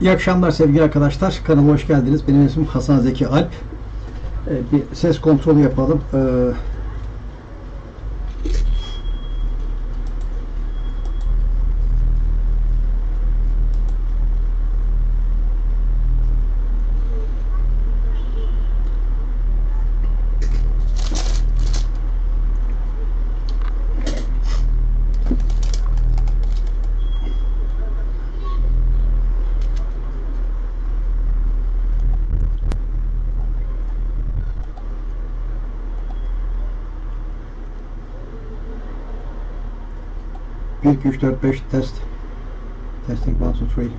İyi akşamlar sevgili arkadaşlar. Kanalıma hoş geldiniz. Benim ismim Hasan Zeki Alp. Bir ses kontrolü yapalım. Bir, iki, üç, dört, beş test. Testing 1, 2, 3.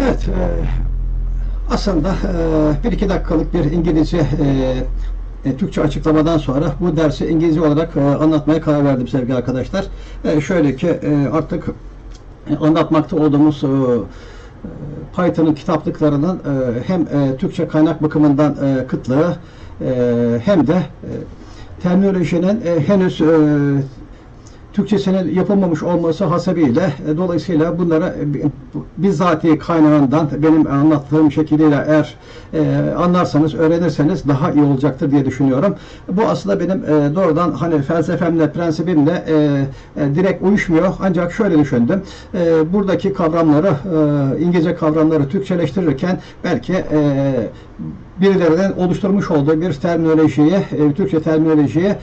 Evet, aslında 1-2 dakikalık bir İngilizce Türkçe açıklamadan sonra bu dersi İngilizce olarak anlatmaya karar verdim sevgili arkadaşlar. Şöyle ki artık anlatmakta olduğumuz Python'ın kitaplıklarının hem Türkçe kaynak bakımından kıtlığı hem de terminolojinin henüz Türkçesinin yapılmamış olması hasebiyle dolayısıyla bunlara bizzati kaynağından benim anlattığım şekliyle eğer anlarsanız, öğrenirseniz daha iyi olacaktır diye düşünüyorum. Bu aslında benim doğrudan hani felsefemle, prensibimle direkt uyuşmuyor. Ancak şöyle düşündüm. Buradaki kavramları, İngilizce kavramları Türkçeleştirirken belki birilerinin oluşturmuş olduğu bir terminolojiyi, Türkçe terminolojiyi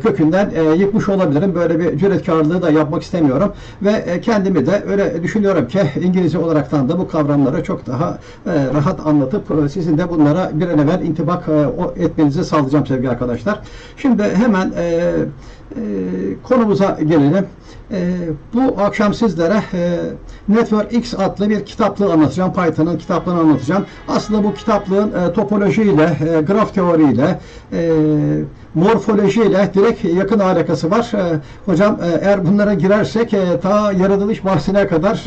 kökünden yıkmış olabilirim. Böyle bir cüretkarlığı da yapmak istemiyorum. Ve kendimi de öyle düşünüyorum ki İngilizce olaraktan da bu kavramları çok daha rahat anlatıp sizin de bunlara bir an evvel intibak etmenizi sağlayacağım sevgili arkadaşlar. Şimdi hemen konumuza gelelim. Bu akşam sizlere NetworkX adlı bir kitaplığı anlatacağım. Python'ın kitaplığını anlatacağım. Aslında bu kitaplığın topolojiyle, graf teoriyle, morfolojiyle direkt yakın alakası var. Hocam eğer bunlara girersek ta yaratılış bahsine kadar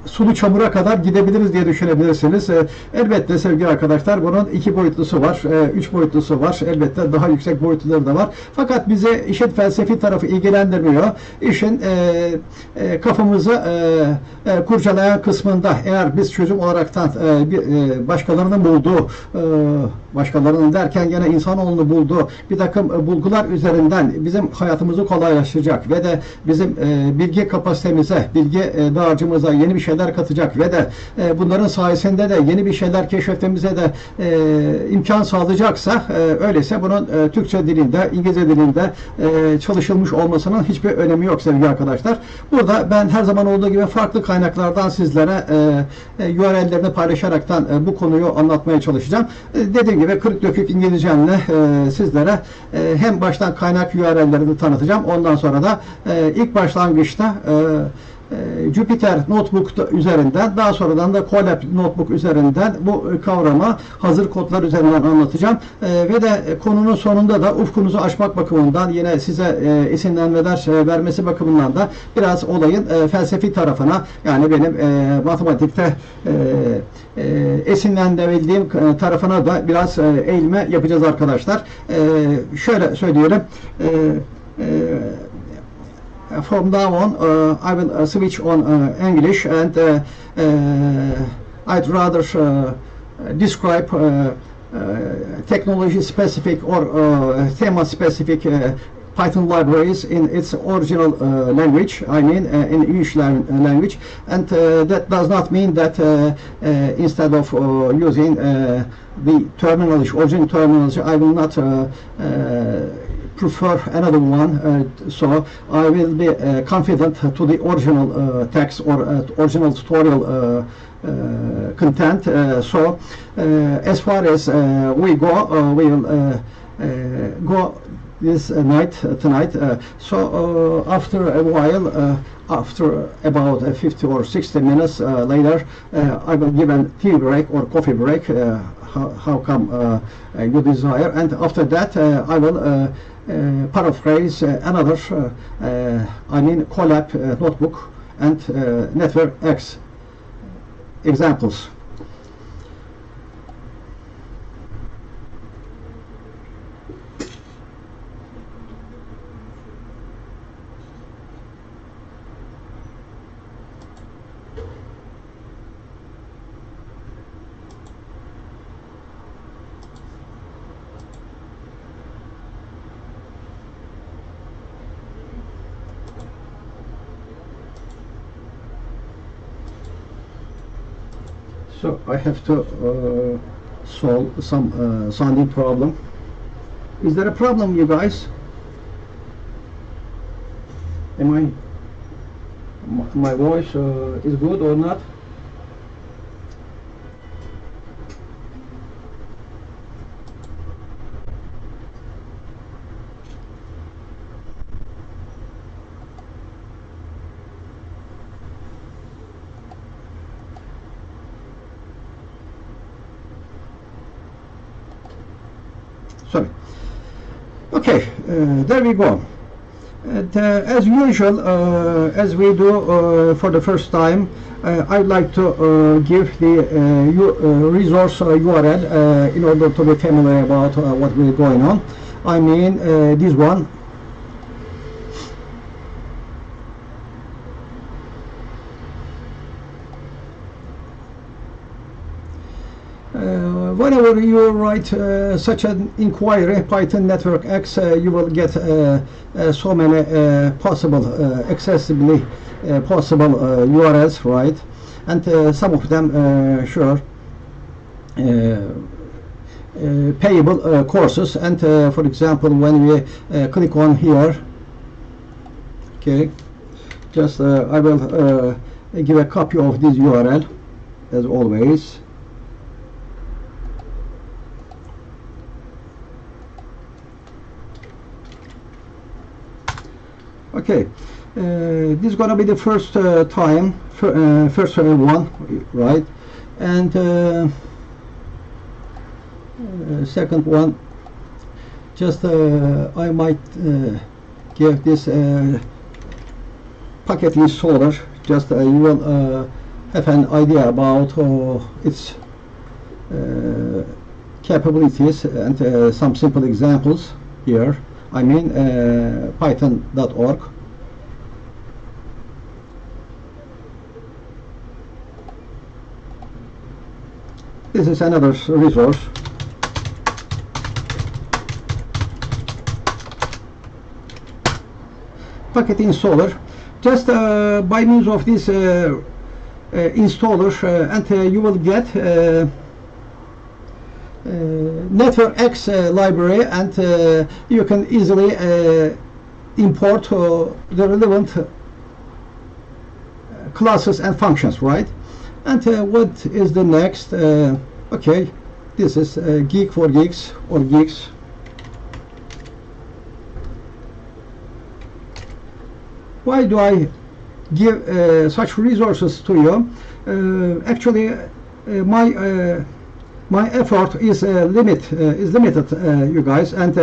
sulu çamura kadar gidebiliriz diye düşünebilirsiniz. Elbette sevgili arkadaşlar bunun 2 boyutlusu var, 3 boyutlusu var. Elbette daha yüksek boyutluları da var. Fakat bize işin felsefi tarafı ilgilendirmiyor. İşin kafamızı kurcalayan kısmında eğer biz çözüm olaraktan başkalarının bulduğu, başkalarının derken gene insanoğlunun bulduğu bir takım bulgular üzerinden bizim hayatımızı kolaylaştıracak ve de bizim bilgi kapasitemize, bilgi dağarcığımıza yeni bir şeyler katacak ve de bunların sayesinde de yeni bir şeyler keşfetmemize de imkan sağlayacaksa öyleyse bunun Türkçe dilinde, İngilizce dilinde çalışılmış olmasının hiçbir önemi yok sevgili arkadaşlar. Burada ben her zaman olduğu gibi farklı kaynaklardan sizlere URL'lerini paylaşaraktan bu konuyu anlatmaya çalışacağım. Dediğim gibi kırık dökük İngilizcemle sizlere hem baştan kaynak URL'lerini tanıtacağım. Ondan sonra da ilk başlangıçta Jupyter Notebook üzerinden, daha sonradan da Colab Notebook üzerinden bu kavramı hazır kodlar üzerinden anlatacağım. Ve de konunun sonunda da ufkunuzu açmak bakımından yine size esinlenmeler vermesi bakımından da biraz olayın felsefi tarafına, yani benim matematikte esinlenebildiğim tarafına da biraz eğilme yapacağız arkadaşlar. Şöyle söyleyelim. From now on, I will switch on English, and I'd rather describe technology-specific or theme-specific Python libraries in its original language, I mean in English language, and that does not mean that instead of using the terminology, original terminology, I will not prefer another one, so I will be confident to the original text or original tutorial content. So as far as we go, we will go this night tonight. So after a while, after about 50 or 60 minutes later, I will give a tea break or coffee break. how come you desire, and after that I will paraphrase another Colab notebook and NetworkX examples. So I have to solve some sounding problem. Is there a problem, you guys? Am my voice is good or not? Sorry. Okay, there we go. And, as usual, as we do for the first time, I'd like to give the resource URL in order to be familiar about what we're going on. I mean this one. Whenever you write such an inquiry, Python NetworkX, you will get so many possible, accessibly possible URLs, right? And some of them, sure, payable courses. And for example, when we click on here, okay, just I will give a copy of this URL as always. Okay, this is going to be the first time, first one, right? And second one, just I might give this packet installer. Just you will have an idea about its capabilities and some simple examples here. I mean python.org. This is another resource. Packet installer. Just by means of this installer, and you will get NetworkX library, and you can easily import the relevant classes and functions, right? And what is the next? Okay, this is Geek for Geeks or Geeks. Why do I give such resources to you? Actually, my effort is limited, you guys, and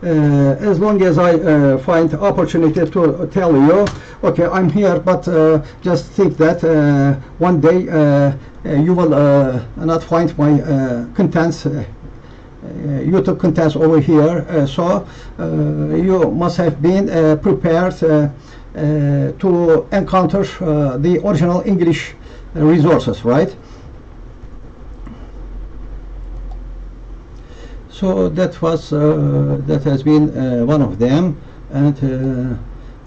as long as I find opportunity to tell you, okay, I'm here, but just think that one day you will not find my contents, YouTube contents over here, so you must have been prepared to encounter the original English resources, right? So that was that has been one of them. And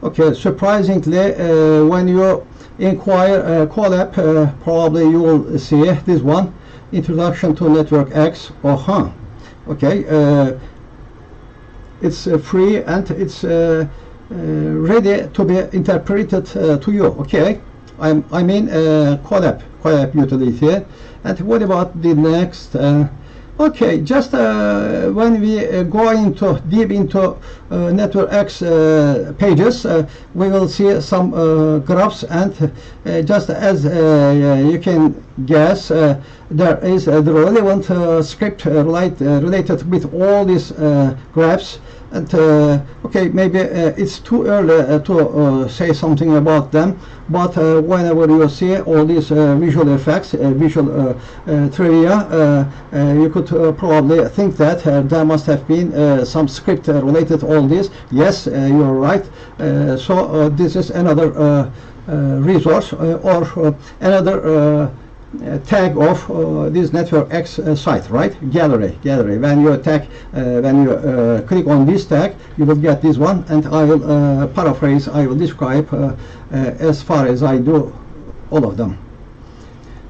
okay, surprisingly, when you inquire Colab, probably you will see this one, Introduction to NetworkX. Okay, it's free and it's ready to be interpreted to you. Okay, I mean Colab utility. And what about the next? Okay, just when we go into deep into NetworkX pages, we will see some graphs, and just as you can guess there is the relevant script related with all these graphs. And okay, maybe it's too early to say something about them, but whenever you see all these visual effects, visual trivia, you could probably think that there must have been some script related to all this. Yes, you're right. So this is another resource or another tag of this NetworkX site, right? Gallery. When you click on this tag, you will get this one, and I will paraphrase, I will describe as far as I do all of them.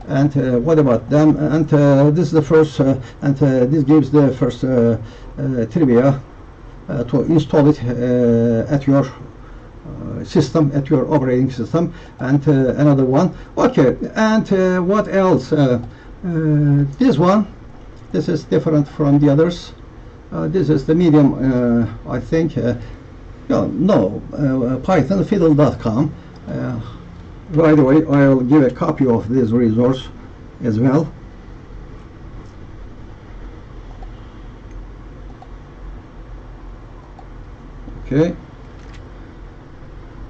And what about them? And this is the first, and this gives the first trivia to install it at your system, at your operating system. And another one. Okay, and what else? This one, this is different from the others. This is the medium, I think. pythonfiddle.com. By the way, I'll give a copy of this resource as well. Okay.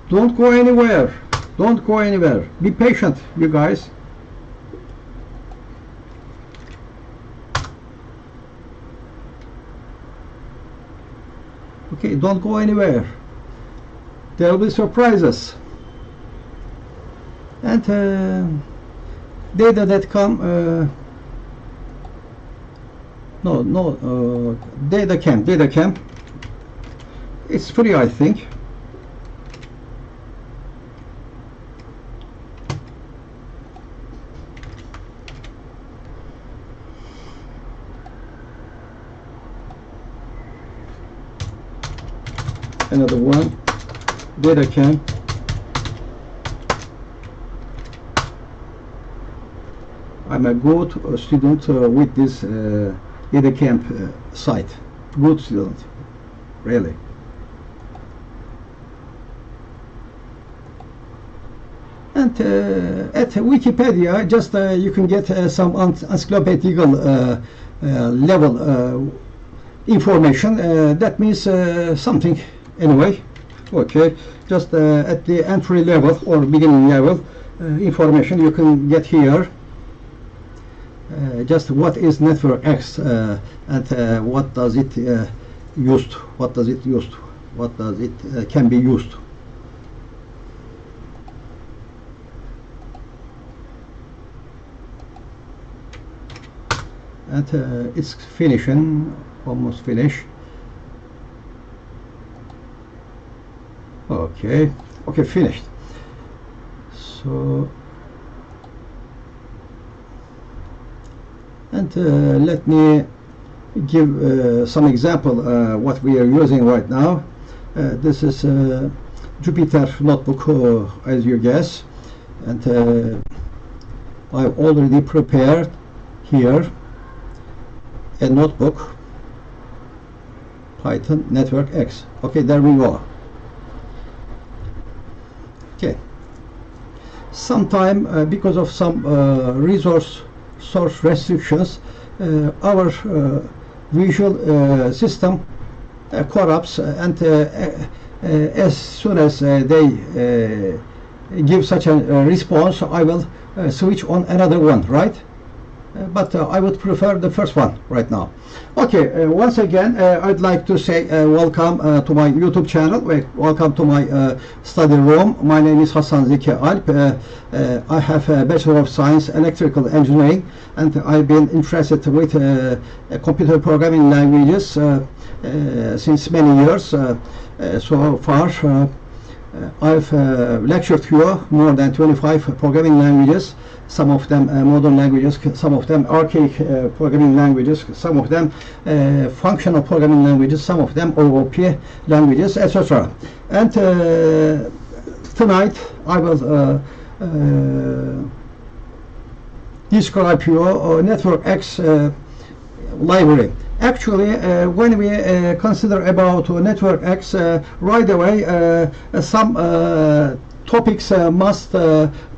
Don't go anywhere. Don't go anywhere. Be patient, you guys. Okay, don't go anywhere. There will be surprises. And data.com, DataCamp. It's free, I think. Another one, DataCamp. I'm a good student with this DataCamp site. Good student, really. And at Wikipedia, just you can get some encyclopedical level information. That means something. Anyway, okay, just at the entry level or beginning level information you can get here. Just what is NetworkX and what does it used? What does it used? What does it can be used? And it's finishing, almost finished. Okay, finished. So, and let me give some example what we are using right now. This is Jupyter notebook, as you guess, and I've already prepared here a notebook, Python NetworkX. Okay, there we go. Okay. Sometime because of some resource source restrictions, our visual system corrupts, and as soon as they give such a response, I will switch on another one, right? But I would prefer the first one right now. Okay, once again, I'd like to say welcome to my YouTube channel. Welcome to my study room. My name is Hasan Zeki Alp. I have a Bachelor of Science Electrical Engineering, and I've been interested with computer programming languages since many years. So far, I've lectured here more than 25 programming languages, some of them modern languages, some of them archaic programming languages, some of them functional programming languages, some of them OOP languages, etc. And tonight I will describe your NetworkX library. Actually, when we consider about NetworkX, right away some topics must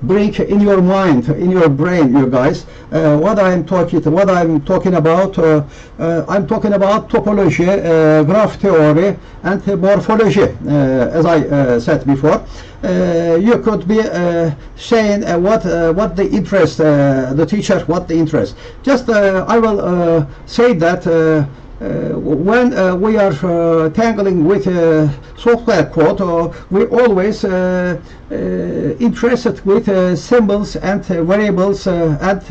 bring in your mind, in your brain, you guys. What I'm talking about. I'm talking about topology, graph theory, and morphology, as I said before. You could be saying what the interest, the teacher, what the interest. Just I will say that. When we are tangling with software code, we always interested with symbols and variables and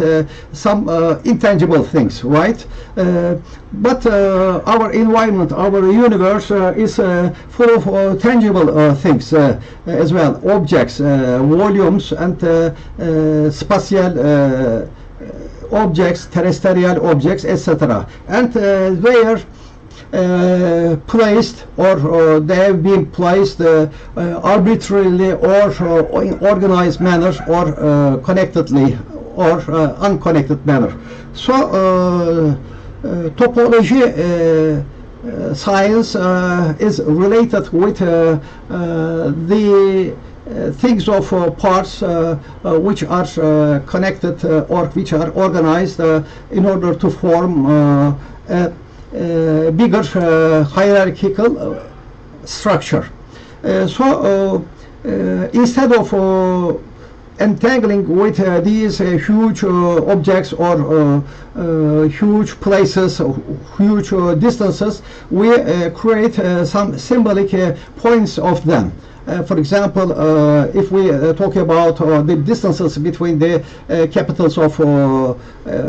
some intangible things, right? But our environment, our universe is full of tangible things as well, objects, volumes, and spatial objects, terrestrial objects, etc. And they are placed, or they have been placed arbitrarily, or in organized manner, or connectedly, or unconnected manner. So topology science is related with the things of parts which are connected or which are organized in order to form a bigger hierarchical structure. So instead of entangling with these huge objects or huge places, huge distances, we create some symbolic points of them. For example, if we talk about the distances between the capitals of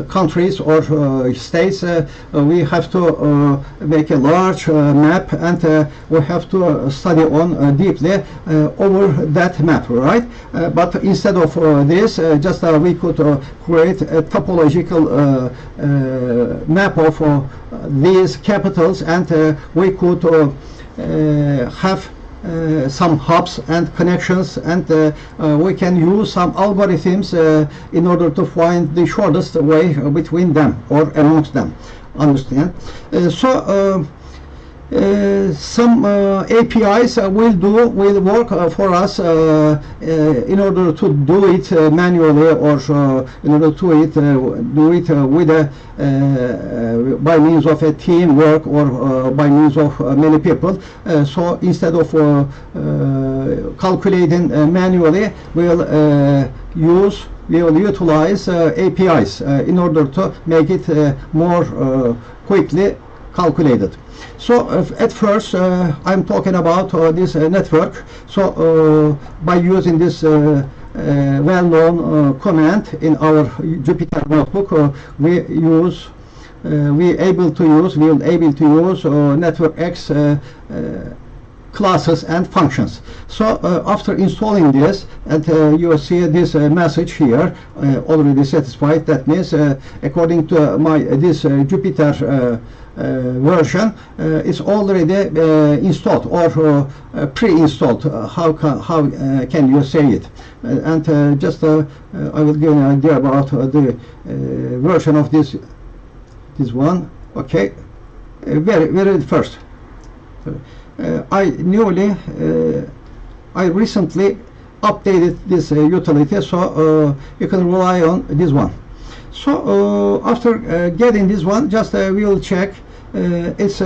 countries or states, we have to make a large map, and we have to study on deeply over that map, right? But instead of this, just we could create a topological map of these capitals, and we could have some hubs and connections, and we can use some algorithms in order to find the shortest way between them or amongst them. Understand? Some APIs will work for us in order to do it manually, or in order to do it with by means of a teamwork, or by means of many people. So instead of calculating manually, we'll utilize APIs in order to make it more quickly calculated. So at first I'm talking about this network. So by using this well-known command in our Jupyter notebook, we will able to use NetworkX classes and functions. So after installing this, and you will see this message here, already satisfied. That means according to this Jupyter version, it's already installed, or pre-installed. How can you say it? And just I will give an idea about the version of this one. Okay, very first. I recently updated this utility, so you can rely on this one. So after getting this one, just we will check its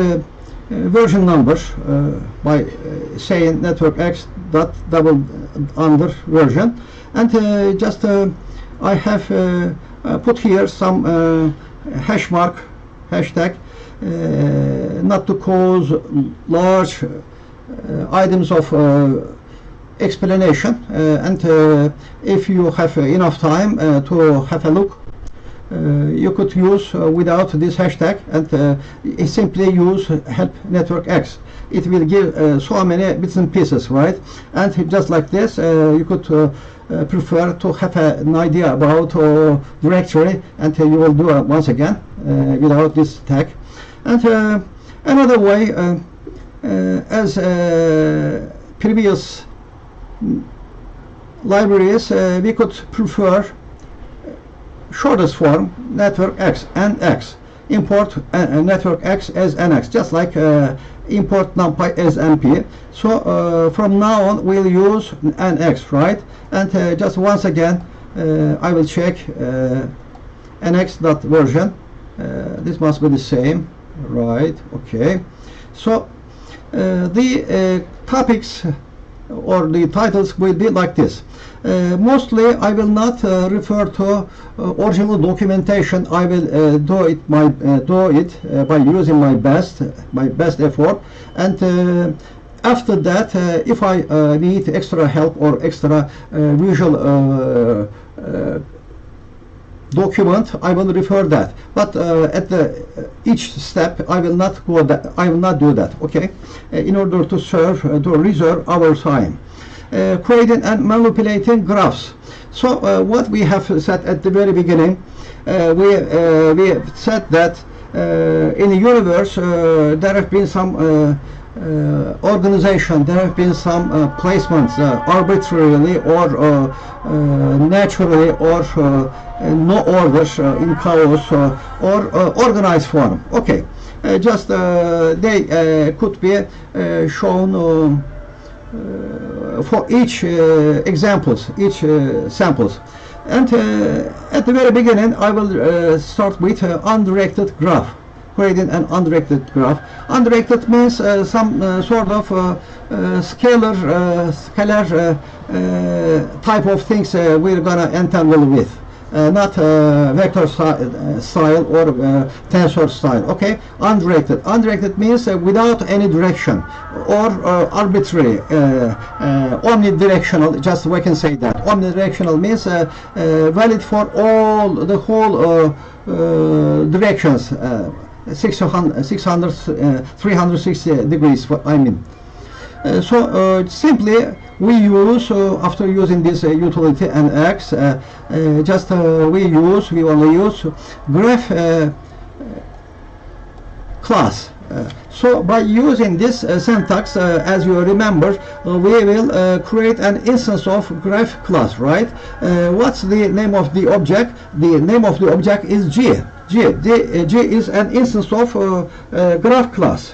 version number by saying NetworkX __ version, and just I have put here some hashtag not to cause large items of explanation, and if you have enough time to have a look, you could use without this hashtag, and simply use help NetworkX. It will give so many bits and pieces, right? And just like this, you could prefer to have an idea about directory, and you will do it once again without this tag. And another way, as previous libraries, we could prefer shortest form NetworkX NX. Import NetworkX as NX, just like import numpy as np. So from now on we'll use nx, right? And just once again I will check nx.version. This must be the same, right? Okay. So the topics or the titles will be like this. Mostly I will not refer to original documentation. I will do it by using my best effort, and after that if I need extra help or extra visual document, I will refer that, but at each step I will not go that. I will not do that. Okay, in order to reserve our time. Creating and manipulating graphs. So what we have said at the very beginning, we have said that in the universe there have been some organization, there have been some placements arbitrarily or naturally, or no orders, in chaos, or organized form. Okay, just they could be shown for each examples, each samples. And at the very beginning I will start with undirected graph. Creating an undirected graph. Undirected means some sort of scalar type of things we're gonna entangle with. Not vector style or tensor style. Okay, undirected. Undirected means without any direction, or arbitrary, omnidirectional. Just we can say that. Omnidirectional means valid for all the whole directions. 360 degrees. What I mean. So simply we use after using this utility nx, we only use graph class. So by using this syntax, as you remember, we will create an instance of graph class, right? What's the name of the object? The name of the object is G. G is an instance of graph class.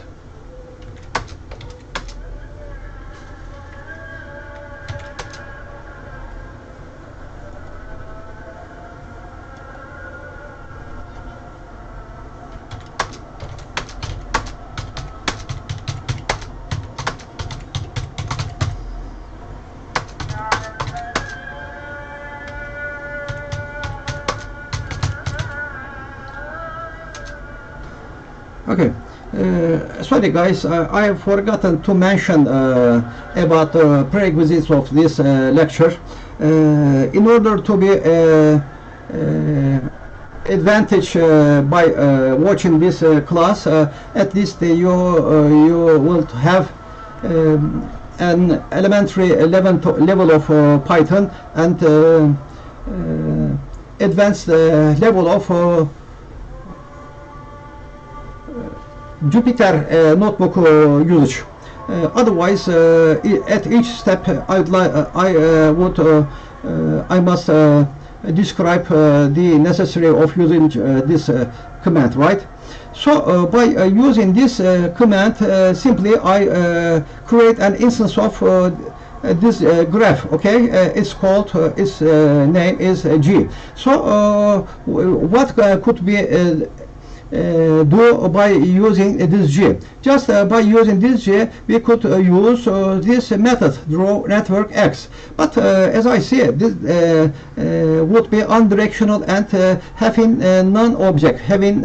Okay, sorry guys, I have forgotten to mention about the prerequisites of this lecture. In order to be advantage by watching this class, at least you will have an elementary level of Python and advanced level of Jupyter notebook usage. Otherwise, at each step, I must describe the necessary of using this command, right? So by using this command, simply I create an instance of this graph. Okay, it's called its name is G. So what could be do by using this G? Just by using this G, we could use this method, draw network X. But as I said, this would be undirectional and having non-object, having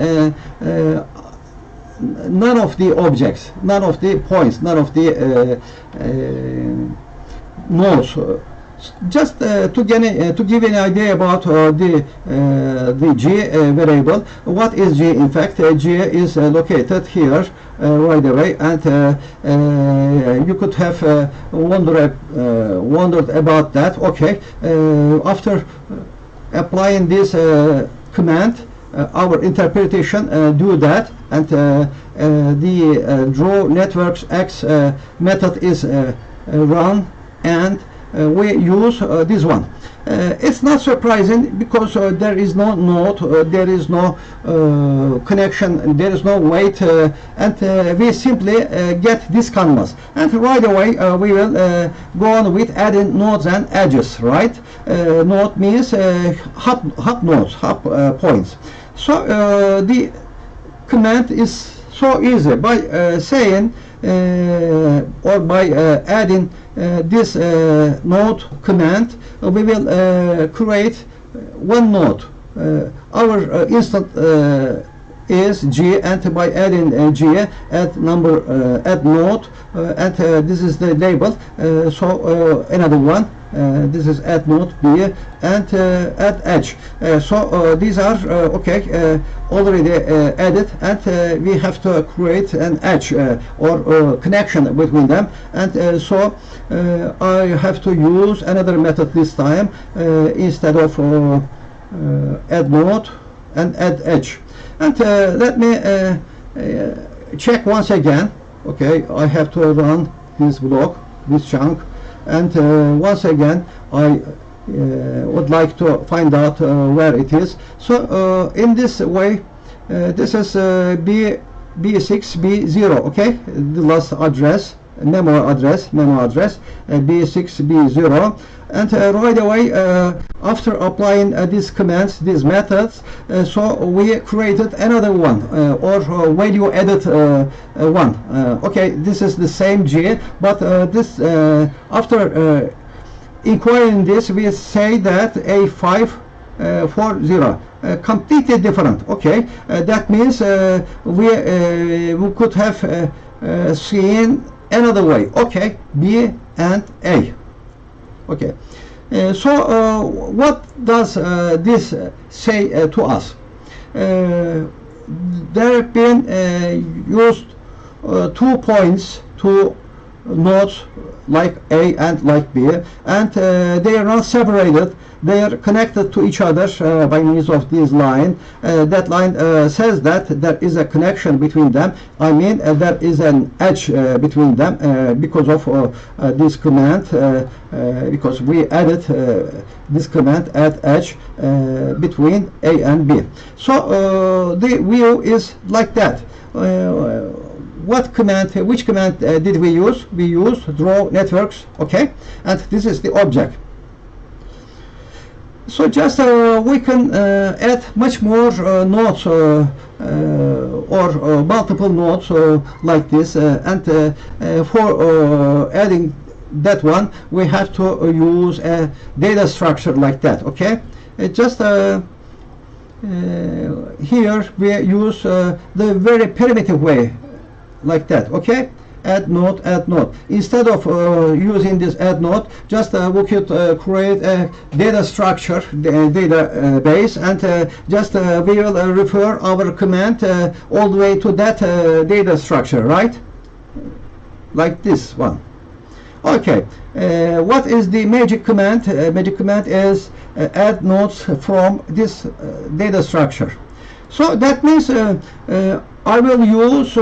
none of the objects, none of the points, none of the nodes. Just to give an idea about the G variable. What is G? In fact, G is located here right away, and you could have wondered about that. Okay, after applying this command, our interpretation do that, and the draw networks X method is run, and we use this one. It's not surprising because there is no node, there is no connection, there is no weight, and we simply get this canvas. And right away we will go on with adding nodes and edges, right? Node means hot nodes, hot points. So the command is so easy by saying or by adding this node command. We will create one node. Our instant is G, and by adding G, add node, and this is the label. So another one. This is add node B, and add edge. So these are okay, already added, and we have to create an edge or connection between them. And so I have to use another method this time instead of add node and add edge. And let me check once again. Okay, I have to run this block, this chunk. And once again I would like to find out where it is. So in this way, this is B6 B0, okay, the last address, memory address, B6 B0. And right away after applying these commands, these methods, so we created another one, or value added one. Okay, this is the same G, but this after inquiring this, we say that A540 completely different. Okay, that means we could have seen another way. Okay, B and A. Okay, so what does this say to us? There have been used 2 points, 2 nodes like A and like B, and they are not separated. They are connected to each other by means of this line. That line says that there is a connection between them. I mean, there is an edge between them because of this command, because we added this command, add edge, between A and B. So the view is like that. What command, which command did we use? We used draw networks, okay? And this is the object. So just we can add much more nodes or multiple nodes like this, and for adding that one we have to use a data structure like that, okay? Just here we use the very primitive way like that, okay? Add node, add node. Instead of using this add node, just we could create a data structure, database, and just we will refer our command all the way to that data structure, right? Like this one. Okay, what is the magic command? Magic command is add nodes from this data structure. So that means I will use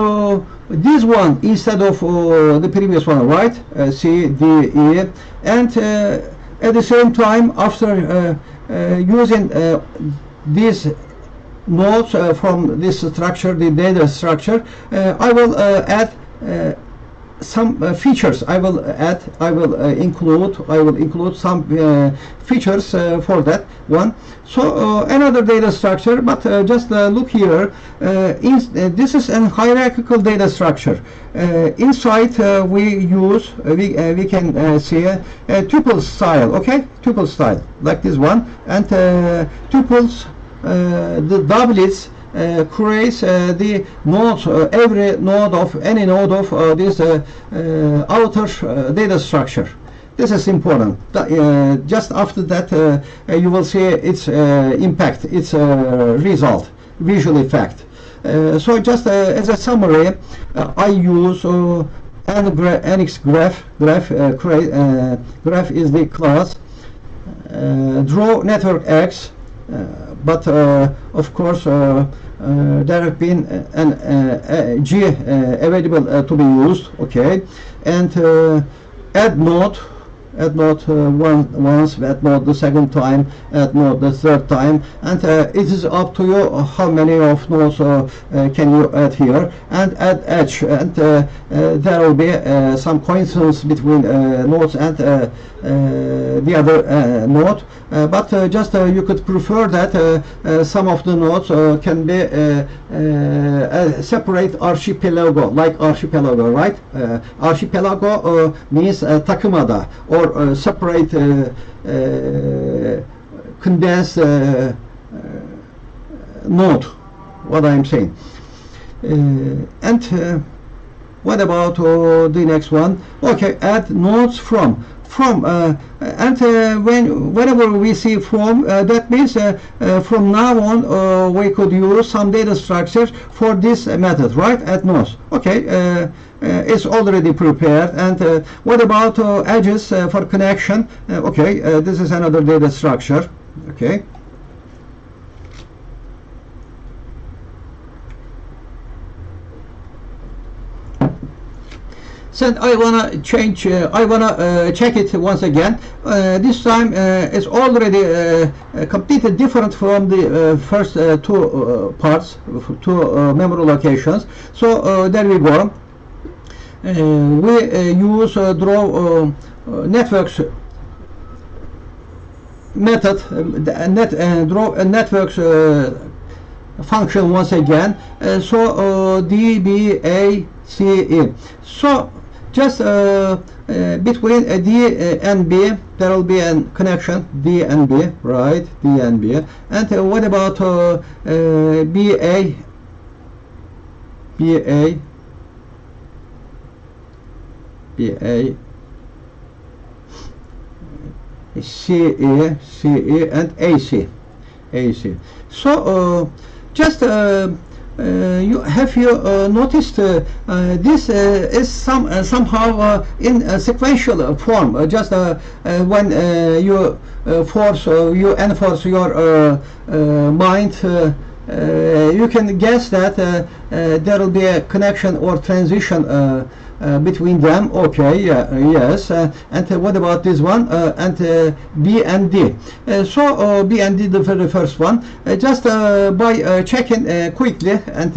this one instead of the previous one, right? C, D, E, and at the same time, after using these nodes from this structure, the data structure, I will add some features. I will include some features for that one. So another data structure, but just look here. This is a hierarchical data structure. Inside we can see a tuple style. Okay, tuple style like this one, and tuples, the doublets, creates the nodes, every node of any node of this outer data structure. This is important. Just after that you will see its impact, its result, visual effect. So just as a summary, I use NX graph. Graph is the class. Draw NetworkX. But of course there have been an G available to be used, okay, and add node add node once, add node the second time, add node the third time, and it is up to you how many of nodes can you add here, and add edge, and there will be some coincidence between nodes and the other node, but just you could prefer that some of the nodes can be a separate archipelago, like archipelago, right? Archipelago means takımada, or separate condensed node, what I'm saying. And what about the next one? Okay, add nodes from, and whenever we see from, that means from now on we could use some data structures for this method, right? Add nodes. Okay, it's already prepared. And what about edges for connection? Okay, this is another data structure. Okay. So I wanna change. I wanna check it once again. This time it's already completely different from the first two parts, two memory locations. So there we go. We use draw networks method, draw networks function once again. So DBACE. So just between D and B there will be a connection, D and B, right? D and B. And what about BA, CE, and AC. So just you noticed this is somehow in a sequential form. Just when you enforce your mind, you can guess that there will be a connection or transition between them. Okay, yes. And what about this one? And B and D. So B and D, the very first one, just by checking quickly and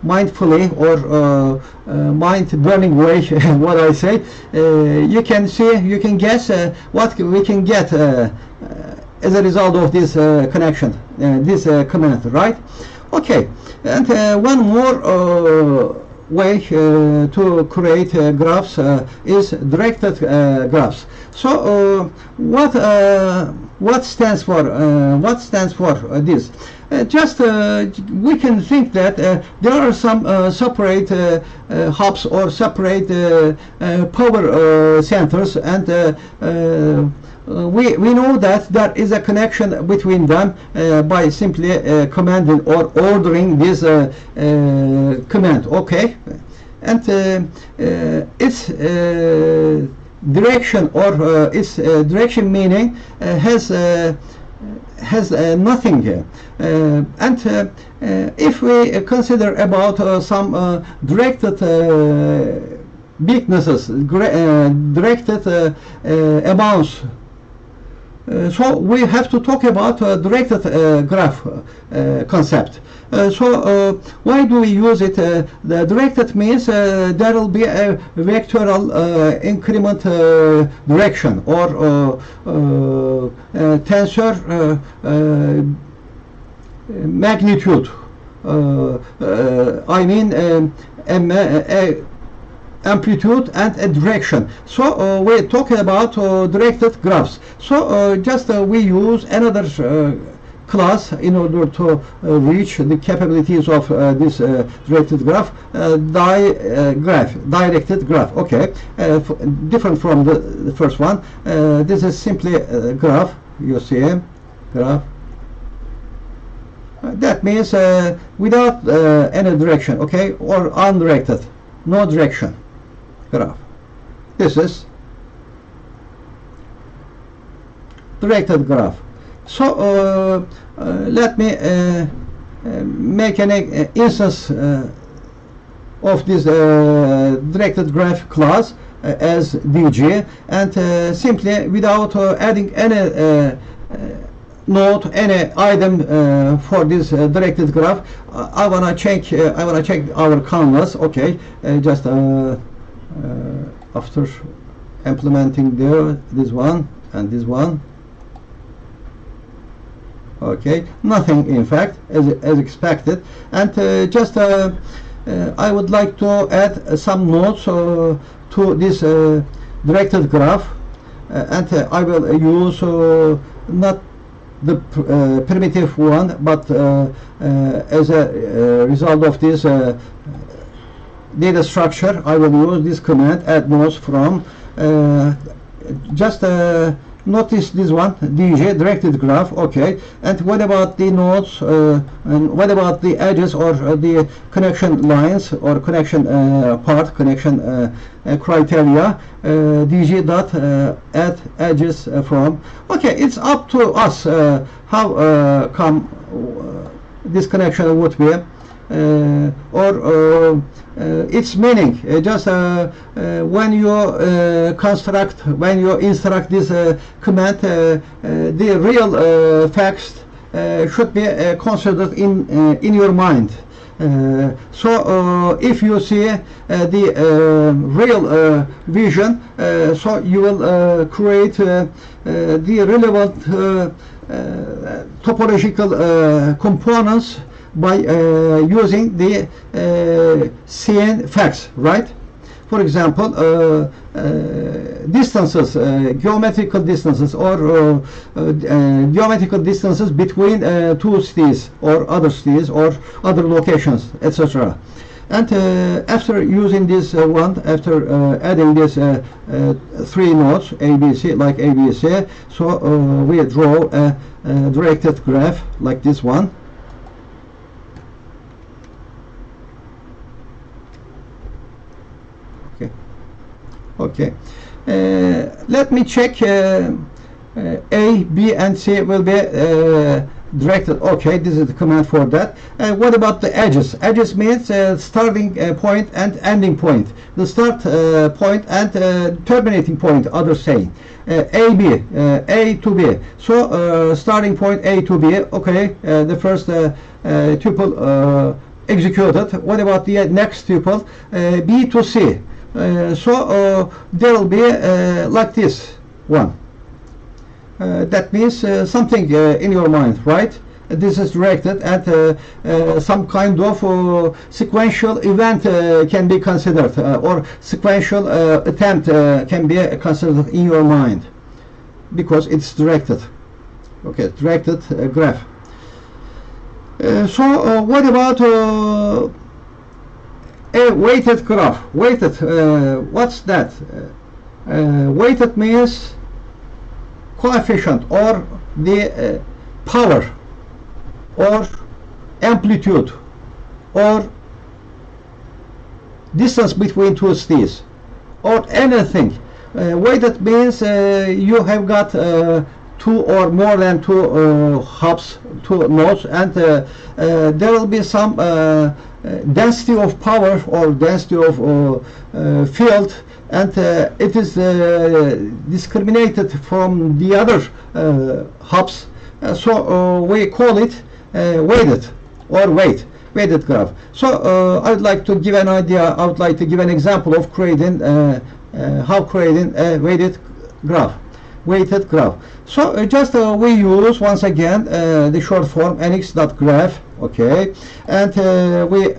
mindfully, or mind-burning way, what I say, you can see, you can guess what we can get as a result of this connection, this command, right? Okay, and one more way to create graphs is directed graphs. So what stands for this? Just we can think that there are some separate hubs or separate power centers, and we know that there is a connection between them by simply commanding or ordering this command. Okay, and its direction, or its direction meaning has nothing here. And if we consider about some directed weaknesses, directed amounts, so we have to talk about directed graph concept. So why do we use it? The directed means there will be a vectorial increment direction, or tensor magnitude. I mean amplitude and a direction. So we're talking about directed graphs. So just we use another class in order to reach the capabilities of this directed graph, directed graph. Okay, different from the first one. This is simply a graph. You see, graph. That means without any direction. Okay, or undirected, no direction graph. This is directed graph. So let me make an instance of this directed graph class. as DG, and simply without adding any node, any item for this directed graph, I wanna check our canvas. Okay, just after implementing this one and this one. Okay, nothing in fact as expected, and just I would like to add some nodes to this directed graph, and I will use not the primitive one, but as a result of this data structure, I will use this command add nodes from. Just notice this one, DJ directed graph. Okay, and what about the nodes, and what about the edges or the connection lines or connection part, connection criteria? DJ dot add edges from. Okay, it's up to us how come this connection would be, or its meaning. Just when you construct, when you instruct this command, the real facts should be considered in your mind. So if you see the real vision, so you will create the relevant topological components by using the CN facts, right? For example, distances, geometrical distances, or geometrical distances between two cities or other cities or other locations, etc. And after using this one, after adding this three nodes, ABC, like ABC, so we draw a directed graph like this one. Okay, let me check A, B, and C will be directed. Okay, this is the command for that. What about the edges? Edges means starting point and ending point. The start point and terminating point, others saying. A, B, A to B. So starting point A to B. Okay, the first tuple executed. What about the next tuple? B to C. So there will be like this one. That means something in your mind, right? This is directed at some kind of sequential event can be considered, or sequential attempt can be considered in your mind, because it's directed. Okay, directed graph. So what about a weighted graph? Weighted, what's that? Weighted means coefficient, or the power, or amplitude, or distance between two cities, or anything. Weighted means you have got two or more than two hubs, two nodes, and there will be some density of power or density of field, and it is discriminated from the other hubs. So we call it weighted or weighted graph. So I would like to give an idea. I would like to give an example of creating how creating a weighted graph. So just we use once again the short form nx.graph. Okay, and we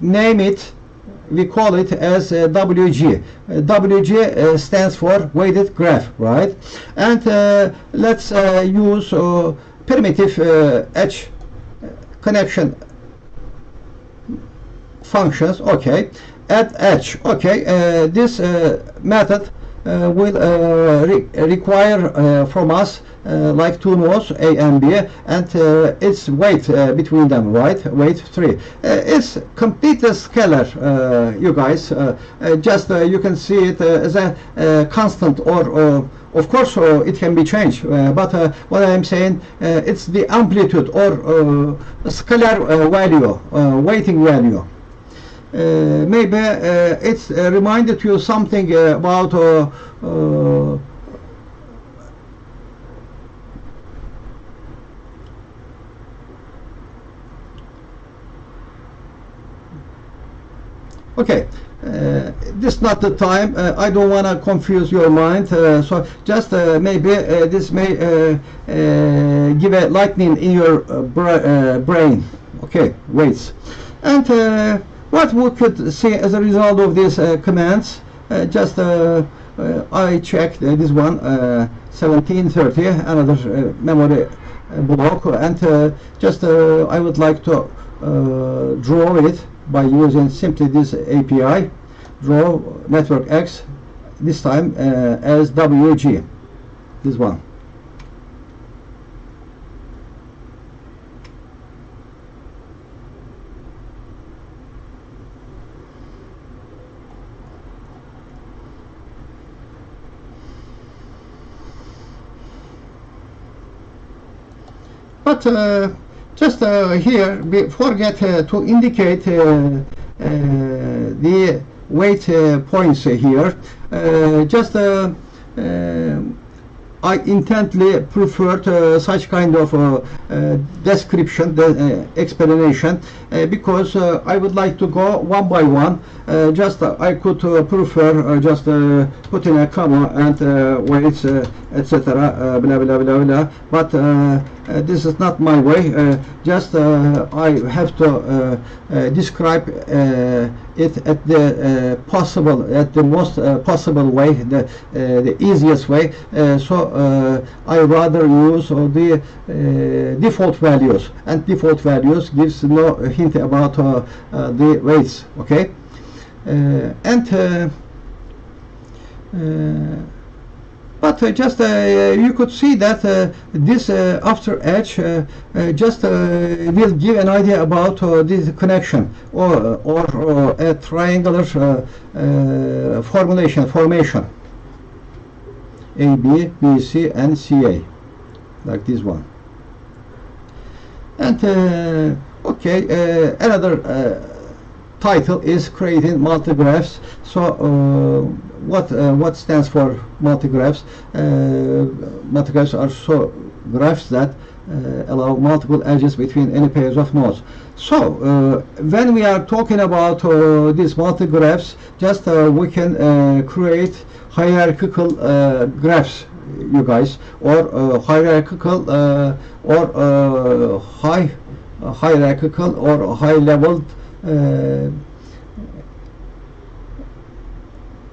name it, we call it as WG. WG stands for weighted graph, right? And let's use primitive edge connection functions. Okay, add edge. Okay, this method will require from us like two nodes A and B, and its weight between them, right? Weight 3. It's completely scalar, you guys. Just you can see it as a constant, or of course it can be changed, but what I am saying, it's the amplitude or scalar value, weighting value. maybe it's reminded you something about okay, this is not the time. I don't want to confuse your mind, so just maybe this may give a lightning in your brain. Okay, weights. And what we could see as a result of these commands, just I checked this one, 1730, another memory block, and just I would like to draw it by using simply this API, draw NetworkX, this time as WG, this one. But just here, we forget to indicate the weight points here. Just I intently preferred such kind of description, explanation, because I would like to go one by one. Just I could prefer just put in a comma and weights, etc. Blah blah blah blah. But this is not my way. Just I have to describe it at the at the most possible way, the easiest way. So I rather use the default values, and default values gives no hint about the weights. Okay, but just you could see that this after edge just will give an idea about this connection or a triangular formation AB, BC and CA, like this one. And okay, another title is creating multigraphs. So what stands for multigraphs? Multigraphs are so graphs that allow multiple edges between any pairs of nodes. So when we are talking about these multigraphs, just we can create hierarchical graphs, you guys, or hierarchical or hierarchical or high-level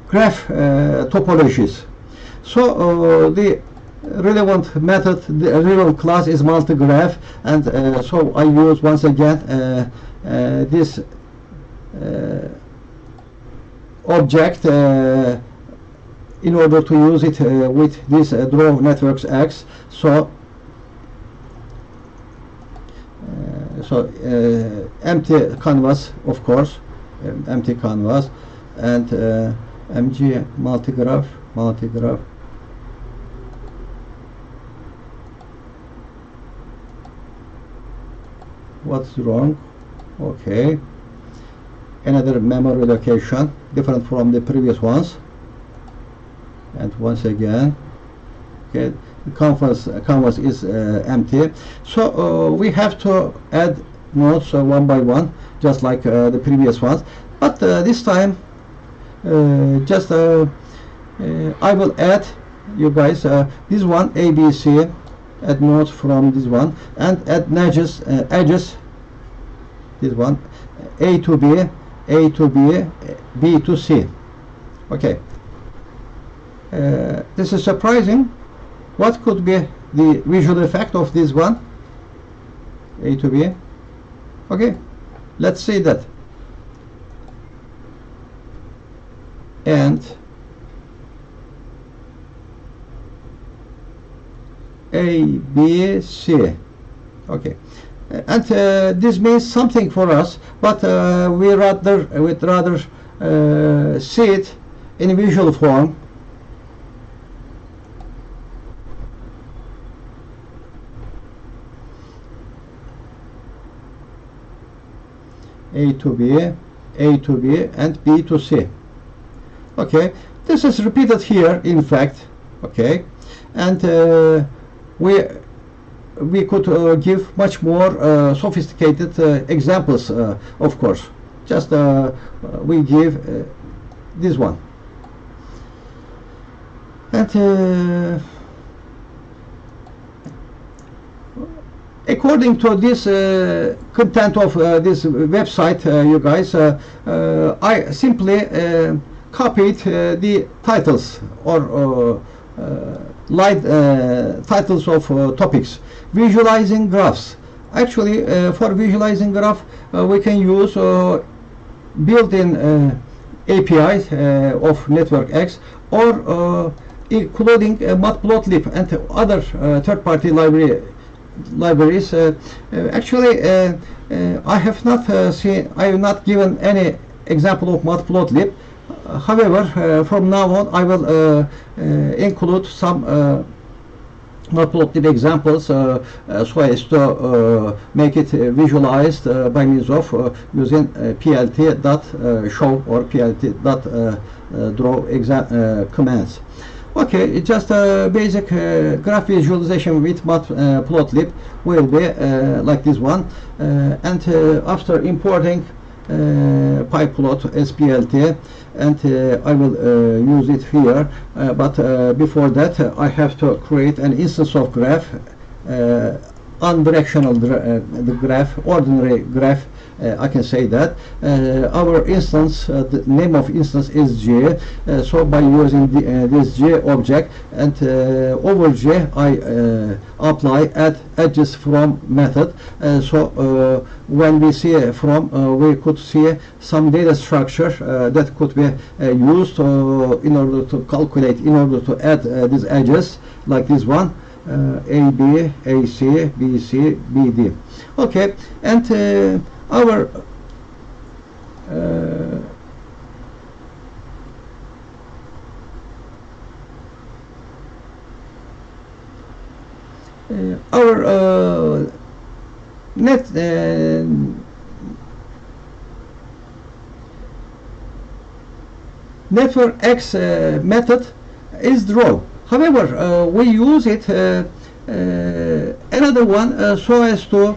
graph topologies. So the relevant method, the relevant class is multigraph, and so I use once again this object in order to use it with this draw NetworkX. So empty canvas, of course, empty canvas, and MG multigraph. What's wrong? Okay, another memory location different from the previous ones, and once again, okay, the canvas is empty. So we have to add nodes one by one, just like the previous ones, but this time just I will add, you guys, this one ABC, add nodes from this one, and add edges, this one, A to B, A to B, B to C. Okay, this is surprising. What could be the visual effect of this one? A to B. Okay, let's see that. And A, B, C. Okay, and this means something for us, but we'd rather see it in visual form. A to B, A to B and B to C. Okay, this is repeated here in fact. Okay, and we could give much more sophisticated examples, of course. Just we give this one. And according to this content of this website, you guys, I simply copied the titles or titles of topics. Visualizing graphs. Actually, for visualizing graph, we can use built-in API of NetworkX, or including Matplotlib and other third-party libraries. Actually, I have not given any example of Matplotlib. However, from now on, I will include some Matplotlib examples so as to make it visualized by means of using plt.show or plt.draw commands. Okay, just a basic graph visualization with Matplotlib will be like this one, and after importing pyplot SPLT, and I will use it here, but before that I have to create an instance of graph, unidirectional graph, ordinary graph. I can say that our instance, the name of instance is G, so by using this G object, and over G I apply add edges from method. So when we see from, we could see some data structure that could be used in order to calculate, in order to add these edges, like this one, AB, AC, BC, BD. Okay, and our NetworkX method is draw. However, we use it another one so as to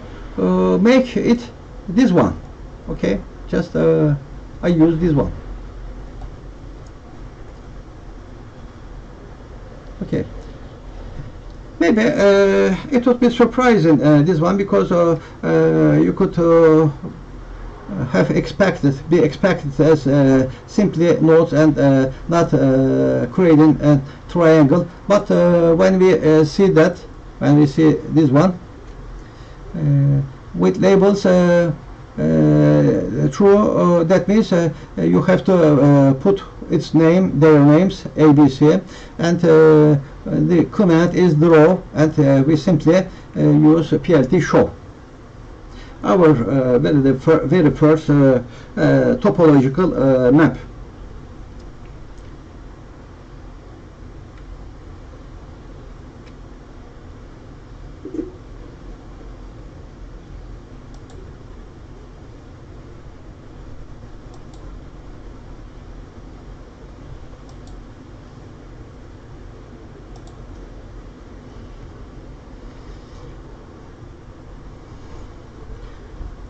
make it this one. Okay, just I use this one. Okay, maybe it would be surprising, this one, because you could have be expected as simply nodes and not creating a triangle. But when we see that, when we see this one with labels true, that means you have to put its name, their names, ABC, and the command is draw, and we simply use plt show. Our very first topological map.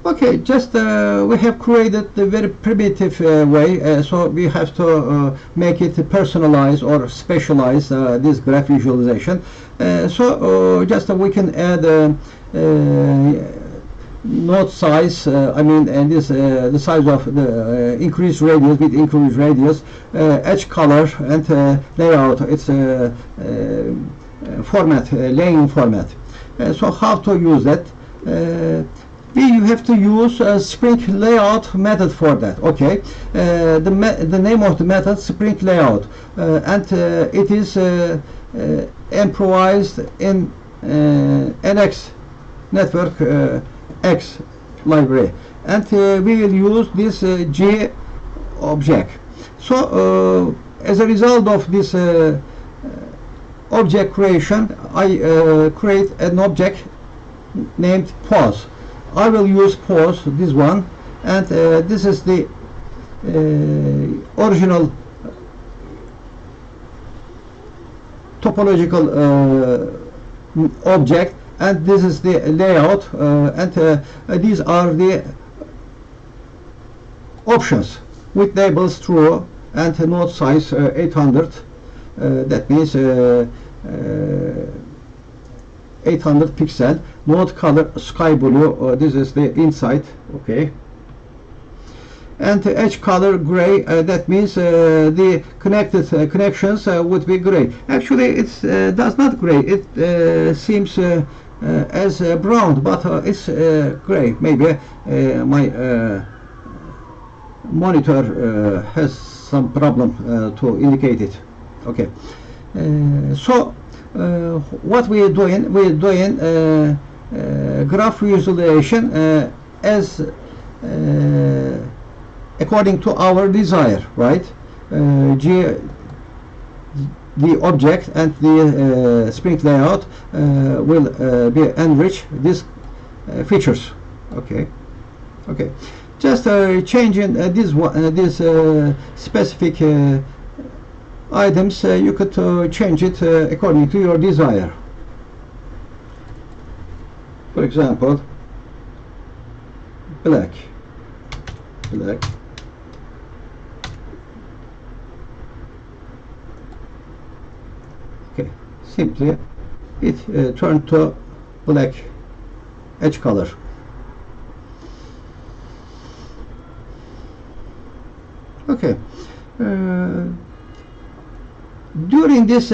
Okay, just we have created the very primitive way, so we have to make it personalize or specialize this graph visualization. So just we can add node size, I mean, and this the size of the increased radius with increased radius, edge color, and layout. It's format, laying format. So how to use that? You have to use a Spring layout method for that. Okay, the name of the method Spring layout, and it is improvised in NX NetworkX library, and we will use this G object. So as a result of this object creation, I create an object named pause. I will use pause, this one, and this is the original topological object, and this is the layout, and these are the options with labels true and node size 800. That means 800 pixel. Node color sky blue. This is the inside. Okay. And edge color gray. That means the connections would be gray. Actually, it does not gray. It seems as brown, but it's gray. Maybe my monitor has some problem to indicate it. Okay. So what we are doing? We are doing graph visualization as according to our desire, right? The object and the sprint layout will be enrich these features. Okay. Okay. Just changing these specific items, you could change it according to your desire. For example, black. Okay, simply it turned to black edge color. Okay. During this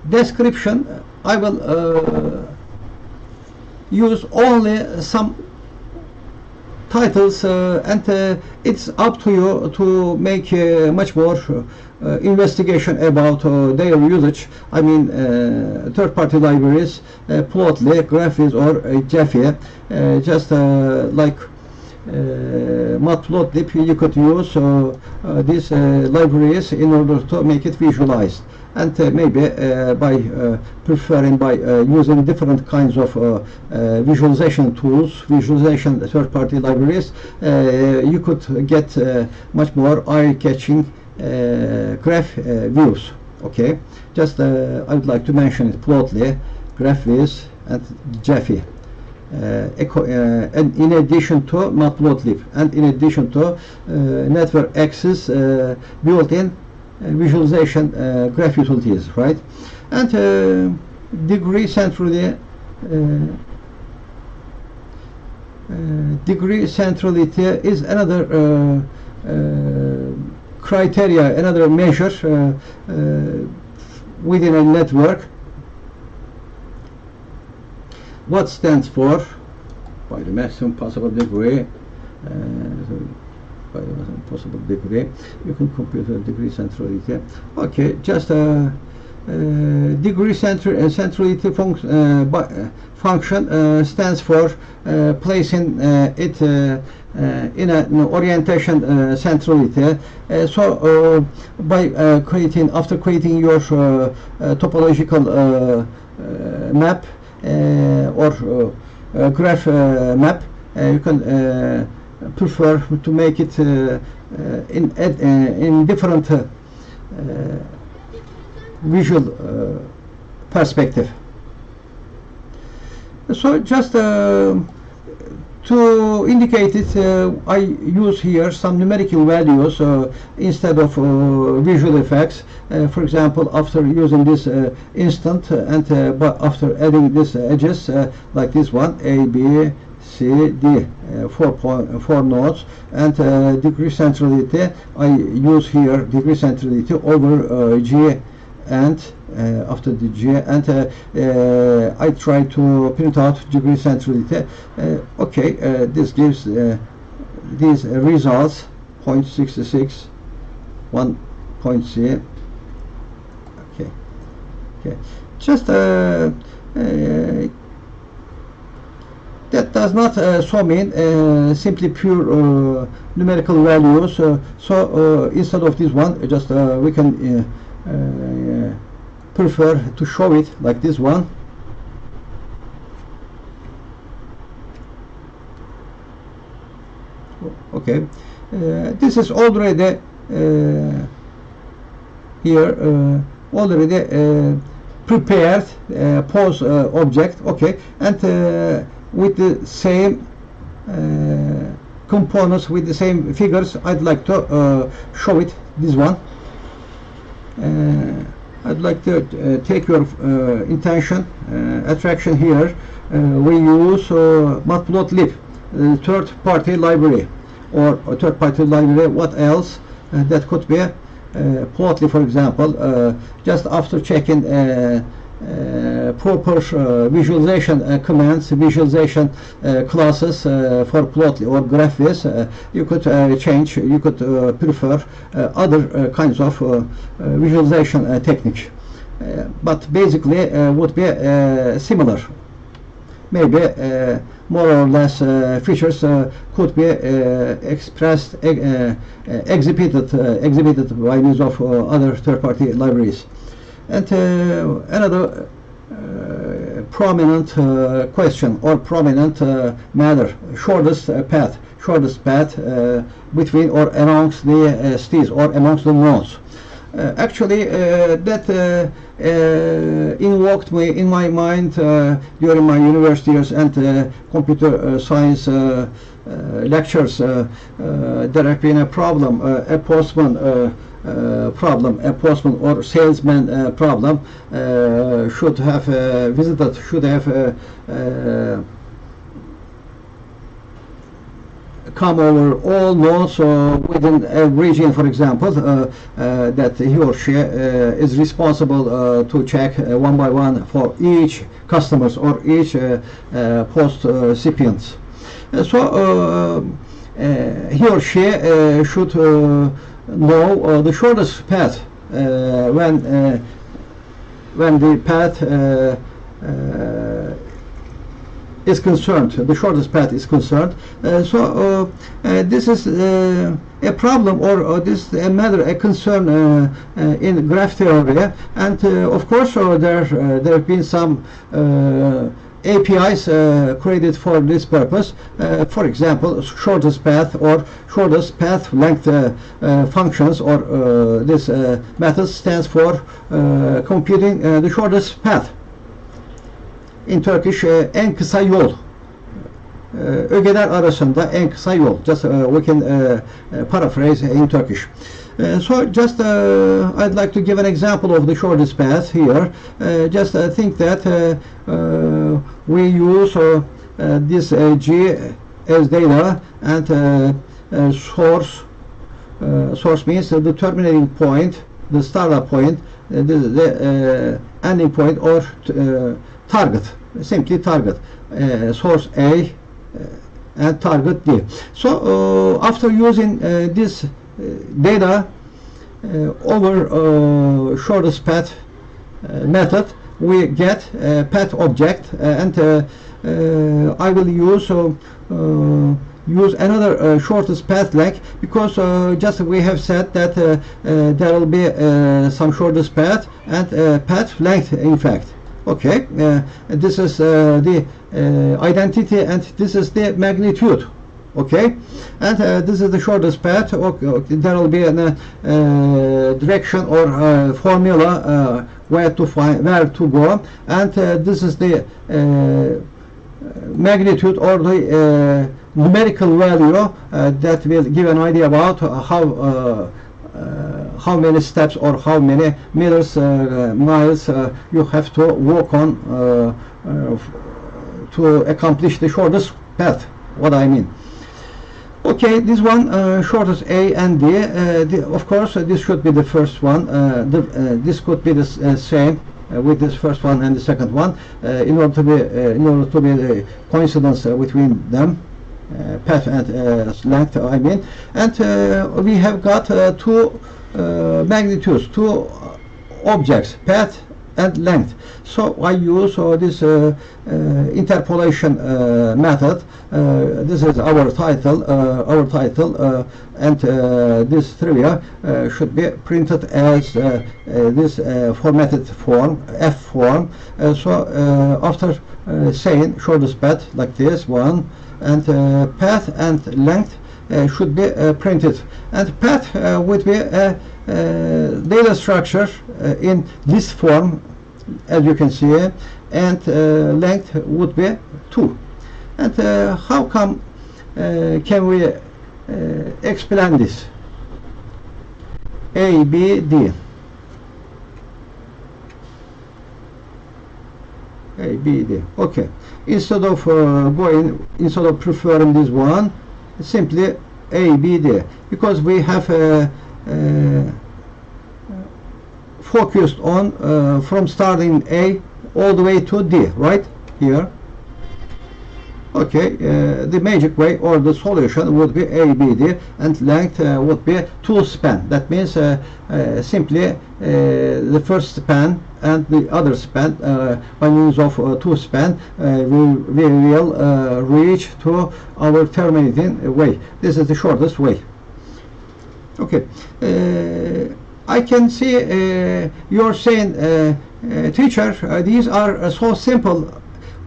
description, I will use only some titles, and it's up to you to make much more investigation about their usage. I mean, third-party libraries, Plotly, Graphviz, or Jeffy, just like Matplotlib, you could use these libraries in order to make it visualized, and maybe by preferring by using different kinds of visualization tools, visualization third-party libraries, you could get much more eye-catching graph views. Okay, just I would like to mention it: Plotly, Graphviz, and Jeffy. And in addition to Matplotlib, and in addition to NetworkX's built-in visualization graph utilities, right? And degree centrality, is another criteria, another measure within a network. What stands for? By the maximum possible degree. By the maximum possible degree, you can compute a degree centrality. Okay, just degree centrality function stands for placing it in an orientation centrality. So by creating, after creating your topological map or graph map, you can prefer to make it in different visual perspective. So just to indicate it, I use here some numerical values instead of visual effects. For example, after using this instant and but after adding these edges like this one, A, B, C, D, 4 nodes, and degree centrality, I use here degree centrality over G, and after the G, and I try to print out degree centrality. Okay, this gives these results: 0.66, 1 C. Okay, just that does not so mean simply pure numerical values. So instead of this one, just we can prefer to show it like this one. Okay, this is already here already prepared pose object. Okay, and with the same components, with the same figures, I'd like to show it. This one. I'd like to take your attraction here. We use matplotlib, third-party library, or a third-party library. What else? That could be Plotly, for example. Just after checking proper visualization commands, visualization classes for Plotly or Graphviz, you could change, you could prefer other kinds of visualization technique, but basically would be similar. Maybe more or less features could be expressed, exhibited by means of other third-party libraries. And another prominent question or prominent matter: shortest path between or amongst the cities or amongst the nodes. Actually, that invoked me in my mind during my university years and computer science lectures. There have been a problem, a postman problem, a postman or salesman problem. Should have visited, should have come over all nodes within a region, for example, that he or she is responsible to check one by one for each customers or each post recipients. So he or she should know the shortest path when the path is concerned, the shortest path is concerned. So this is a problem, or this is a matter, a concern in graph theory, and of course there have been some APIs created for this purpose. For example, shortest path or shortest path length functions, or this method stands for computing the shortest path. In Turkish, en kısa yol. Ögeler arasında en kısa yol. Just we can paraphrase in Turkish. So just I'd like to give an example of the shortest path here. Just think that we use this G as data, and source means the terminating point, the startup point, the ending point, or target, simply target, source A and target D. So after using this data over shortest path method, we get a path object, and I will use another shortest path length, because just we have said that there will be some shortest path and path length, in fact. Okay, this is the identity, and this is the magnitude. Okay, and this is the shortest path. Okay, there will be a direction or formula where to find, where to go, and this is the magnitude, or the numerical value that will give an idea about how many steps or how many meters, miles you have to walk on to accomplish the shortest path. What I mean. Okay, this one, shortest A and D. Of course, this should be the first one. This could be the same with this first one and the second one, in order to be the coincidence between them, path and length, I mean. And we have got two magnitudes, two objects, path and length. So I use this interpolation method. This is our title, and this trivia should be printed as this formatted form, F form. So after saying shortest path like this one, and path and length, should be printed. And path would be a data structure in list form, as you can see, and length would be 2. And how come can we explain this? A, B, D. A, B, D. Okay. Instead of preferring this one, simply A, B, D, because we have focused on from starting A all the way to D, right here. Okay, the magic way or the solution would be A, B, D, and length would be 2 span. That means simply the first span and the other span, by means of 2 span, we will reach to our terminating way. This is the shortest way. Okay, I can see you're saying, teacher, these are so simple.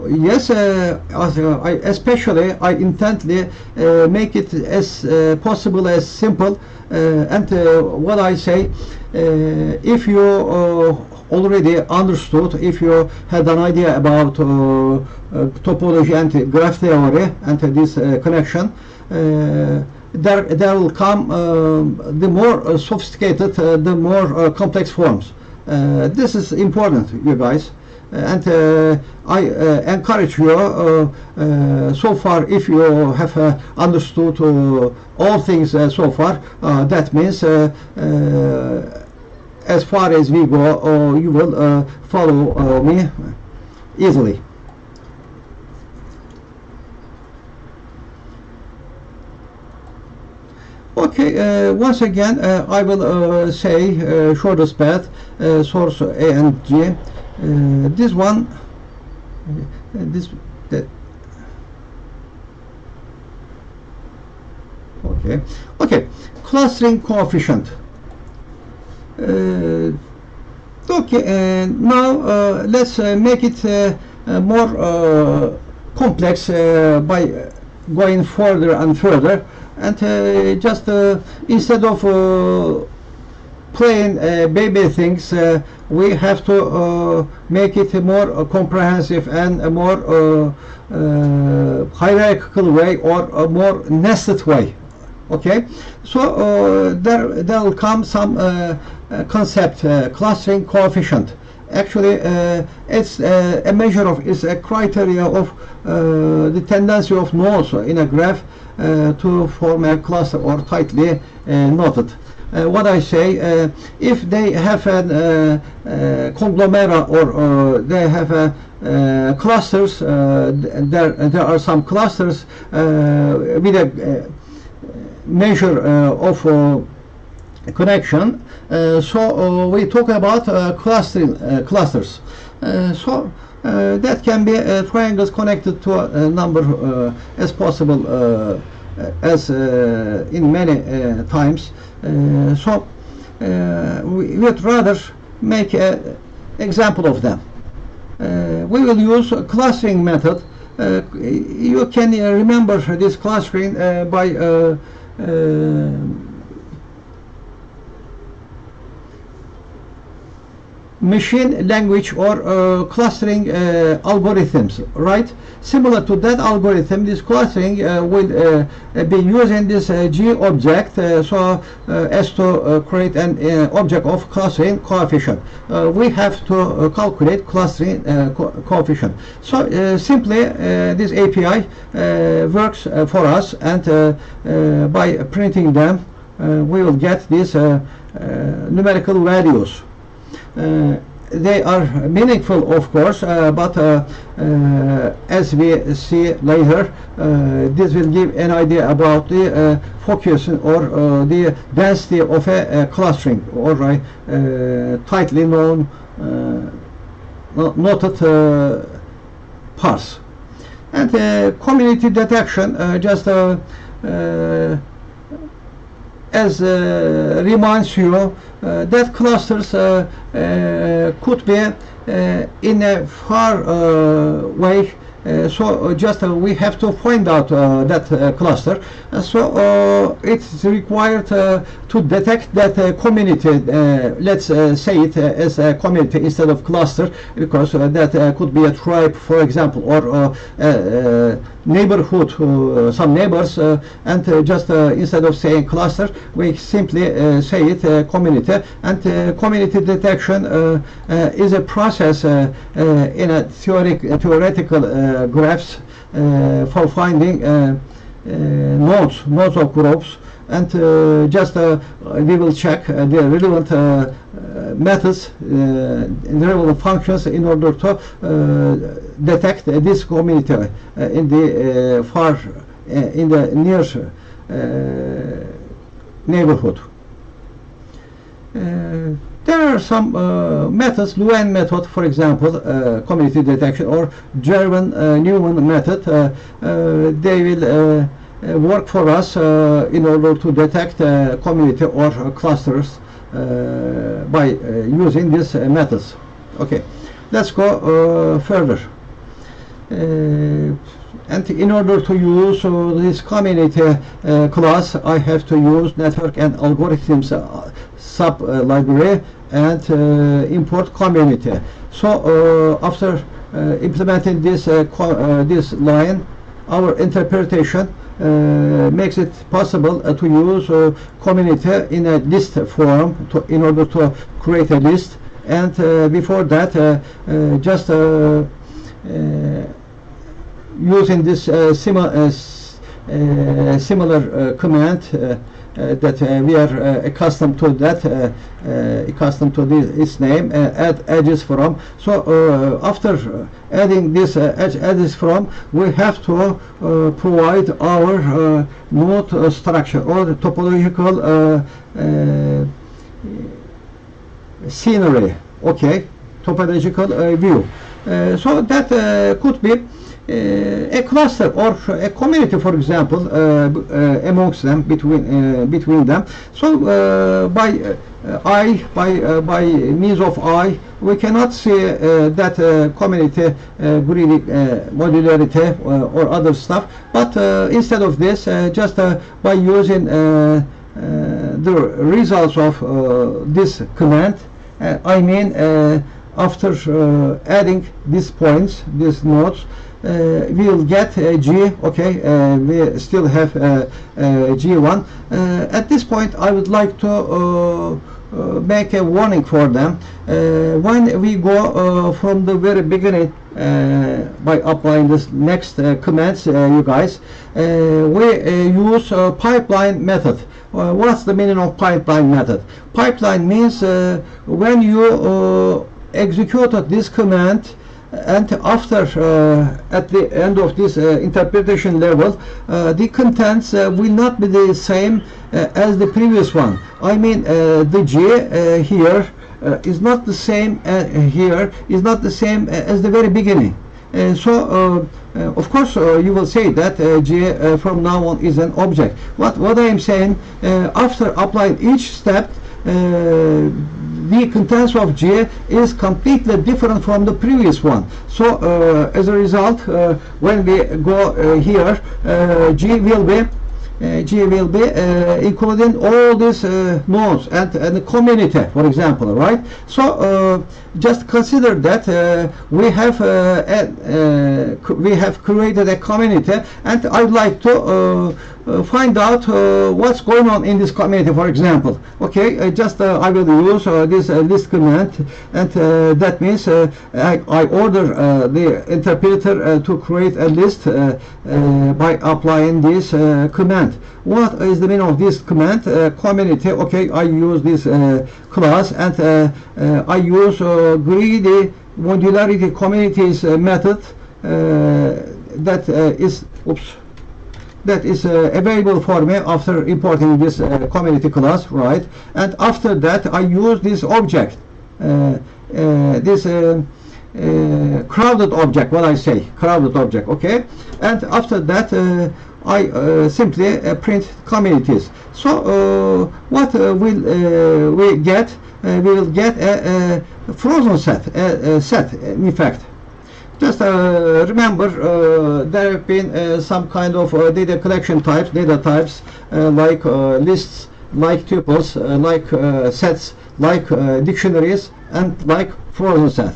Yes, especially I intently make it as possible as simple, and what I say, if you already understood, if you had an idea about topology and graph theory and this connection, there will come the more sophisticated, the more complex forms. This is important, you guys. And I encourage you, so far, if you have understood all things so far, that means as far as we go, you will follow me easily. Okay, once again, I will say shortest path, source A and G. This one, okay, clustering coefficient. Okay, now let's make it more complex by going further and further, and just instead of plain baby things, we have to make it a more comprehensive and a more hierarchical way, or a more nested way. Okay, so there will come some concept, clustering coefficient. Actually, it's a measure of, it's a criteria of the tendency of nodes in a graph to form a cluster or tightly knotted. What I say, if they have a conglomerate, or they have clusters, there are some clusters with a measure of connection. So we talk about clusters. So that can be triangles connected to a number as possible as in many times. So we would rather make an example of them. We will use a clustering method. You can remember this clustering by machine language or clustering algorithms, right? Similar to that algorithm, this clustering will be using this G object so as to create an object of clustering coefficient. We have to calculate clustering coefficient. So simply this API works for us, and by printing them we will get these numerical values. They are meaningful, of course, but as we see later, this will give an idea about the focus or the density of a clustering, or tightly known knotted parts. And community detection, just as reminds you that clusters could be in a far way So just we have to find out that cluster. So it's required to detect that community. Let's say it as a community instead of cluster, because that could be a tribe, for example, or neighborhood, some neighbors, and just instead of saying cluster, we simply say it community. And community detection is a process in a theoretical graphs for finding nodes of groups, and just we will check the relevant methods, relevant functions in order to detect this community in the far, in the near neighborhood. There are some methods, Luen method, for example, community detection, or German-Newman method. They will work for us in order to detect community or clusters by using these methods. Okay, let's go further. And in order to use this community class, I have to use network and algorithms sub-library and import community. So after implementing this this line, our interpretation makes it possible to use community in a list form in order to create a list. And before that, just using this similar command that we are accustomed to, accustomed to this name, add edges from. So after adding this edges from, we have to provide our node structure or the topological scenery. Okay, topological view. So that could be a cluster or a community, for example, amongst them, between them. So by means of I, we cannot see that community greedy modularity or other stuff. But instead of this, just by using the results of this command, I mean after adding these points, these nodes, we will get G. Okay, we still have G1. At this point, I would like to make a warning for them. When we go from the very beginning, by applying this next commands, you guys, we use pipeline method. What's the meaning of pipeline method? Pipeline means when you executed this command, and after at the end of this interpretation level, the contents will not be the same as the previous one. I mean, the G here is not the same here, is not the same as the very beginning. So of course you will say that G from now on is an object. What I am saying, after applying each step, the contents of G is completely different from the previous one. So as a result, when we go here, G will be including all these nodes and the community, for example, right? So just consider that we have created a community, and I'd like to find out what's going on in this community, for example. Okay, just I will use this list command, and that means I order the interpreter to create a list by applying this command. What is the meaning of this command? Community. Okay, I use this class, and I use greedy modularity communities method that is available for me after importing this community class, right? And after that, I use this object, this crowded object. What I say, crowded object, okay? And after that, I simply print communities. So what will we get? We will get a frozen set, in fact. Just remember, there have been some kind of data collection types, like lists, like tuples, like sets, like dictionaries, and like frozen set.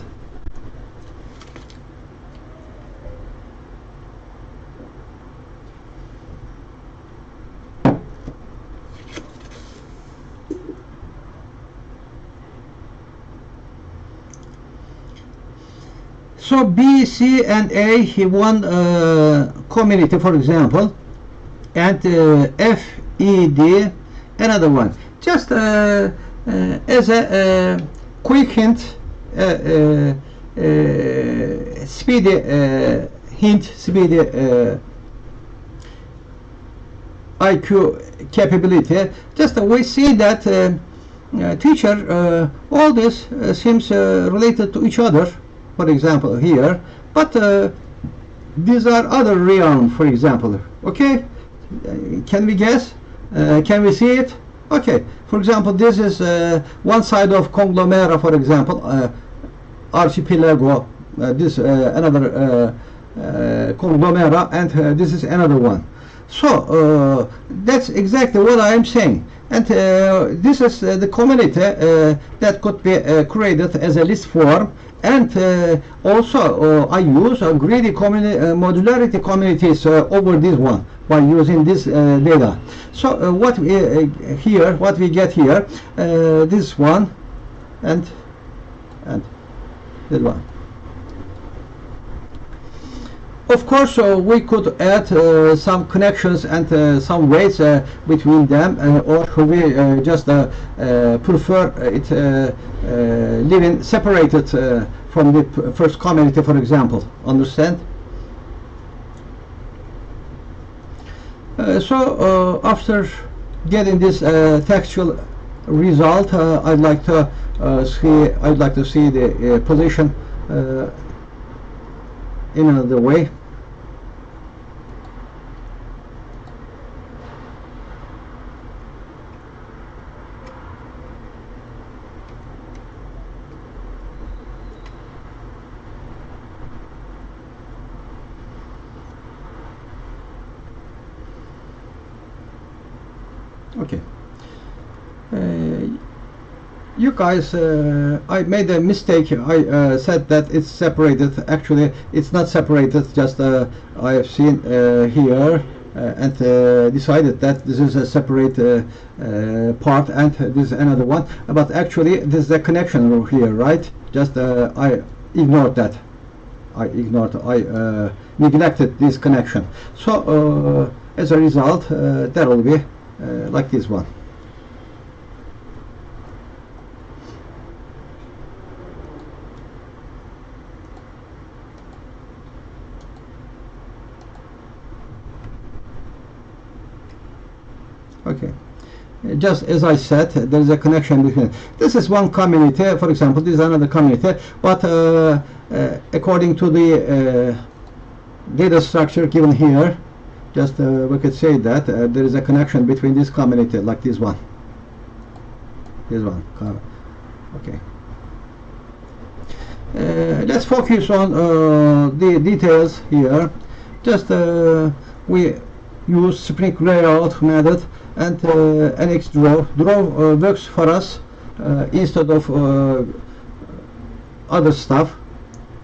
So B, C, and A have one community, for example, and F, E, D, another one. Just as a quick hint, speedy IQ capability. Just we see that teacher, all this seems related to each other. For example, here, but these are other realm, for example. Okay, can we guess? Can we see it? Okay, for example, this is one side of conglomerate, for example, archipelago. This another conglomerate, and this is another one. So that's exactly what I am saying. And this is the community that could be created as a list form. And also I use greedy modularity communities over this one by using this data. So what we get here, this one and this one. Of course, we could add some connections and some weights between them, or we just prefer it living separated from the first community, for example. Understand? So after getting this textual result, I'd like to see the position in another way. Okay. You guys, I made a mistake. I said that it's separated. Actually, it's not separated. Just I have seen here and decided that this is a separate part, and this is another one. But actually, this is a connection here, right? Just I ignored that. I neglected this connection. So as a result, that will be like this one. Okay, just as I said, there is a connection between. This is one community, for example. This is another community, but according to the data structure given here, just we could say that there is a connection between this community, like this one. This one. Okay. Let's focus on the details here. Just we use spring layout method and NX draw. Draw works for us instead of other stuff,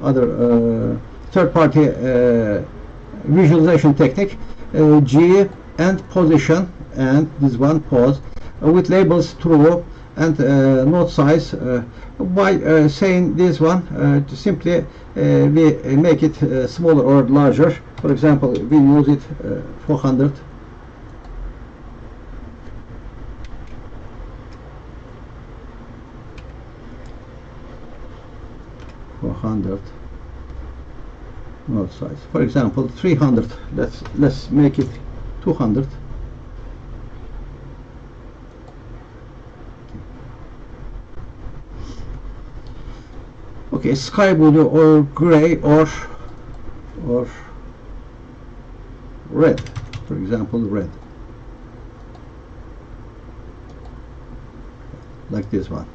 other third-party visualization technique. G and position, and this one pose with labels true and node size. By saying this one, simply we make it smaller or larger. For example, we use it 400. Node size. For example, 300. Let's make it 200. Okay, sky blue or gray or red. For example, red. Like this one.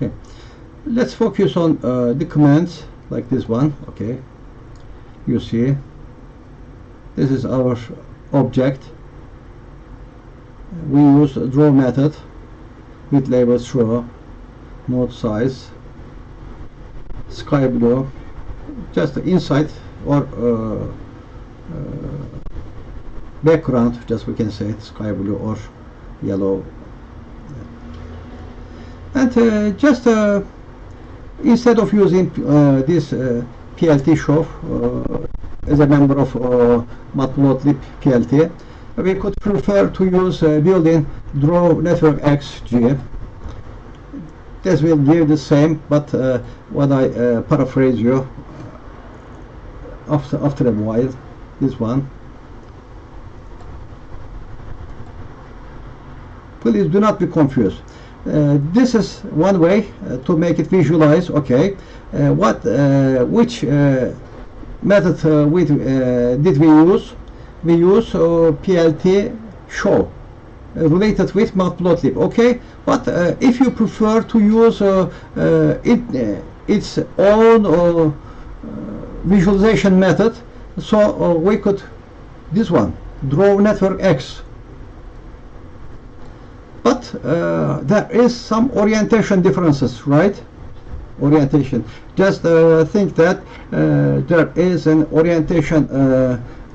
Okay, let's focus on the commands like this one. Okay, you see, this is our object. We use a draw method with label throw, node size, sky blue, just the inside or background, just we can say sky blue or yellow. And just instead of using this PLT show as a member of matplotlib PLT, we could prefer to use built-in draw NetworkX G. This will give the same, but what I paraphrase you after a while, this one. Please do not be confused. This is one way to make it visualize. Okay, which method did we use? We use PLT show related with matplotlib. Okay, but if you prefer to use its own visualization method, so we could this one, draw NetworkX. But there is some orientation differences, right? Orientation. Just think that there is an orientation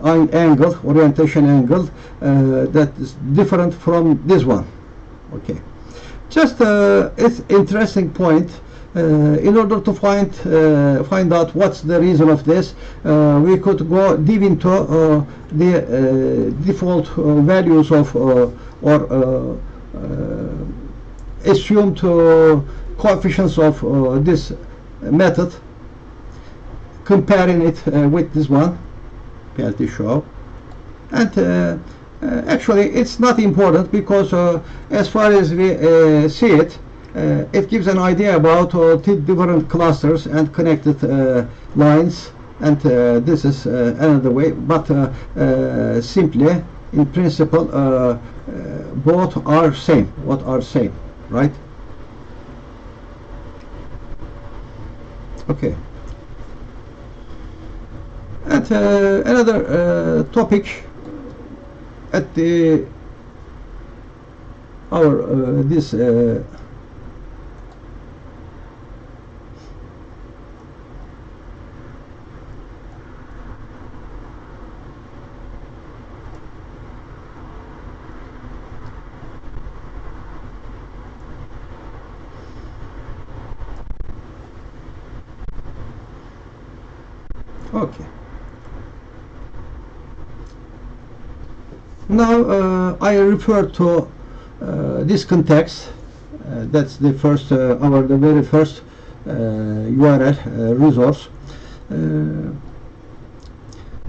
orientation angle that is different from this one. Okay. Just it's interesting point. In order to find out what's the reason of this, we could go deep into the default values of or assumed coefficients of this method, comparing it with this one, PLT show. And actually it's not important, because as far as we see it, it gives an idea about different clusters and connected lines, and this is another way, but simply in principle both are same. What are same, right? Okay. And another topic at the this okay. Now I refer to this context. That's the first, the very first URL resource.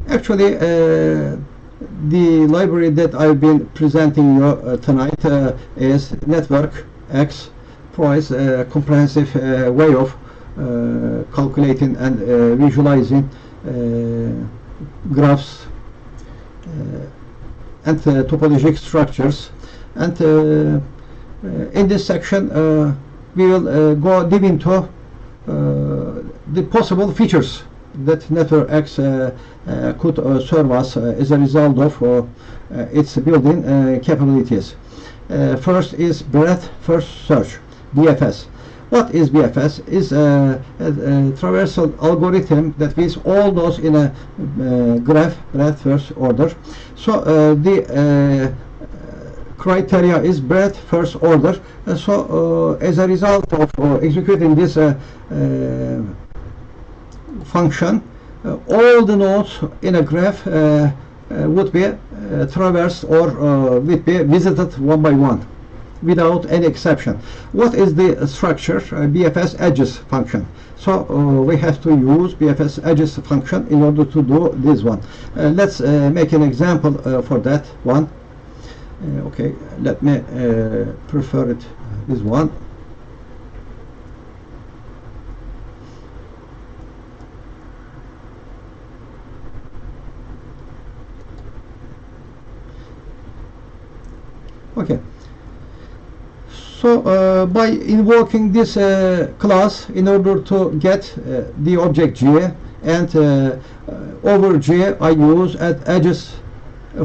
Actually, the library that I've been presenting you tonight is NetworkX, provides a comprehensive way of calculating and visualizing graphs and topologic structures. And in this section we will go deep into the possible features that NetworkX could serve us as a result of its built-in capabilities. First is breadth first search, BFS. What is BFS? Is a traversal algorithm that means all those in a graph, breadth first order. So the criteria is breadth first order. So as a result of executing this function, all the nodes in a graph would be traversed or would be visited one by one, without any exception. What is the structure? BFS edges function. So we have to use BFS edges function in order to do this one. Let's make an example for that one. Okay, let me prefer it this one. Okay. So by invoking this class in order to get the object G, and over G I use at edges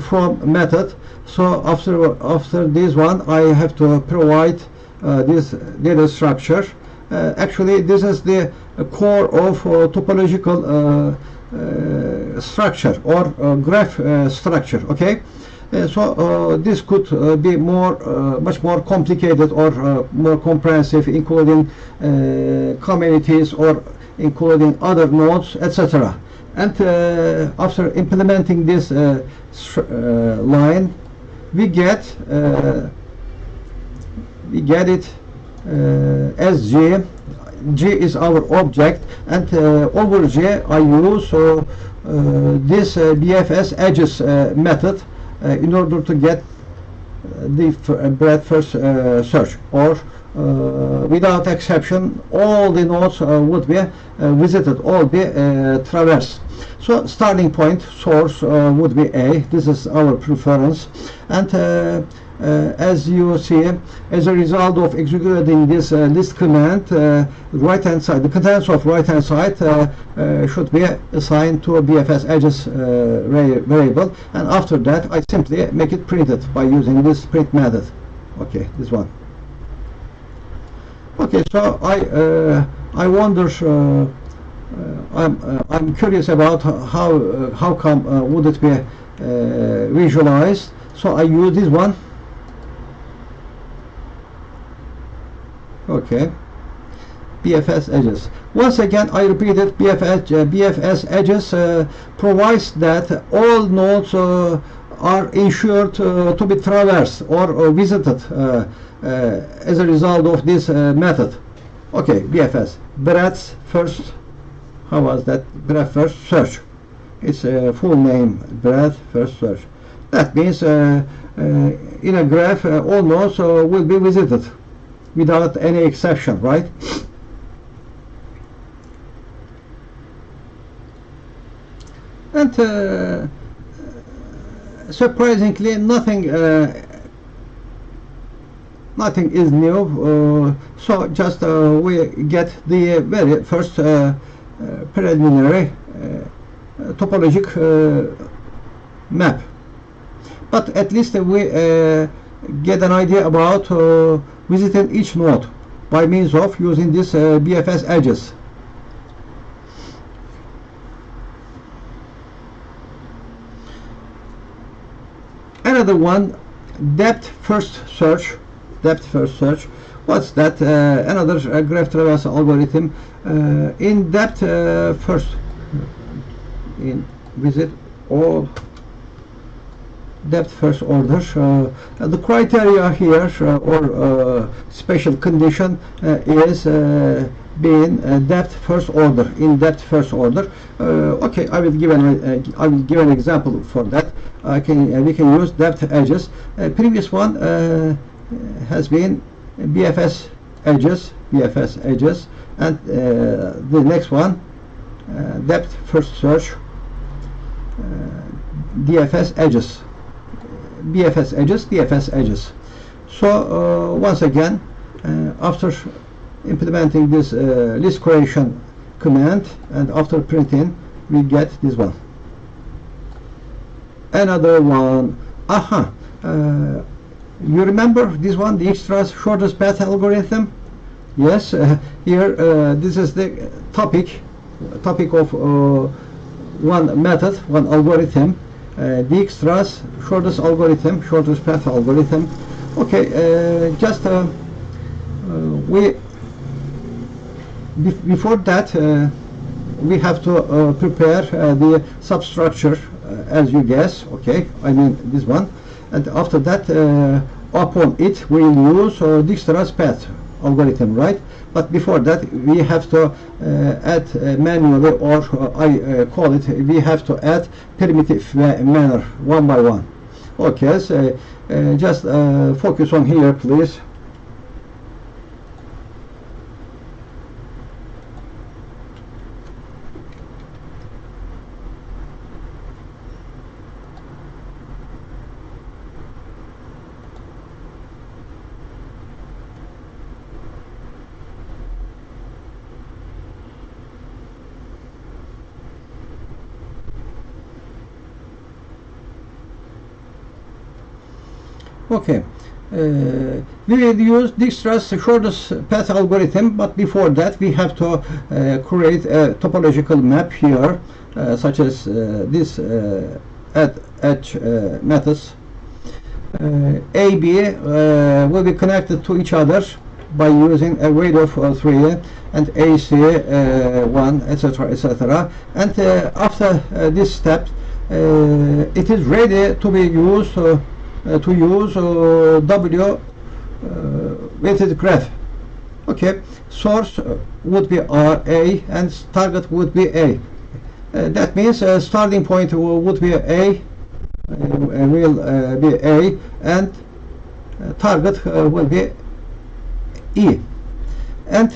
from method. So after this one I have to provide this data structure. Actually this is the core of topological structure or graph structure. Okay. So this could be much more complicated or more comprehensive, including communities or including other nodes, etc. And after implementing this line, we get it as G. G is our object, and over G I use this BFS edges method in order to get the breadth first search, or without exception all the nodes would be visited, all be traversed. So starting point source would be A. This is our preference, and as you see, as a result of executing this list command, right hand side, the contents of right hand side should be assigned to a BFS edges variable, and after that I simply make it printed by using this print method. Okay, this one. Okay, so I wonder, I'm curious about how come would it be visualized. So I use this one. Okay, BFS edges. Once again I repeat it, BFS edges provides that all nodes are ensured to be traversed or visited as a result of this method. Okay, BFS, breadth first, how was that? Breadth first search. Its full name, breadth first search. That means in a graph all nodes will be visited without any exception, right? And surprisingly nothing is new, so just we get the very first preliminary topologic map, but at least we get an idea about visiting each node by means of using this BFS edges. Another one, depth first search. Depth first search. What's that? Another graph traversal algorithm. In depth first, in visit all depth first order. The criteria here or special condition is being depth first order, in depth first order. Okay, I will give an example for that. We can use depth edges. Previous one has been BFS edges, and the next one depth first search, DFS edges. DFS edges. So once again, after implementing this list creation command and after printing, we get this one. Another one. You remember this one, the extras shortest path algorithm? Yes. Here this is the topic of one method, one algorithm. Dijkstra's shortest algorithm, shortest path algorithm. Okay, just before that we have to prepare the substructure, as you guess. Okay, I mean this one, and after that upon it we will use Dijkstra's path algorithm, right? But before that we have to add manually, or I call it, we have to add primitive manner, one by one. Okay, so just focus on here, please. Okay. We will use Dijkstra's shortest path algorithm, but before that we have to create a topological map here, such as this edge methods. A, B will be connected to each other by using a weight of 3, and AC 1, etc., etc. And after this step, it is ready to be used W weighted graph. Okay, source would be A and target would be A. That means starting point would be A, will be A, and target will be E. And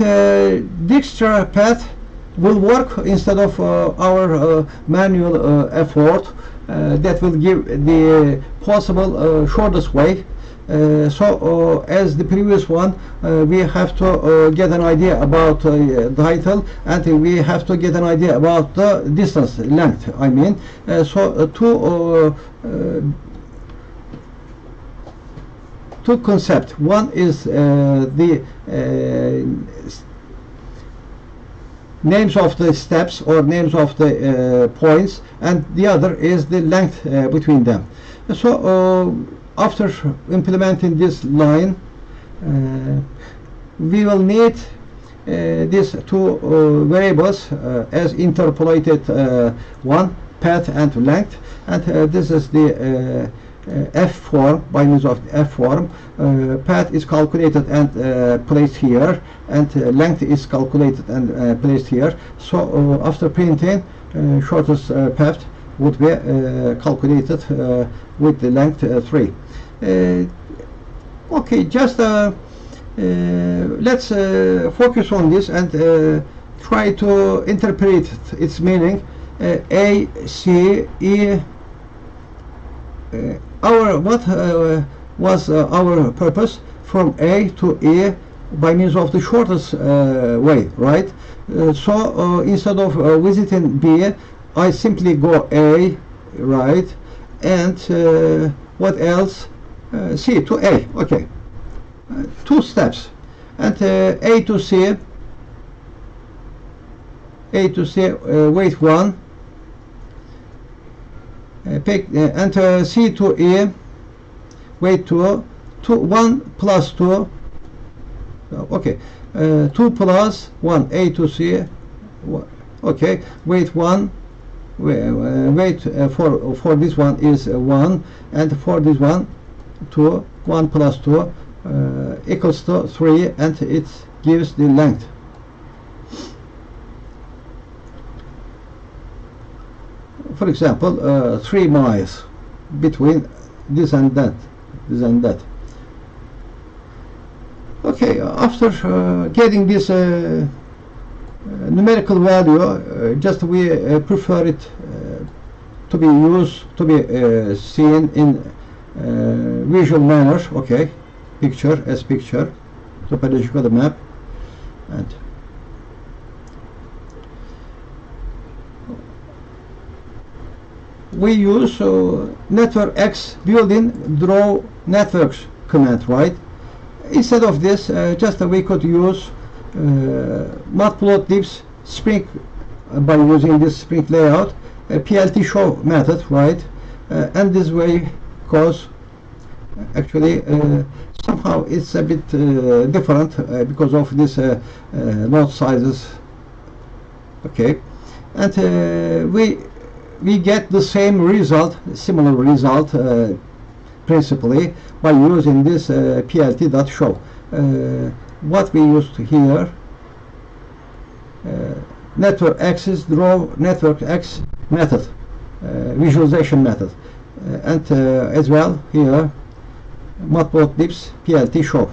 Dijkstra path will work instead of our manual effort. That will give the possible shortest way. So as the previous one, we have to get an idea about title, and we have to get an idea about the distance, length, I mean. Two concepts. One is the names of the steps or names of the points, and the other is the length between them. So after implementing this line, we will need these two variables as interpolated one, path and length, and this is the F form. By means of the F form, path is calculated and placed here, and length is calculated and placed here. So after printing, shortest path would be calculated with the length 3. Okay, just let's focus on this and try to interpret its meaning. A, C, E. What was our purpose? From A to E by means of the shortest way, right? So instead of visiting B, I simply go A, right? And what else? C to A. Okay, 2 steps. And A to C, weight 1. And C to E, weight 2, 1 plus 2. Okay, 2 plus 1, A to C. Okay, weight 1. Weight for this one is 1, and for this one 2. 1 plus 2 equals to 3, and it gives the length. For example, 3 miles between this and that, Okay, after getting this numerical value, just we prefer it to be seen in visual manner. Okay, picture, topological map, and we use NetworkX built-in draw networks command, right? Instead of this, just we could use matplotlib's Spring by using this Spring layout, a PLT show method, right? And this way, because actually somehow it's a bit different because of this node sizes. Okay, and we get the same result, similar result, principally by using this plt.show. What we used here, NetworkX's draw NetworkX method, visualization method, and as well here matplotlib's plt show.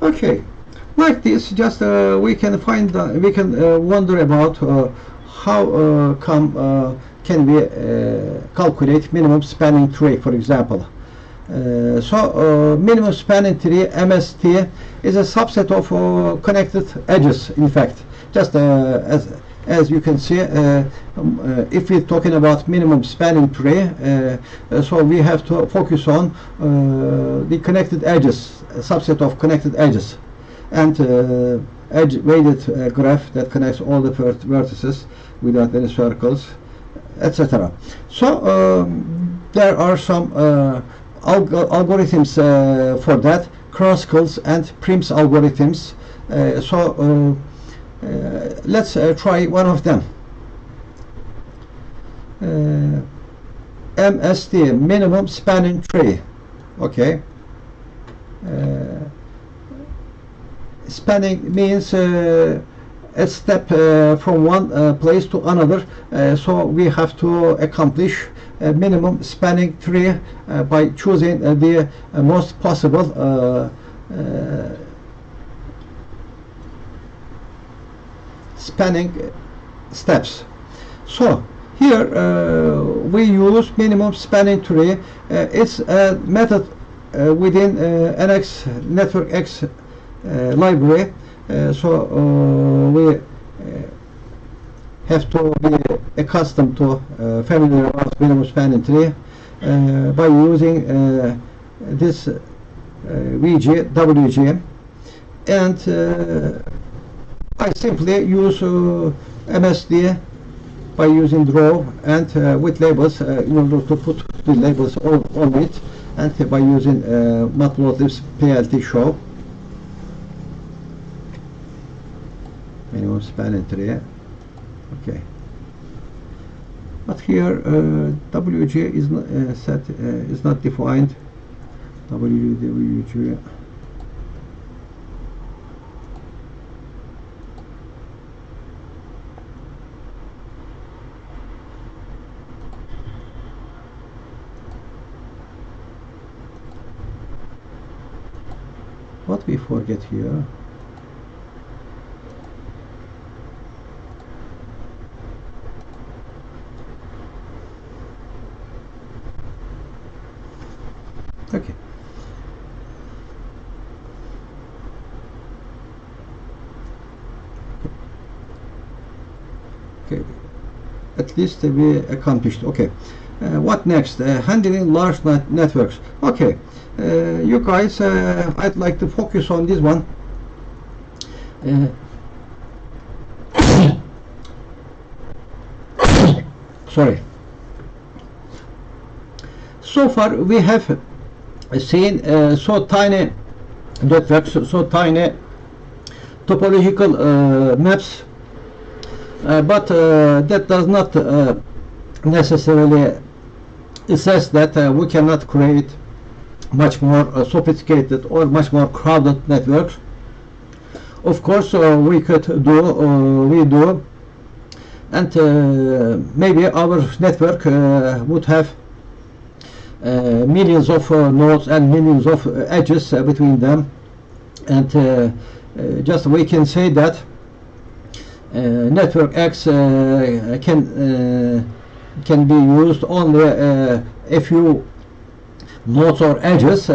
Okay, like this, just we can wonder about how can we calculate minimum spanning tree, for example. Minimum spanning tree, MST, is a subset of connected edges. In fact, just as as you can see, if we're talking about minimum spanning tree, so we have to focus on the connected edges, a subset of connected edges, and edge weighted graph that connects all the vertices without any circles, etc. So there are some algorithms for that, Kruskal's and Prim's algorithms. Let's try one of them. MST, minimum spanning tree. Okay. Spanning means a step from one place to another, so we have to accomplish a minimum spanning tree by choosing the most possible spanning steps. So here we use minimum spanning tree. It's a method within NetworkX library, so we have to be accustomed to familiar about minimum spanning tree by using this WG, and I simply use MSD by using draw and with labels in order to put the labels on it, and by using Matplotlib's PLT show. Minimum spanning tree. Okay. But here WG is not set, is not defined. WG. What we forget here? Okay. Okay. At least we accomplished. Okay. What next? Handling large networks. Okay. You guys, I'd like to focus on this one. Sorry. So far we have seen so tiny networks, so tiny topological maps, but that does not necessarily assess that we cannot create much more sophisticated or much more crowded networks. Of course, we could do, we do, and maybe our network would have millions of nodes and millions of edges between them, and just we can say that NetworkX can be used only a few nodes or edges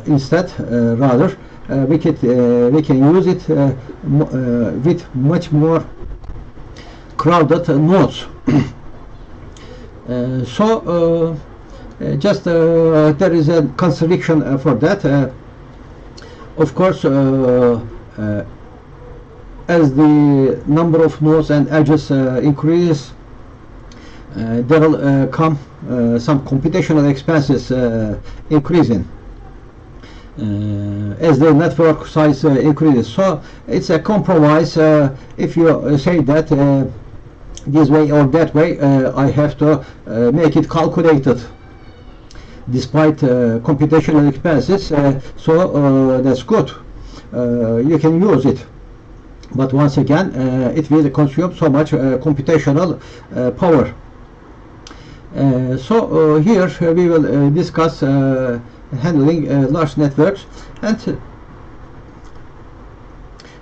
instead. Rather, we can use it with much more crowded nodes. Just there is a constriction for that. Of course, as the number of nodes and edges increases, there will come some computational expenses increasing as the network size increases. So it's a compromise. If you say that this way or that way, I have to make it calculated despite computational expenses, so that's good. You can use it, but once again it will consume so much computational power. Here we will discuss handling large networks, and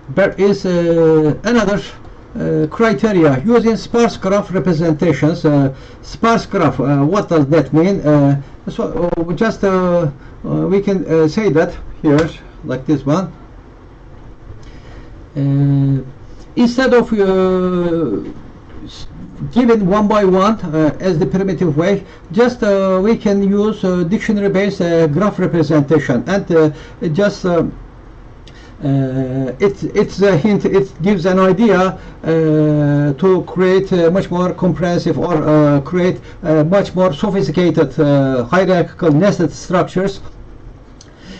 there is another criteria using sparse graph representations. Sparse graph, what does that mean? Just we can say that here, like this one. instead of given one by one as the primitive way, just we can use dictionary-based graph representation, and just it's a hint. It gives an idea to create much more comprehensive or create much more sophisticated hierarchical nested structures.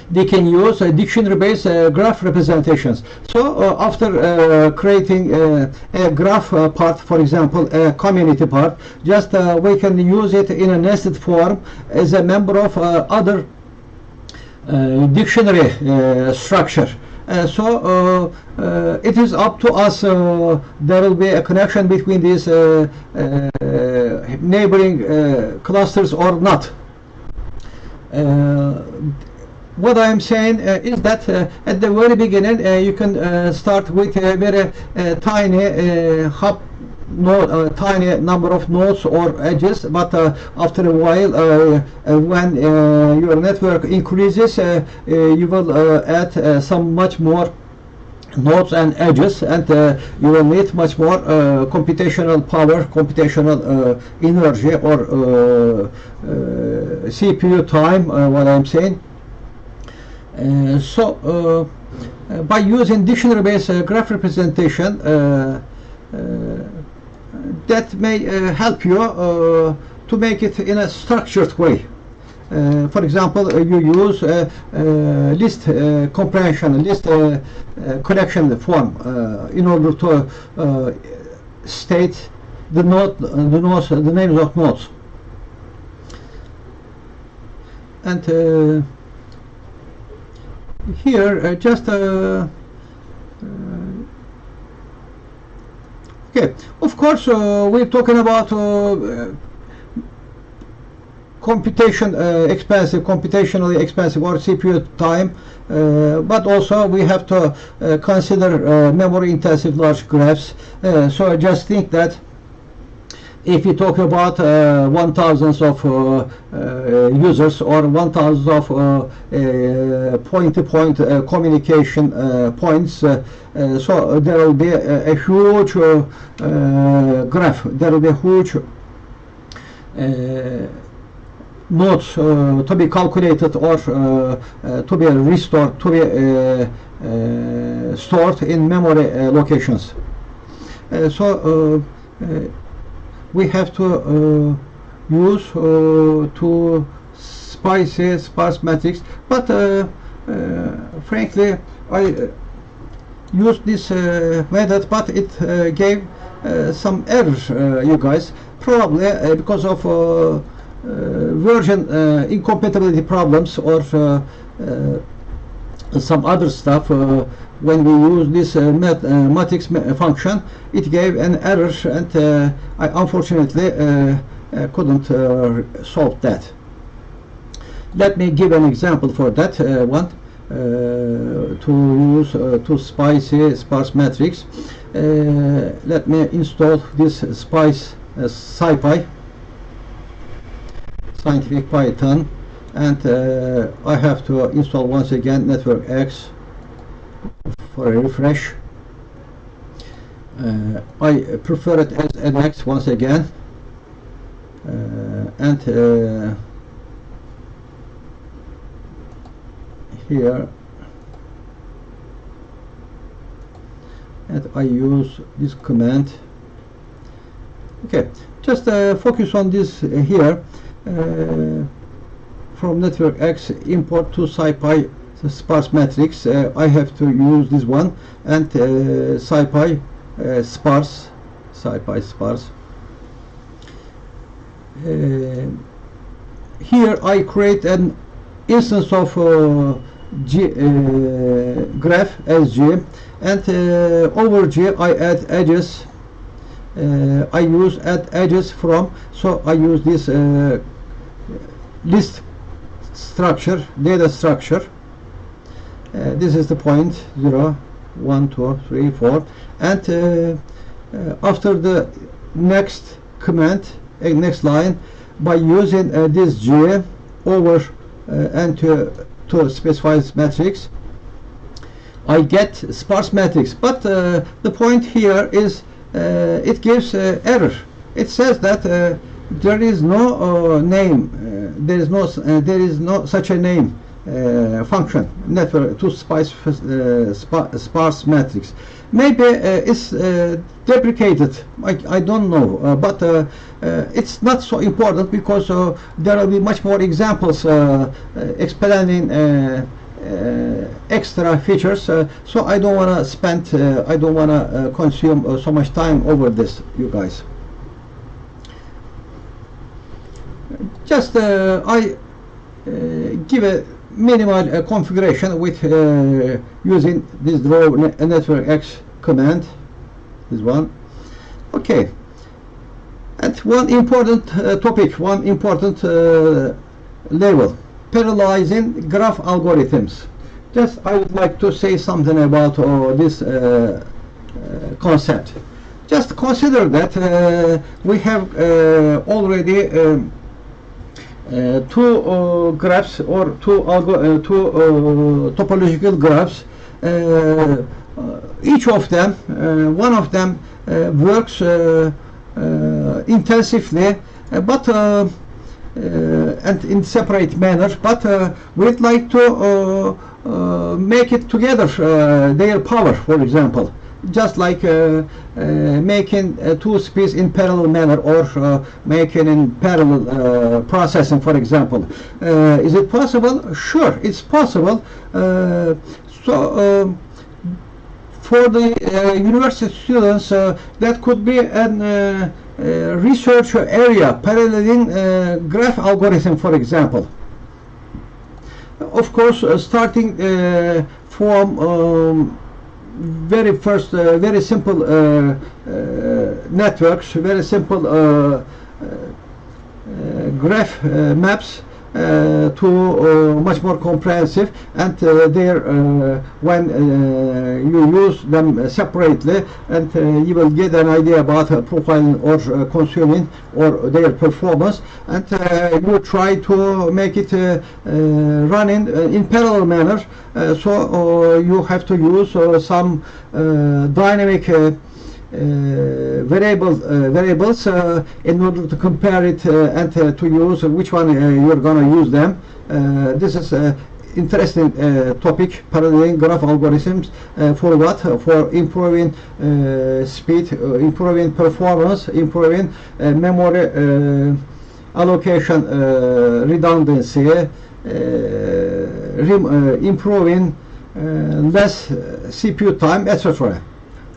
They can use dictionary-based graph representations. So after creating a graph part, for example, a community part, just we can use it in a nested form as a member of other dictionary structure. So it is up to us. There will be a connection between these neighboring clusters or not. What I am saying is that at the very beginning you can start with a very tiny tiny number of nodes or edges, but after a while when your network increases, you will add some much more nodes and edges, and you will need much more computational power, computational energy, or CPU time, what I'm saying. So by using dictionary-based graph representation, that may help you to make it in a structured way. For example, you use list comprehension, list connection form in order to state the names of nodes. And here just okay, of course we're talking about computationally expensive or CPU time, but also we have to consider memory intensive large graphs. So I just think that if you talk about 1,000s of users or 1,000 of point-to-point communication points, so there will be a huge graph. There will be huge nodes to be calculated or to be restored, to be stored in memory locations. So we have to use to sparse matrix, but frankly I used this method, but it gave some errors, you guys, probably because of version incompatibility problems or some other stuff. When we use this matrix function, it gave an error, and I unfortunately couldn't solve that. Let me give an example for that one. To use to sparse matrix, let me install this SciPy, scientific Python, and I have to install once again NetworkX for a refresh. I prefer it as NX once again, and here, and I use this command. Okay, just focus on this here. From NetworkX import to SciPy sparse matrix, I have to use this one, and SciPy sparse, SciPy sparse. Here I create an instance of graph as G, and over G I add edges. I use add edges from, so I use this list structure, data structure. This is the point 0, 1, 2, 3, 4, and after the next command, next line, by using this G over and to specify this matrix, I get sparse matrix. But the point here is it gives error. It says that there is no name. There is no such a name function network to sparse matrix. Maybe it's deprecated. I don't know, but it's not so important because there will be much more examples explaining extra features. So I don't want to spend, I don't want to consume so much time over this, you guys. Just I give a minimal configuration with using this draw NetworkX command, this one. Okay, and one important topic, one important level, parallelizing graph algorithms. Just I would like to say something about this concept. Just consider that we have already two graphs or two topological graphs. Each of them, one of them works intensively, but and in separate manner. But we'd like to make it together, their power, for example. Just like making two speeds in parallel manner, or making in parallel processing, for example. Is it possible? Sure, it's possible. So for the university students, that could be an research area, paralleling graph algorithm, for example. Of course, starting from very first, very simple networks, very simple graph maps to much more comprehensive, and there when you use them separately, and you will get an idea about profiling or consuming or their performance, and you try to make it running in parallel manner. So you have to use some dynamic variables in order to compare it and to use which one you're going to use them. This is interesting topic, paralleling graph algorithms. For what? For improving speed, improving performance, improving memory allocation redundancy, improving less CPU time, etc.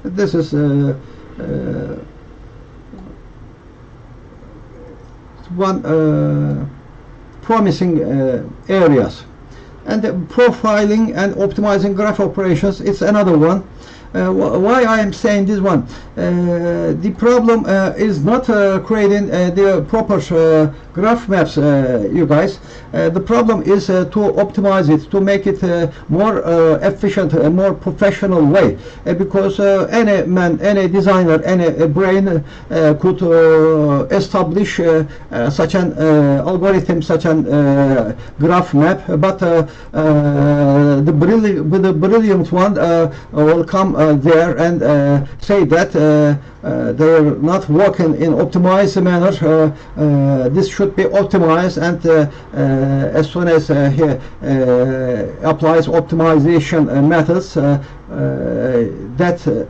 This is one promising areas. And profiling and optimizing graph operations, it's another one. Why I am saying this one? The problem is not creating the proper graph maps, you guys. The problem is to optimize it, to make it more efficient, a more professional way. Because any man, any designer, any brain could establish such an algorithm, such an graph map. But the brilliant one will come there and say that they are not working in optimized manner. This should be optimized, and as soon as he applies optimization methods, that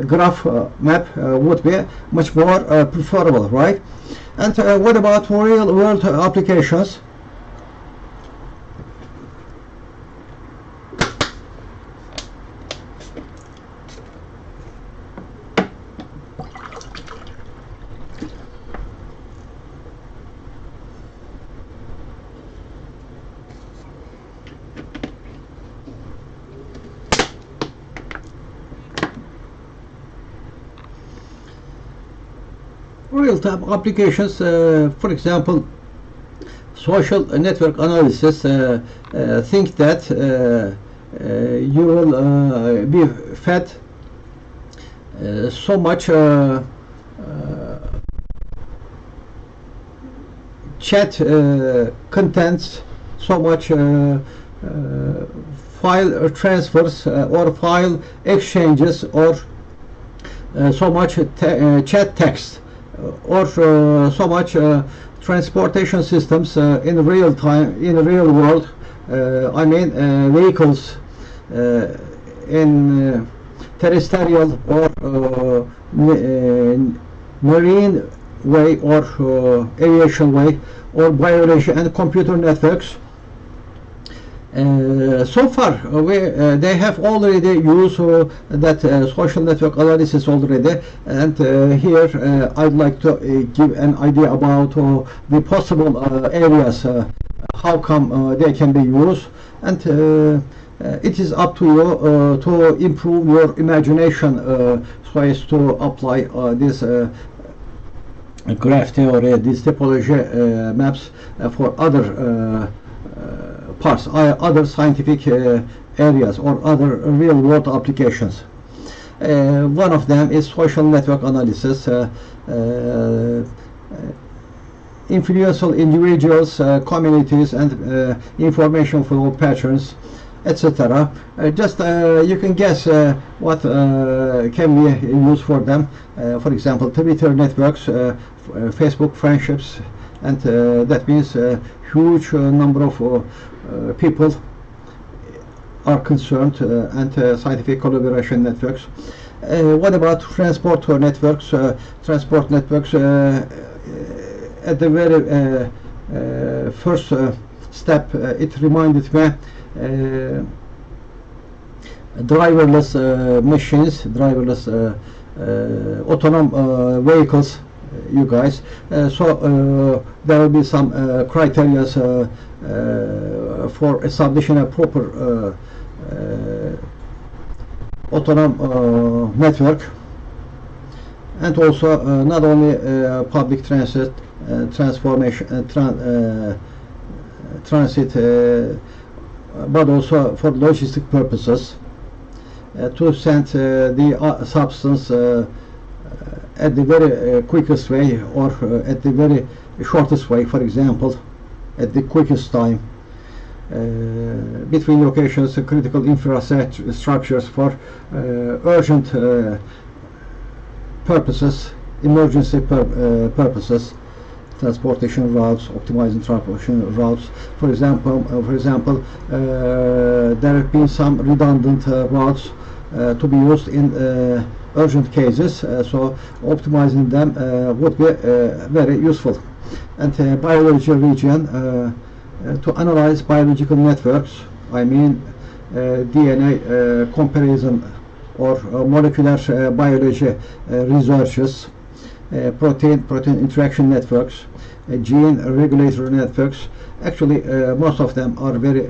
graph map would be much more preferable, right? And what about real world applications? Real-time applications, for example, social network analysis, think that you will be fed so much chat contents, so much file transfers or file exchanges, or so much chat text, or so much transportation systems in real time, in the real world. I mean vehicles in terrestrial or marine way, or aviation way, or biology and computer networks. So far they have already used that social network analysis already, and here I'd like to give an idea about the possible areas, how come they can be used, and it is up to you to improve your imagination so as to apply this graph theory, this topology maps for other parts, other scientific areas, or other real-world applications. One of them is social network analysis. Influential individuals, communities, and information flow patterns, etc. Just you can guess what can be used for them. For example, Twitter networks, Facebook friendships, and that means huge number of people are concerned, and scientific collaboration networks. What about transport networks? Transport networks at the very first step, it reminded me driverless machines, driverless autonomous vehicles, you guys. So there will be some criteria for establishing a proper autonomous network, and also not only public transit, transit, but also for logistic purposes, to send the substance at the very quickest way, or at the very shortest way, for example, at the quickest time, between locations, critical infrastructures for urgent purposes, emergency purposes, transportation routes, optimizing transportation routes. For example, there have been some redundant routes to be used in urgent cases, so optimizing them would be very useful. And biology region, to analyze biological networks, I mean DNA comparison, or molecular biology researches, protein interaction networks, gene regulatory networks. Actually, most of them are very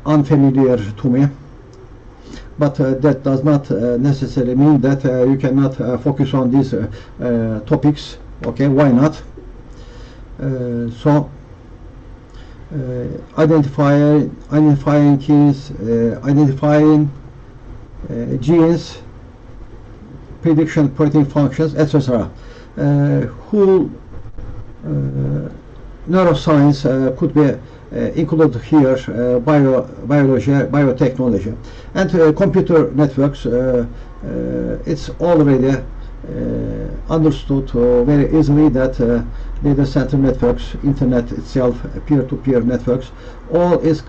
unfamiliar to me, but that does not necessarily mean that you cannot focus on these topics. Okay, why not? So identifying keys, identifying genes, prediction protein functions, etc. Whole neuroscience could be included here, biology, biotechnology, and computer networks. It's already understood very easily that data center networks, internet itself, peer-to-peer networks, all is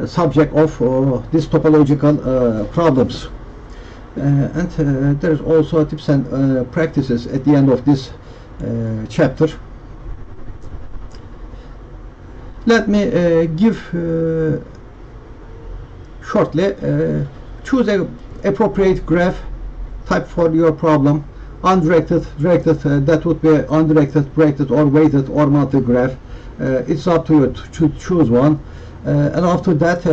subject of these topological problems. And there's also tips and practices at the end of this chapter. Let me give shortly. Choose an appropriate graph type for your problem. Undirected, directed, that would be undirected, directed, or weighted, or multi-graph. It's up to you to choose one. And after that,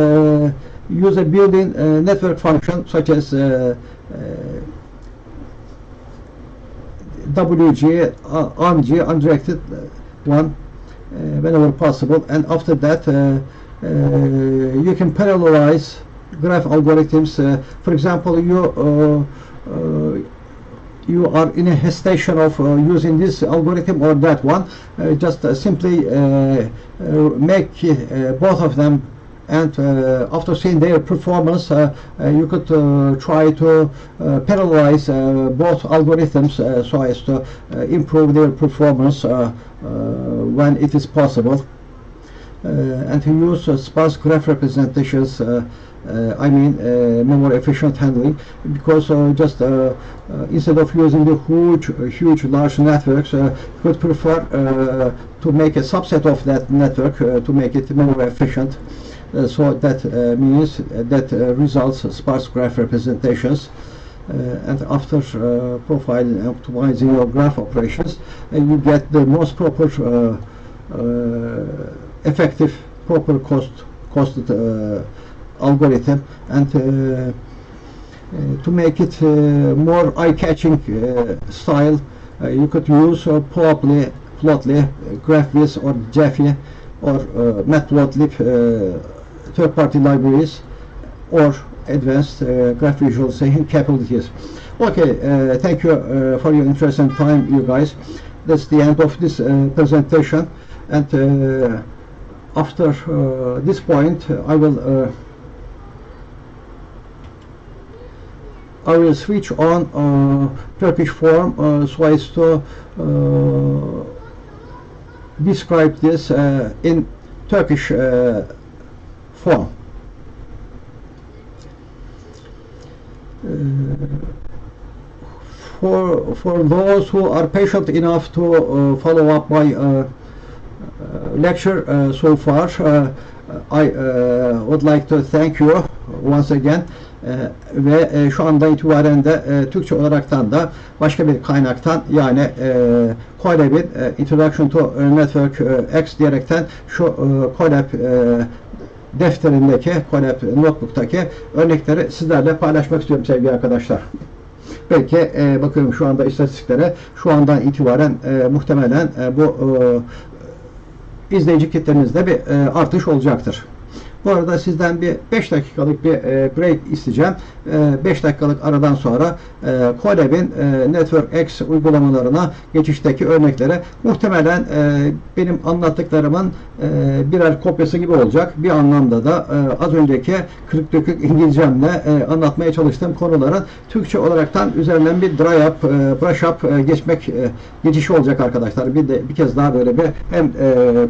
use a built-in network function such as WG, UNG, undirected one, whenever possible. And after that, you can parallelize graph algorithms. For example, you are in a hesitation of using this algorithm or that one, just simply make both of them, and after seeing their performance, you could try to parallelize both algorithms so as to improve their performance when it is possible, and to use sparse graph representations. I mean memory efficient handling, because just instead of using the huge large networks, you could prefer to make a subset of that network to make it memory efficient. So that means that results sparse graph representations, and after profiling and optimizing your graph operations, you get the most proper effective proper costed algorithm. And to make it more eye-catching style, you could use Plotly, GraphViz, or Jeffy, or Matplotlib third-party libraries, or advanced graph visualization capabilities. Okay, thank you for your interest and time, you guys. That's the end of this presentation, and after this point, I will switch on Turkish form so as to describe this in Turkish form. For those who are patient enough to follow up my lecture so far, I would like to thank you once again. Ve şu anda itibaren de Türkçe olaraktan da başka bir kaynaktan, yani Colab'in Introduction to NetworkX diyerekten şu Colab defterindeki, Colab Notebook'taki örnekleri sizlerle paylaşmak istiyorum sevgili arkadaşlar. Belki bakıyorum şu anda istatistiklere, şu andan itibaren muhtemelen bu izleyici kitlenizde bir artış olacaktır. Bu arada sizden bir 5 dakikalık bir break isteyeceğim. 5 dakikalık aradan sonra Colab'in NetworkX uygulamalarına geçişteki örneklere, muhtemelen benim anlattıklarımın birer kopyası gibi olacak. Bir anlamda da az önceki kırık dökük İngilizcemle anlatmaya çalıştığım konuların Türkçe olaraktan üzerinden bir brush up geçişi olacak arkadaşlar. Bir kez daha böyle bir hem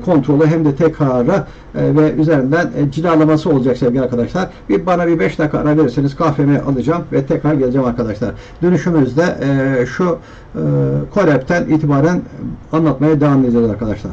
kontrolü hem de tekrarı ve üzerinden cilalaması olacak sevgili arkadaşlar. Bana bir 5 dakika ara verirseniz kahvemi alacağım ve tekrar geleceğim arkadaşlar. Dönüşümüzde şu Colab'ten itibaren anlatmaya devam edeceğiz arkadaşlar.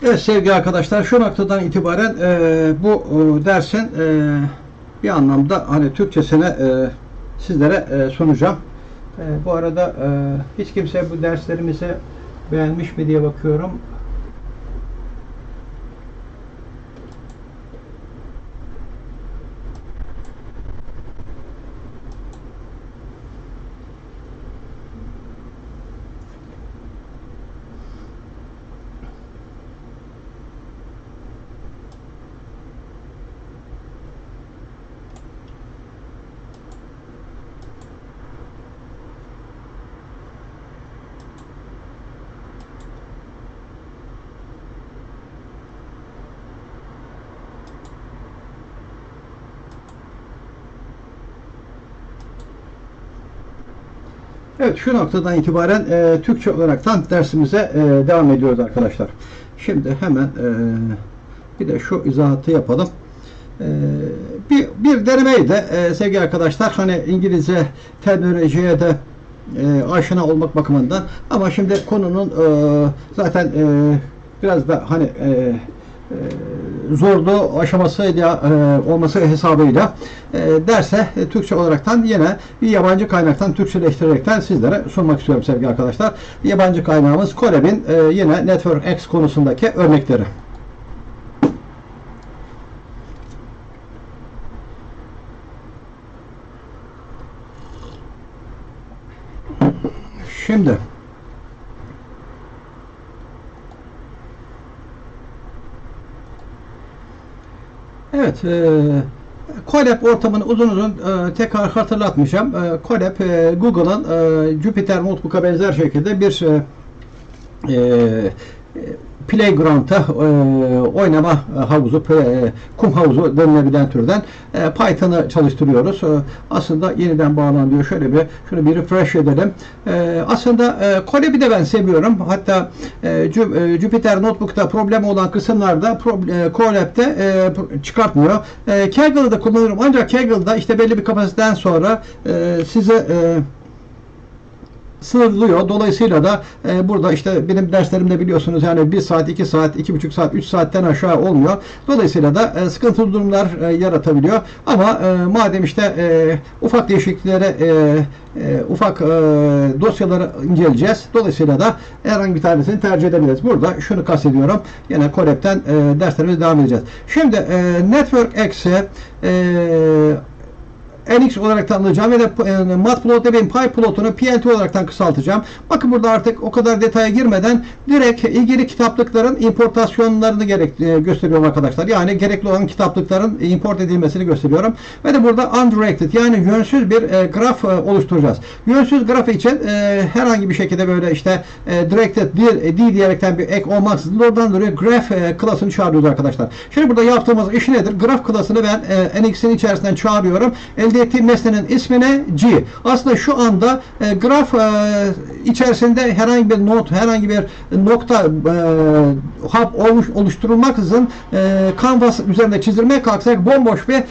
Evet sevgili arkadaşlar, şu noktadan itibaren bu dersin bir anlamda hani Türkçesine sizlere sunacağım. Bu arada hiç kimse bu derslerimizi beğenmiş mi diye bakıyorum. Evet, şu noktadan itibaren Türkçe olaraktan dersimize devam ediyoruz arkadaşlar. Şimdi hemen bir de şu izahatı yapalım. Bir denemeydi sevgili arkadaşlar. Hani İngilizce terminolojiye de aşina olmak bakımından. Ama şimdi konunun zaten biraz da hani zorlu aşamasıyla olması hesabıyla derse Türkçe olaraktan yine bir yabancı kaynaktan Türkçeleştirerekten sizlere sunmak istiyorum sevgili arkadaşlar. Yabancı kaynağımız Colab'in yine NetworkX konusundaki örnekleri. Şimdi evet, Colab ortamını uzun tekrar hatırlatmayacağım. Colab Google'ın Jupyter Notebook'a benzer şekilde bir playground'a oynama havuzu, kum havuzu denilebilen türden Python'ı çalıştırıyoruz. Aslında yeniden bağlanıyor. Şöyle bir refresh edelim. Aslında Colab'i de ben seviyorum. Hatta Jupyter Notebook'ta problem olan kısımlarda Colab'de çıkartmıyor. Kaggle'ı da kullanıyorum. Ancak Kaggle'da işte belli bir kapasiteden sonra size sınırlıyor. Dolayısıyla da burada işte benim derslerimde biliyorsunuz yani 1 saat, 2 saat, 2,5 saat, 3 saatten aşağı olmuyor. Dolayısıyla da sıkıntılı durumlar yaratabiliyor. Ama madem işte ufak değişikliklere ufak dosyaları inceleyeceğiz. Dolayısıyla da herhangi bir tanesini tercih edebiliriz. Burada şunu kastediyorum. Yine Colab'den derslerimize devam edeceğiz. Şimdi NetworkX'e NX olarak tanımlayacağım ve de matplotlib'in benim pyplot'unu plt olaraktan kısaltacağım. Bakın burada artık o kadar detaya girmeden direkt ilgili kitaplıkların importasyonlarını gösteriyorum arkadaşlar. Yani gerekli olan kitaplıkların import edilmesini gösteriyorum. Ve de burada undirected yani yönsüz bir graf oluşturacağız. Yönsüz graf için herhangi bir şekilde böyle işte directed değil diyerekten bir ek olmaksızın oradan dolayı graph klasını çağırıyoruz arkadaşlar. Şimdi burada yaptığımız iş nedir? Graph klasını ben NX'in içerisinden çağırıyorum. Elde ettiğim nesnenin ismine G. Aslında şu anda graf içerisinde herhangi bir not, herhangi bir nokta hap oluşturulmaksızın canvas üzerinde çizilmeye kalksak bomboş bir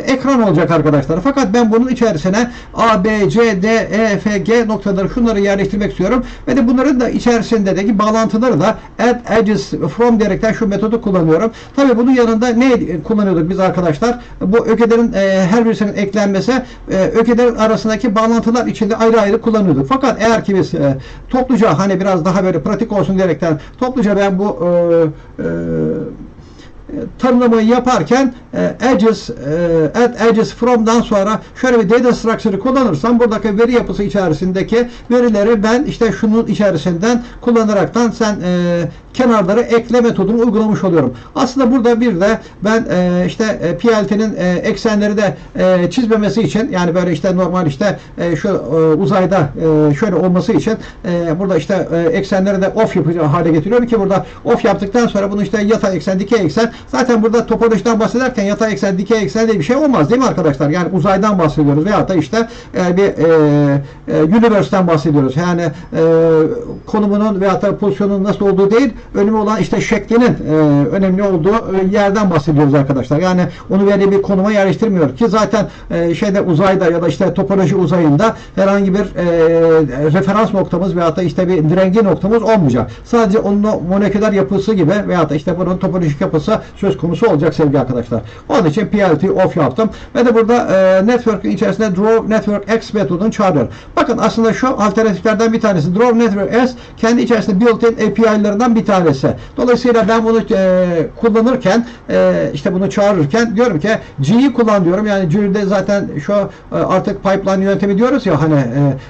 ekran olacak arkadaşlar. Fakat ben bunun içerisine A, B, C, D, E, F, G noktaları şunları yerleştirmek istiyorum. Ve de bunların da içerisindeki bağlantıları da add edges from diyerekten şu metodu kullanıyorum. Tabii bunun yanında ne kullanıyorduk biz arkadaşlar? Bu ögelerin her birisinin eklenmesi ögelerin arasındaki bağlantılar içinde ayrı ayrı kullanıyorduk. Fakat eğer ki biz topluca hani biraz daha böyle pratik olsun diyerekten topluca ben bu tanımlamayı yaparken add edges from'dan sonra şöyle bir data structure'ı kullanırsam buradaki veri yapısı içerisindeki verileri ben işte şunun içerisinden kullanaraktan sen kenarları ekle metodunu uygulamış oluyorum. Aslında burada bir de ben işte PLT'nin eksenleri de çizmemesi için yani böyle işte normal işte şu uzayda şöyle olması için burada işte eksenleri de off yapıcı hale getiriyorum ki burada off yaptıktan sonra bunu işte yatay eksen, dikey eksen Zaten burada topolojiden bahsederken yatay eksen, dikey eksen diye bir şey olmaz değil mi arkadaşlar? Yani uzaydan bahsediyoruz veyahut da işte bir universe'ten bahsediyoruz. Yani konumunun veyahut da pozisyonunun nasıl olduğu değil, önemli olan işte şeklinin önemli olduğu yerden bahsediyoruz arkadaşlar. Yani onu belli bir konuma yerleştirmiyor ki zaten şeyde uzayda ya da işte topoloji uzayında herhangi bir referans noktamız veyahut da işte bir direngi noktamız olmayacak. Sadece onun moleküler yapısı gibi veyahut da işte bunun topolojik yapısı söz konusu olacak sevgili arkadaşlar. Onun için PLT off yaptım. Ve de burada network'ün içerisinde Draw NetworkX metodunu çağırıyorum. Bakın aslında şu alternatiflerden bir tanesi. Draw NetworkX kendi içerisinde built-in API'larından bir tanesi. Dolayısıyla ben bunu kullanırken işte bunu çağırırken diyorum ki G'yi kullan diyorum. Yani G'de zaten şu artık pipeline yöntemi diyoruz ya hani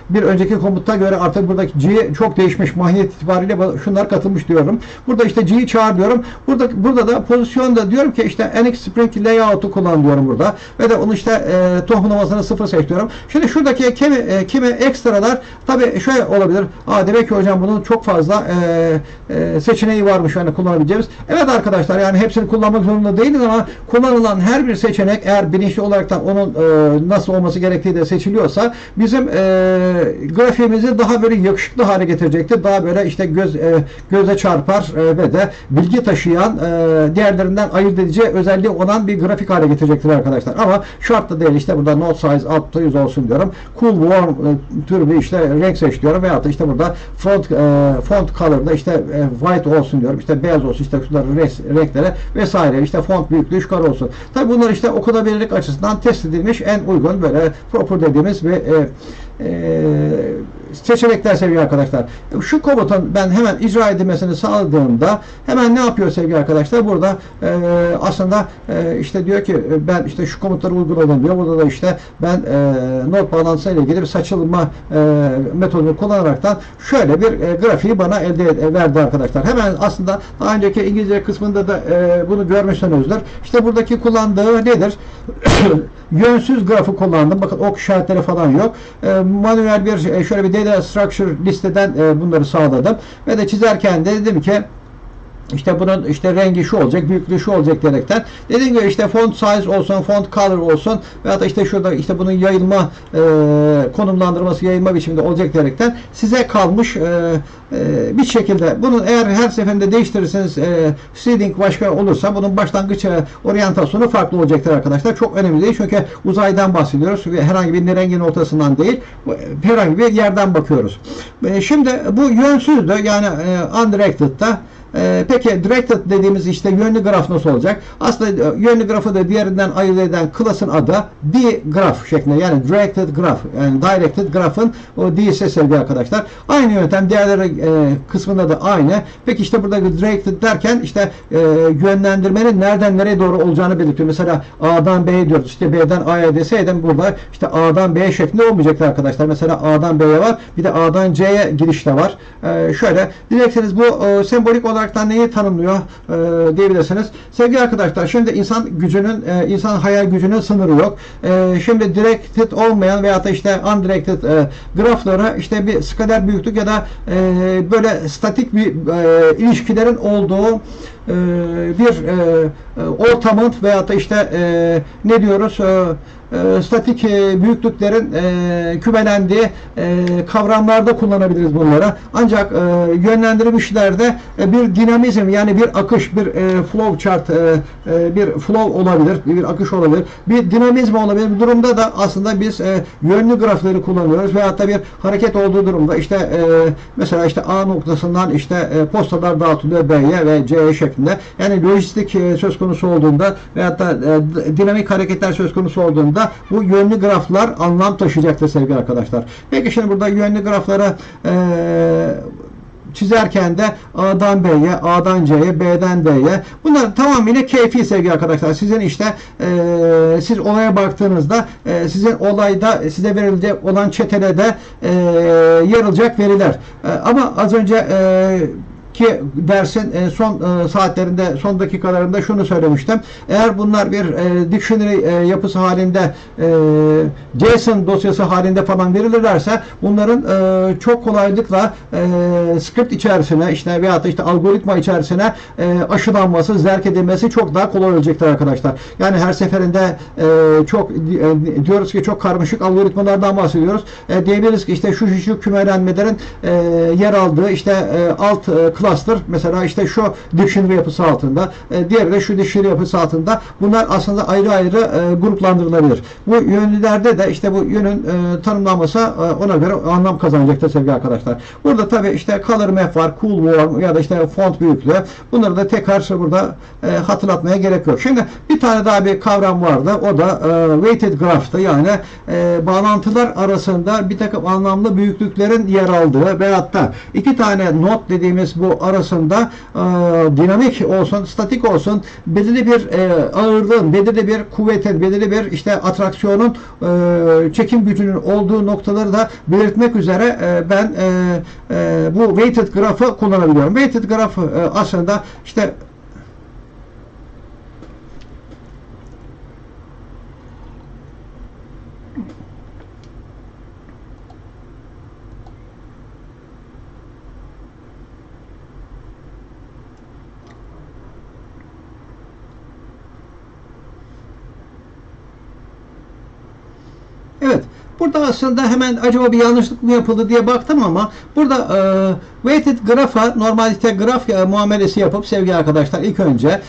bir önceki komutta göre artık buradaki G çok değişmiş. Mahiyet itibariyle şunlar katılmış diyorum. Burada işte G'yi çağır diyorum. Burada da pozisyonda diyorum ki işte NX Spring Layout'u kullan diyorum burada. Ve de onu işte tohumlamasını 0 seç diyorum. Şimdi şuradaki kimi ekstralar tabii şöyle olabilir. Demek ki hocam bunun çok fazla seçeneği varmış hani kullanabileceğimiz. Evet arkadaşlar yani hepsini kullanmak zorunda değiliz ama kullanılan her bir seçenek eğer bilinçli olaraktan onun nasıl olması gerektiği de seçiliyorsa bizim grafiğimizi daha böyle yakışıklı hale getirecektir. Daha böyle işte göze çarpar ve de bilgi taşıyan diğerlerinden ayırt edici özelliği olan bir grafik hale getirecektir arkadaşlar. Ama şartlı değil işte burada note size 600 olsun diyorum. Cool warm türü bir işte renk seç diyorum veyahut da işte burada font color'da işte white olsun diyorum. İşte beyaz olsun işte şunların renklere vesaire işte font büyüklüğü şu kadar olsun. Tabi bunlar işte okunabilirlik açısından test edilmiş en uygun böyle proper dediğimiz bir seçenekler sevgili arkadaşlar. Şu komutun ben hemen icra edilmesini sağladığımda hemen ne yapıyor sevgili arkadaşlar? Burada aslında işte diyor ki ben işte şu komutları uyguladım diyor. Burada da işte ben not bağlantısıyla ilgili bir saçılma metodunu kullanaraktan şöyle bir grafiği bana elde verdi arkadaşlar. Hemen aslında daha önceki İngilizce kısmında da bunu görmüşsünüzdür. İşte buradaki kullandığı nedir? Yönsüz grafı kullandım. Bakın ok işaretleri falan yok. Manuel bir şöyle bir data structure listeden bunları sağladım. Ve de çizerken de dedim ki İşte bunun işte rengi şu olacak, büyüklüğü şu olacak diyerekten. Dediğim gibi işte font size olsun, font color olsun veyahut da işte şurada işte bunun yayılma konumlandırması, yayılma biçiminde olacak diyerekten size kalmış bir şekilde. Bunu eğer her seferinde değiştirirseniz seeding başka olursa bunun başlangıç oryantasyonu farklı olacaktır arkadaşlar. Çok önemli değil çünkü uzaydan bahsediyoruz ve herhangi bir rengin ortasından değil, herhangi bir yerden bakıyoruz. Şimdi bu yönsüzdü yani undirected'da. Peki directed dediğimiz işte yönlü graf nasıl olacak? Aslında yönlü grafı da diğerinden ayırt eden class'ın adı D-graph şeklinde yani directed graph yani directed graph'ın o D'si sevgili arkadaşlar. Aynı yöntem diğerleri kısmında da aynı. Peki işte burada directed derken işte yönlendirmenin nereden nereye doğru olacağını belirtiyor. Mesela A'dan B'ye diyoruz. İşte B'den A'ya deseydim burada işte A'dan B'ye şeklinde olmayacaktır arkadaşlar. Mesela A'dan B'ye var. Bir de A'dan C'ye giriş de var. Şöyle dilerseniz bu sembolik olarak neyi tanımlıyor diyebilirsiniz. Sevgili arkadaşlar şimdi insan hayal gücünün sınırı yok. Şimdi directed olmayan veyahut da işte undirected grafları işte bir skaler büyüklük ya da böyle statik bir ilişkilerin olduğu bir ortamın veyahut da işte ne diyoruz statik büyüklüklerin kümelendiği kavramlarda kullanabiliriz bunları. Ancak yönlendirilmişlerde bir dinamizm yani bir akış, bir flow chart, bir flow olabilir, bir akış olabilir, bir dinamizm olabilir. Bu durumda da aslında biz yönlü grafları kullanıyoruz veyahut da bir hareket olduğu durumda işte mesela işte A noktasından işte postalar dağıtılıyor B'ye ve C'ye şeklinde. Yani lojistik söz konusu olduğunda veyahut da dinamik hareketler söz konusu olduğunda bu yönlü graflar anlam taşıyacaktır sevgili arkadaşlar. Peki şimdi burada yönlü grafları çizerken de A'dan B'ye, A'dan C'ye, B'den D'ye. Bunlar tamamıyla keyfi sevgili arkadaşlar. Sizin işte siz olaya baktığınızda sizin olayda size verilecek olan çetelede yer alacak veriler. Ama az önce ki dersin son saatlerinde, son dakikalarında şunu söylemiştim. Eğer bunlar bir dictionary yapısı halinde, JSON dosyası halinde falan verilirlerse bunların çok kolaylıkla script içerisine işte veyahut da işte algoritma içerisine aşılanması, zerk edilmesi çok daha kolay olacaktır arkadaşlar. Yani her seferinde çok diyoruz ki çok karmaşık algoritmalardan bahsediyoruz. Diyebiliriz ki işte şu kümelenmelerin yer aldığı işte alt cluster mesela işte şu dictionary yapısı altında, diğeri de şu dictionary yapısı altında. Bunlar aslında ayrı ayrı gruplandırılabilir. Bu yönlülerde de işte bu yönün tanımlanması ona göre anlam kazanacaktır sevgili arkadaşlar. Burada tabi işte color map var, cool warm ya da işte font büyüklüğü. Bunları da tekrar burada hatırlatmaya gerek yok. Şimdi bir tane daha bir kavram vardı. O da weighted graph'tı. Yani bağlantılar arasında bir takım anlamlı büyüklüklerin yer aldığı veyahut da iki tane not dediğimiz bu arasında dinamik olsun, statik olsun, belirli bir ağırlığın, belirli bir kuvvetin, belirli bir işte atraksiyonun, çekim gücünün olduğu noktaları da belirtmek üzere ben bu weighted graph'ı kullanabiliyorum. Weighted graph aslında işte evet. Burada aslında hemen acaba bir yanlışlık mı yapıldı diye baktım ama burada weighted graph'a normal işte graf muamelesi yapıp sevgili arkadaşlar ilk önce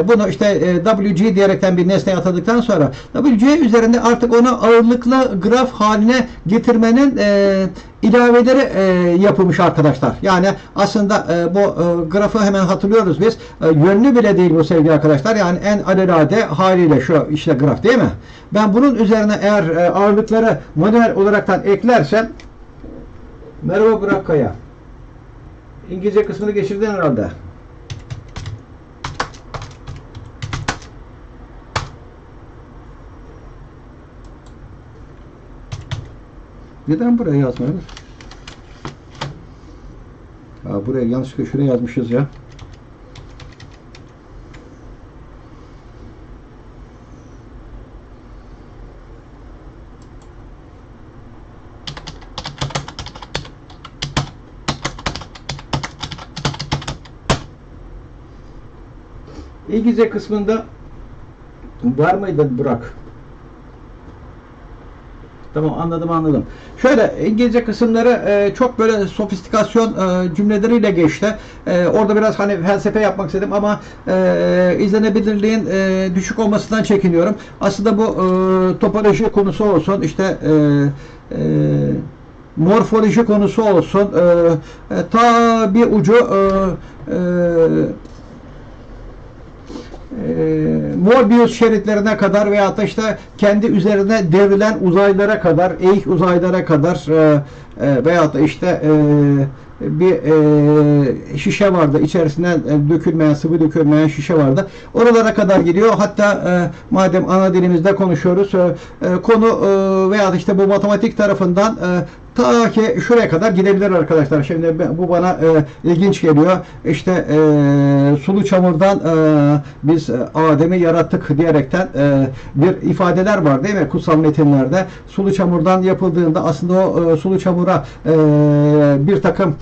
bunu işte WG diyerekten bir nesneye atadıktan sonra WG üzerinde artık onu ağırlıklı graf haline getirmenin ilaveleri yapılmış arkadaşlar. Yani aslında bu grafı hemen hatırlıyoruz biz. Yönlü bile değil bu sevgili arkadaşlar. Yani en alelade haliyle şu işte graf değil mi? Ben bunun üzerine eğer ağırlıkları manuel olaraktan eklersem, merhaba Burak Kaya. İngilizce kısmını geçirdin herhalde. Neden buraya yazmıyoruz? Buraya yanlışlıkla şuraya yazmışız ya. İngilizce kısmında var mıydı Burak? Tamam, anladım. Şöyle İngilizce kısımları çok böyle sofistikasyon cümleleriyle geçti. Orada biraz hani felsefe yapmak istedim ama izlenebilirliğin düşük olmasından çekiniyorum. Aslında bu topoloji konusu olsun, işte morfoloji konusu olsun, ta bir ucu Morbius şeritlerine kadar veyahut da işte kendi üzerine devrilen uzaylara kadar, eğik uzaylara kadar veyahut da işte bir şişe vardı. İçerisinden dökülmeyen, sıvı dökülmeyen şişe vardı. Oralara kadar gidiyor. Hatta madem ana dilimizde konuşuyoruz, konu veya işte bu matematik tarafından ta ki şuraya kadar gidebilir arkadaşlar. Şimdi bu bana ilginç geliyor. İşte sulu çamurdan biz Adem'i yarattık diyerekten bir ifadeler var değil mi? Kutsal metinlerde. Sulu çamurdan yapıldığında aslında o sulu çamura bir takım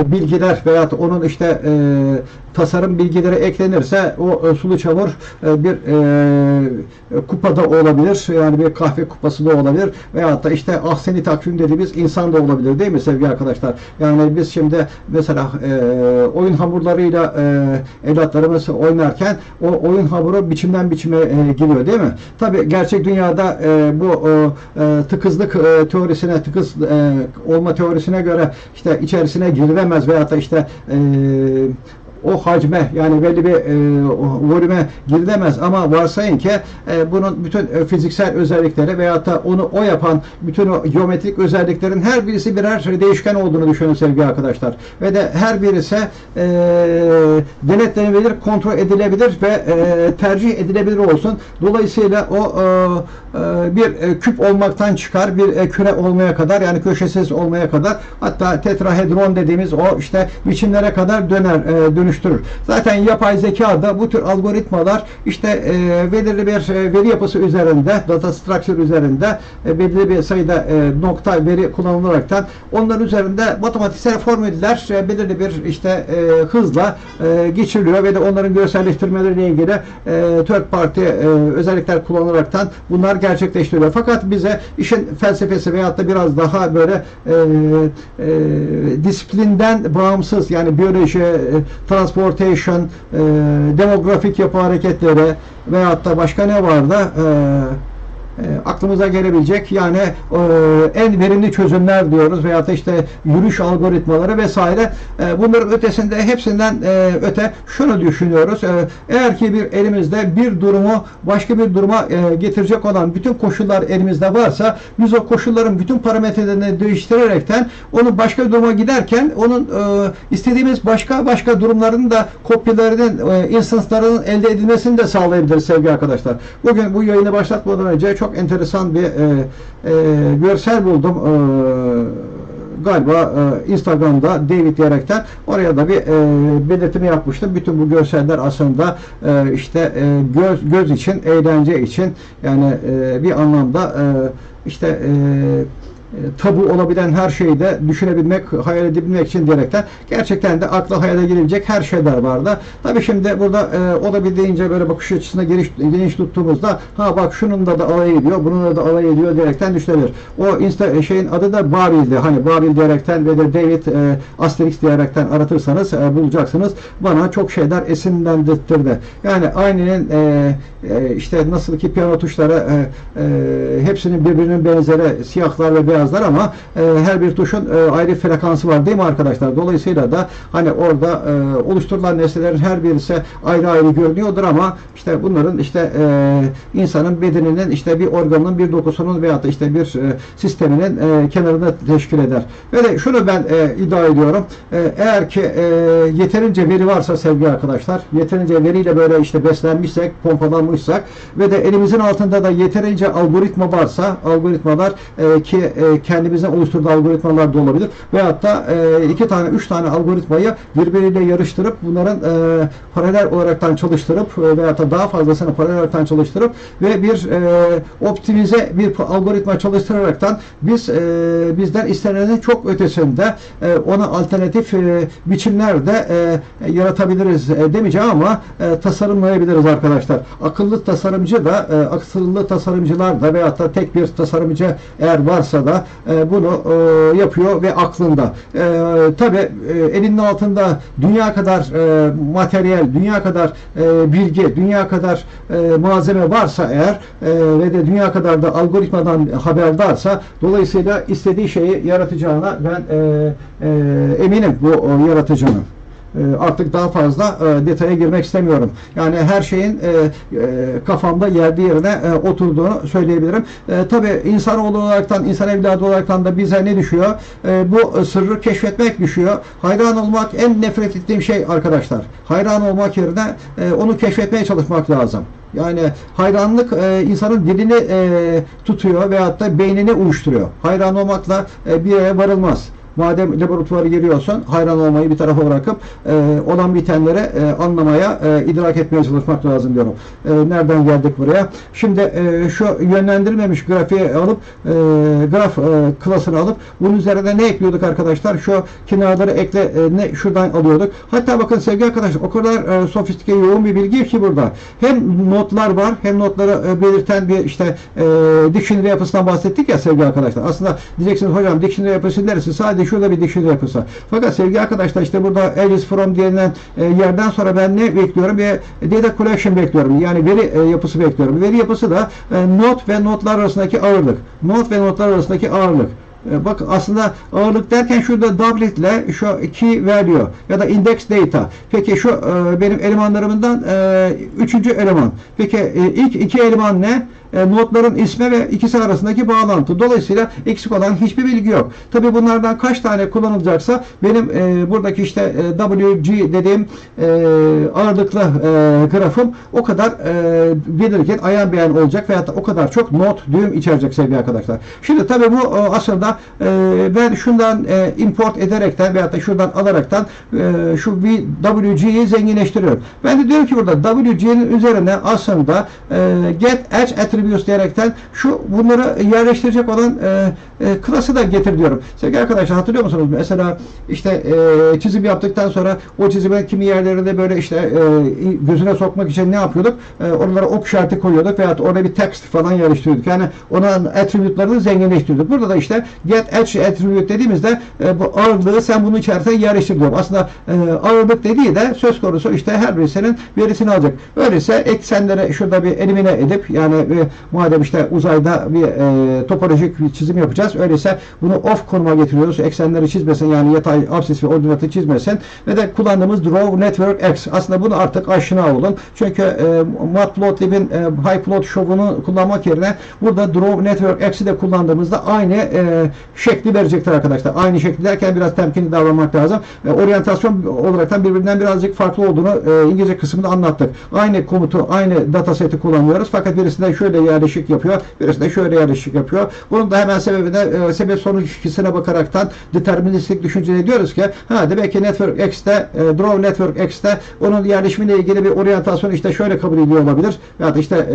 bilgiler veya onun işte tasarım bilgileri eklenirse o sulu çamur bir kupada olabilir. Yani bir kahve kupası da olabilir. Veyahut da işte ahseni takvim dediğimiz insan da olabilir değil mi sevgili arkadaşlar? Yani biz şimdi mesela oyun hamurlarıyla evlatlarımız oynarken o oyun hamuru biçimden biçime giriyor değil mi? Tabi gerçek dünyada bu tıkızlık teorisine, tıkız olma teorisine göre işte içerisine girilemez veyahut da işte o hacme, yani belli bir volüme girilemez, ama varsayın ki bunun bütün fiziksel özellikleri veyahut da onu o yapan bütün o geometrik özelliklerin her birisi birer değişken olduğunu düşünün sevgili arkadaşlar. Ve de her birisi denetlenebilir, kontrol edilebilir ve tercih edilebilir olsun. Dolayısıyla o bir küp olmaktan çıkar, bir küre olmaya kadar, yani köşesiz olmaya kadar, hatta tetrahedron dediğimiz o işte biçimlere kadar dönüştürür. Zaten yapay zekada bu tür algoritmalar işte belirli bir veri yapısı üzerinde, data structure üzerinde belirli bir sayıda nokta veri kullanılaraktan onların üzerinde matematiksel formüller belirli bir işte hızla geçiriliyor ve de onların görselleştirmeleriyle ilgili third party özellikler kullanılaraktan bunlar gerçekleştiriliyor. Fakat bize işin felsefesi veyahut da biraz daha böyle disiplinden bağımsız, yani biyoloji, transportation, demografik yapı hareketleri veyahut da başka ne var da aklımıza gelebilecek, yani en verimli çözümler diyoruz veyahut da işte yürüyüş algoritmaları vesaire. Bunların ötesinde, hepsinden öte şunu düşünüyoruz. Eğer ki bir elimizde bir durumu başka bir duruma getirecek olan bütün koşullar elimizde varsa, biz o koşulların bütün parametrelerini değiştirerekten onu başka bir duruma giderken onun istediğimiz başka durumların da kopyalarının, instanslarının elde edilmesini de sağlayabiliriz sevgili arkadaşlar. Bugün bu yayını başlatmadan önce çok enteresan bir görsel buldum. Galiba Instagram'da David diyerekten oraya da bir belirtimi yapmıştım. Bütün bu görseller aslında işte göz için, eğlence için, yani bir anlamda işte tabu olabilen her şeyi de düşünebilmek, hayal edebilmek için diyerekten gerçekten de akla hayale gelebilecek her şeyler vardı. Tabii şimdi burada olabildiğince böyle bakış açısına geniş tuttuğumuzda, ha bak şunun da alay ediyor, bunun da alay ediyor diyerekten düşünebilir. O şeyin adı da Babil'di. Hani Babil diyerekten ve de David Asterix diyerekten aratırsanız bulacaksınız. Bana çok şeyler esinlendirdi. Yani aynen işte nasıl ki piyano tuşları hepsinin birbirinin benzeri, siyahlar ve beyazlar, ama her bir tuşun ayrı frekansı var değil mi arkadaşlar? Dolayısıyla da hani orada oluşturulan nesnelerin her birisi ayrı ayrı görünüyordur, ama işte bunların işte insanın bedeninin işte bir organının, bir dokusunun veyahut da işte bir sisteminin kenarını teşkil eder. Ve de şunu ben iddia ediyorum. Eğer ki yeterince veri varsa sevgili arkadaşlar, yeterince veriyle böyle işte beslenmişsek, pompalanmışsak ve de elimizin altında da yeterince algoritma varsa, algoritmalar ki kendimizin oluşturduğu algoritmalar da olabilir. Veyahut da 2 tane, 3 tane algoritmayı birbiriyle yarıştırıp bunların paralel olaraktan çalıştırıp veyahut da daha fazlasını paralel olaraktan çalıştırıp ve bir optimize bir algoritma çalıştıraraktan bizden istenenin çok ötesinde ona alternatif biçimlerde yaratabiliriz demeyeceğim, ama tasarımlayabiliriz arkadaşlar. Akıllı tasarımcı da, akıllı tasarımcılar da veyahut da tek bir tasarımcı eğer varsa da bunu yapıyor ve aklında. Tabi elinin altında dünya kadar materyal, dünya kadar bilgi, dünya kadar malzeme varsa eğer ve de dünya kadar da algoritmadan haberdarsa, dolayısıyla istediği şeyi yaratacağına ben eminim, bu yaratıcının. Artık daha fazla detaya girmek istemiyorum. Yani her şeyin kafamda yerine oturduğunu söyleyebilirim. Tabii insanoğlu olaraktan, insan evladı olaraktan da bize ne düşüyor? Bu sırrı keşfetmek düşüyor. Hayran olmak en nefret ettiğim şey arkadaşlar. Hayran olmak yerine onu keşfetmeye çalışmak lazım. Yani hayranlık insanın dilini tutuyor veyahut da beynini uyuşturuyor. Hayran olmakla bir yere varılmaz. Madem laboratuvarı giriyorsun, hayran olmayı bir tarafa bırakıp olan bitenleri anlamaya, idrak etmeye çalışmak lazım diyorum. Nereden geldik buraya? Şimdi şu yönlendirilmemiş grafiği alıp graf klasını alıp bunun üzerine ne ekliyorduk arkadaşlar? Şu kenarları şuradan alıyorduk. Hatta bakın sevgili arkadaşlar, o kadar sofistike, yoğun bir bilgi ki burada. Hem notlar var, hem notları belirten bir işte dictionary yapısından bahsettik ya sevgili arkadaşlar. Aslında diyeceksiniz hocam, dictionary yapısı neresi? Sadece şurada bir dictionary yapısı. Fakat sevgili arkadaşlar, işte burada Alice from denilen yerden sonra ben ne bekliyorum? Bir data collection bekliyorum. Yani veri yapısı bekliyorum. Veri yapısı da not ve notlar arasındaki ağırlık. Not ve notlar arasındaki ağırlık. Bakın aslında ağırlık derken şurada doublet ile şu key value ya da index data. Peki şu benim elemanlarımdan üçüncü eleman. Peki ilk iki eleman ne? Notların ismi ve ikisi arasındaki bağlantı. Dolayısıyla eksik olan hiçbir bilgi yok. Tabi bunlardan kaç tane kullanılacaksa benim buradaki işte WG dediğim ağırlıklı grafım o kadar belirgin, ayan beyan olacak veyahut da o kadar çok not, düğüm içerecek sevgili arkadaşlar. Şimdi tabi bu aslında ben şundan import ederekten veyahut da şuradan alaraktan şu WG'yi zenginleştiriyorum. Ben de diyorum ki burada WG'nin üzerine aslında get edge attributes diyerekten bunları yerleştirecek olan klası da getir diyorum. Sevgili arkadaşlar hatırlıyor musunuz? Mesela işte çizim yaptıktan sonra o çizimin kimi yerlerinde böyle işte gözüne sokmak için ne yapıyorduk? Oralara ok işareti koyuyorduk veyahut orada bir text falan yerleştiriyorduk. Yani ona attribute'larını zenginleştiriyorduk. Burada da işte get edge attribute dediğimizde bu ağırlığı sen bunun içerisine yerleştir diyorum. Aslında ağırlık dediği de söz konusu işte her birisinin verisini alacak. Öyleyse eksenleri şurada bir elimine edip yani madem işte uzayda bir topolojik bir çizim yapacağız. Öyleyse bunu off konuma getiriyoruz. Eksenleri çizmesin yani yatay, absis ve ordinatı çizmesin. Ve de kullandığımız Draw NetworkX. Aslında bunu artık aşina olun. Çünkü Matplotlib'in Highplot şovunu kullanmak yerine burada Draw NetworkX'i de kullandığımızda aynı şekli verecektir arkadaşlar. Aynı şekli derken biraz temkinli davranmak lazım. Oryantasyon olaraktan birbirinden birazcık farklı olduğunu İngilizce kısmında anlattık. Aynı komutu, aynı dataseti kullanıyoruz. Fakat birisinde şöyle yerleşik yapıyor, birisinde şöyle yerleşik yapıyor. Bunun da hemen sebebine, sebep sonuç ilişkisine bakaraktan deterministik düşünceye diyoruz ki demek ki NetworkX'te, Draw NetworkX'te onun yerleşimiyle ilgili bir oryantasyon işte şöyle kabul ediyor olabilir. Ya da işte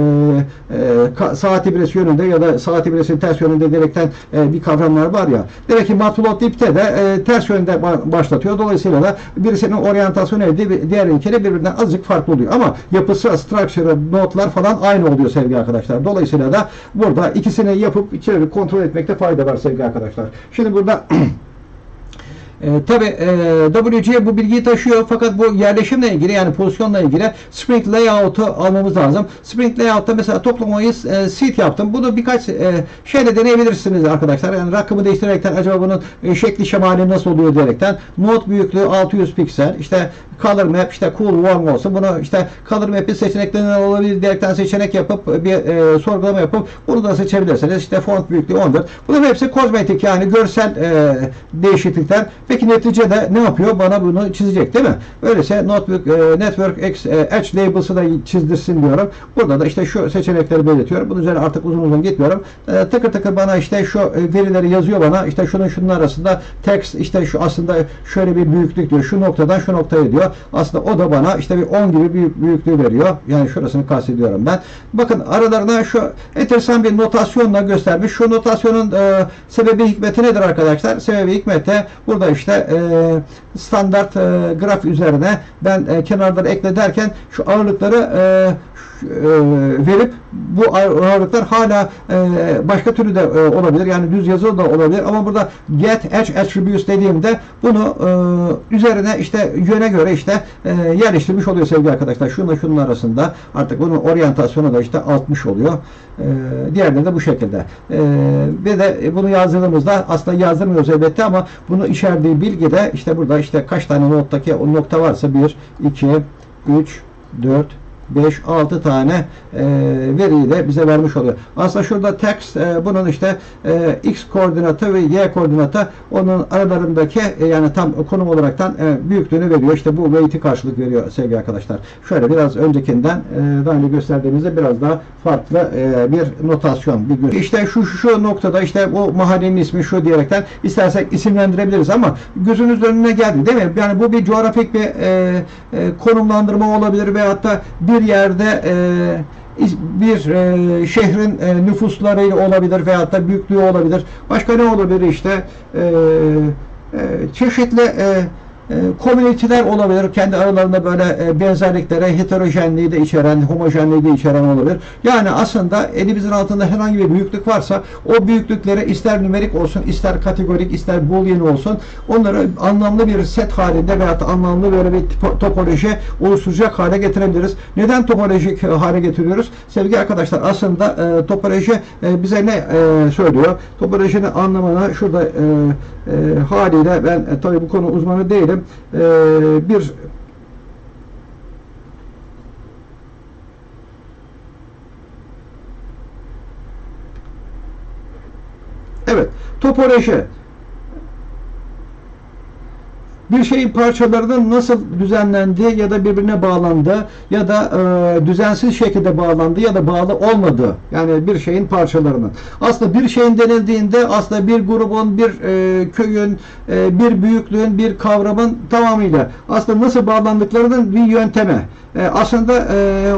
saat ibresi yönünde ya da saat ibresinin ters yönünde diyerekten bir kavramlar var ya. Demek ki Matplotlib'te de ters yönde başlatıyor. Dolayısıyla da birisinin oryantasyonu diğerinkiyle birbirinden azıcık farklı oluyor. Ama yapısı, structure, notlar falan aynı oluyor sevgili arkadaşlar. Dolayısıyla da burada ikisini yapıp içeri kontrol etmekte fayda var sevgili arkadaşlar. Şimdi burada tabi WC bu bilgiyi taşıyor fakat bu yerleşimle ilgili yani pozisyonla ilgili Spring Layout'u almamız lazım. Spring Layout'ta mesela toplamayı seed yaptım. Bunu birkaç şeyle deneyebilirsiniz arkadaşlar. Yani rakamı değiştirerekten acaba bunun şekli şemali nasıl oluyor diyerekten. Not büyüklüğü 600 piksel. İşte color map işte cool warm olsun. Bunu işte color map'in seçeneklerinden olabilir diyerekten seçenek yapıp bir sorgulama yapıp bunu da seçebilirsiniz. İşte font büyüklüğü 14. Bunların hepsi kozmetik yani görsel değişiklikler. Peki neticede ne yapıyor? Bana bunu çizecek değil mi? Öyleyse NetworkX Edge Labels'ı da çizdirsin diyorum. Burada da işte şu seçenekleri belirtiyorum. Bunun üzerine artık uzun uzun gitmiyorum. Tıkır tıkır bana işte şu verileri yazıyor bana. İşte şunun arasında text işte şu aslında şöyle bir büyüklük diyor. Şu noktadan şu noktaya diyor. Aslında o da bana işte bir 10 gibi bir büyüklüğü veriyor. Yani şurasını kastediyorum ben. Bakın aralarına şu enteresan bir notasyonla göstermiş. Şu notasyonun sebebi hikmeti nedir arkadaşlar? Sebebi hikmeti burada işte standart graf üzerine ben kenarları ekle derken şu ağırlıkları verip bu ağırlıklar hala başka türlü de olabilir. Yani düz yazılı da olabilir. Ama burada get edge attributes dediğimde bunu üzerine işte yöne göre işte yerleştirmiş oluyor sevgili arkadaşlar. Şunun arasında artık bunun oryantasyonu da işte 60 oluyor. Diğerleri de bu şekilde. Ve de bunu yazdığımızda aslında yazdırmıyoruz elbette ama bunu içerdiği bilgi de işte burada işte kaç tane nottaki o nokta varsa 1, 2, 3, 4, 5, 6 tane veriyi de bize vermiş oluyor. Aslında şurada text bunun işte x koordinatı ve y koordinatı onun aralarındaki yani tam konum olaraktan büyüklüğünü veriyor. İşte bu weight'i karşılık veriyor sevgili arkadaşlar. Şöyle biraz öncekinden daha önce gösterdiğimizde biraz daha farklı bir notasyon. İşte şu noktada işte bu mahallenin ismi şu diyerekten istersek isimlendirebiliriz ama gözünüz önüne geldi değil mi? Yani bu bir coğrafik bir konumlandırma olabilir ve hatta bir yerde bir şehrin nüfusları olabilir veyahut da büyüklüğü olabilir. Başka ne olabilir işte çeşitli komüniteler olabilir. Kendi aralarında böyle benzerliklere, heterojenliği de içeren, homojenliği de içeren olabilir. Yani aslında elimizin altında herhangi bir büyüklük varsa o büyüklükleri ister nümerik olsun, ister kategorik, ister boolean olsun onları anlamlı bir set halinde veyahut da anlamlı böyle bir topoloji oluşturacak hale getirebiliriz. Neden topolojik hale getiriyoruz? Sevgili arkadaşlar aslında topoloji bize ne söylüyor? Topolojinin anlamını şurada haliyle ben tabii bu konu uzmanı değilim. Evet, topoloji bir şeyin parçalarının nasıl düzenlendiği ya da birbirine bağlandığı ya da düzensiz şekilde bağlandığı ya da bağlı olmadığı, yani bir şeyin parçalarının. Aslında bir şeyin denildiğinde aslında bir grubun, bir köyün, bir büyüklüğün, bir kavramın tamamıyla aslında nasıl bağlandıklarının bir yöntemi. Aslında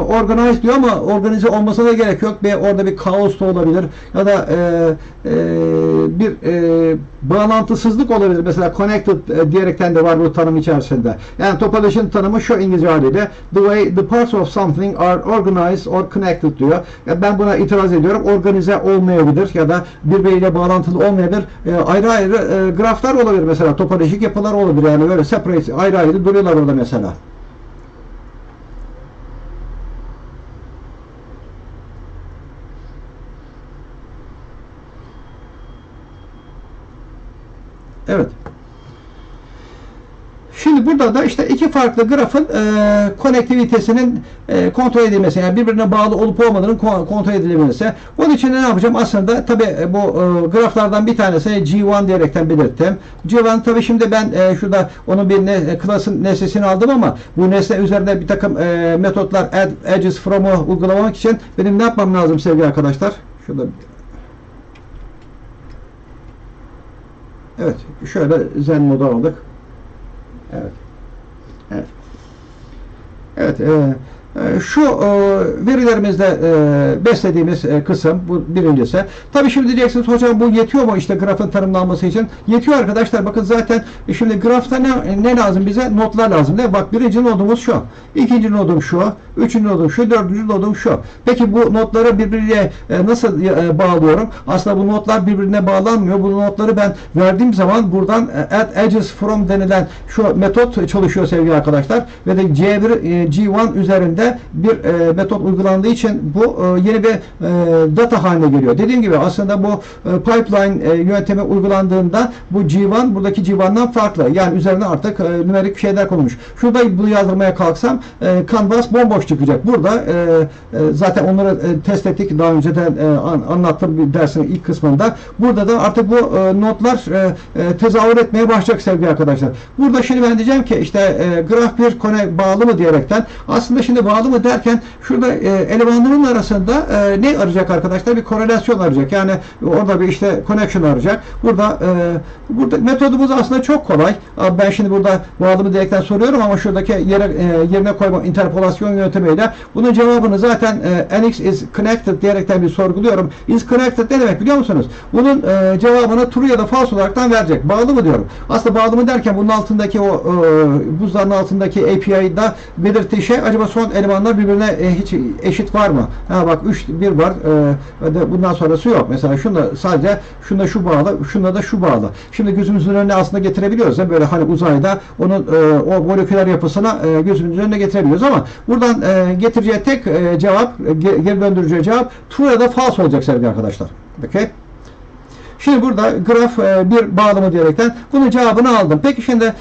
organize diyor ama organize olmasına da gerek yok. Orada bir kaos da olabilir ya da bir bağlantısızlık olabilir. Mesela connected diyerekten de var bu tanım içerisinde. Yani topolojinin tanımı şu İngilizce haliyle the way the parts of something are organized or connected diyor. Ben buna itiraz ediyorum. Organize olmayabilir ya da birbiriyle bağlantılı olmayabilir. Ayrı ayrı graflar olabilir mesela. Topolojik yapılar olabilir. Yani böyle separate, ayrı ayrı duruyorlar orada mesela. Evet. Şimdi burada da işte iki farklı grafın konektivitesinin kontrol edilmesi, yani birbirine bağlı olup olmadığının kontrol edilmesi. Onun için ne yapacağım? Aslında tabi bu graflardan bir tanesi G1 diyerekten belirttim. G1 tabi şimdi ben şurada onun bir klasın nesnesini aldım ama bu nesne üzerinde bir takım metotlar add edges from'u uygulamak için benim ne yapmam lazım sevgili arkadaşlar? Şurada evet, şöyle zen moda aldık. Evet. Evet. Evet. Şu verilerimizde beslediğimiz kısım bu birincisi. Tabii şimdi diyeceksiniz hocam bu yetiyor mu işte grafın tanımlanması için? Yetiyor arkadaşlar. Bakın zaten şimdi grafta ne lazım bize? Notlar lazım değil mi? Bak birinci nodumuz şu. İkinci nodum şu. Üçüncü nodum şu. Dördüncü nodum şu. Peki bu notları birbiriyle nasıl bağlıyorum? Aslında bu notlar birbirine bağlanmıyor. Bu notları ben verdiğim zaman buradan add edges from denilen şu metot çalışıyor sevgili arkadaşlar. Ve de G1 üzerinde bir metot uygulandığı için bu yeni bir data haline geliyor. Dediğim gibi aslında bu pipeline yöntemi uygulandığında bu G1 buradaki G1'dan farklı. Yani üzerine artık nümerik şeyler konulmuş. Şurada bunu yazdırmaya kalksam canvas bomboş çıkacak. Burada zaten onları test ettik. Daha önceden anlattım bir dersin ilk kısmında. Burada da artık bu notlar tezahür etmeye başlayacak sevgili arkadaşlar. Burada şimdi ben diyeceğim ki işte graf bir kone bağlı mı diyerekten aslında şimdi bağlı mı derken şurada elemanların arasında ne arayacak arkadaşlar? Bir korelasyon arayacak. Yani orada bir işte connection arayacak. Burada metodumuz aslında çok kolay. Ben şimdi burada bağlı mı diyerekten soruyorum ama şuradaki yerine koyma interpolasyon yöntemiyle bunun cevabını zaten nx is connected diyerekten bir sorguluyorum. Is connected ne demek biliyor musunuz? Bunun cevabını true ya da false olaraktan verecek. Bağlı mı diyorum. Aslında bağlı mı derken bunun altındaki o buzların altındaki API'da belirttiği şey acaba son elemanlar birbirine hiç eşit var mı? Ha bak 3 1 var. Bundan sonrası yok. Mesela şunda sadece şunda şu bağlı, şunda da şu bağlı. Şimdi gözümüzün önüne aslında getirebiliyoruz. Böyle hani uzayda onun o moleküler yapısına gözümüzün önüne getirebiliyoruz ama buradan getireceği tek cevap, geri döndüreceği cevap true ya da false olacak sevgili arkadaşlar. Okay? Şimdi burada graf bir bağlamı diyerekten bunun cevabını aldım. Peki şimdi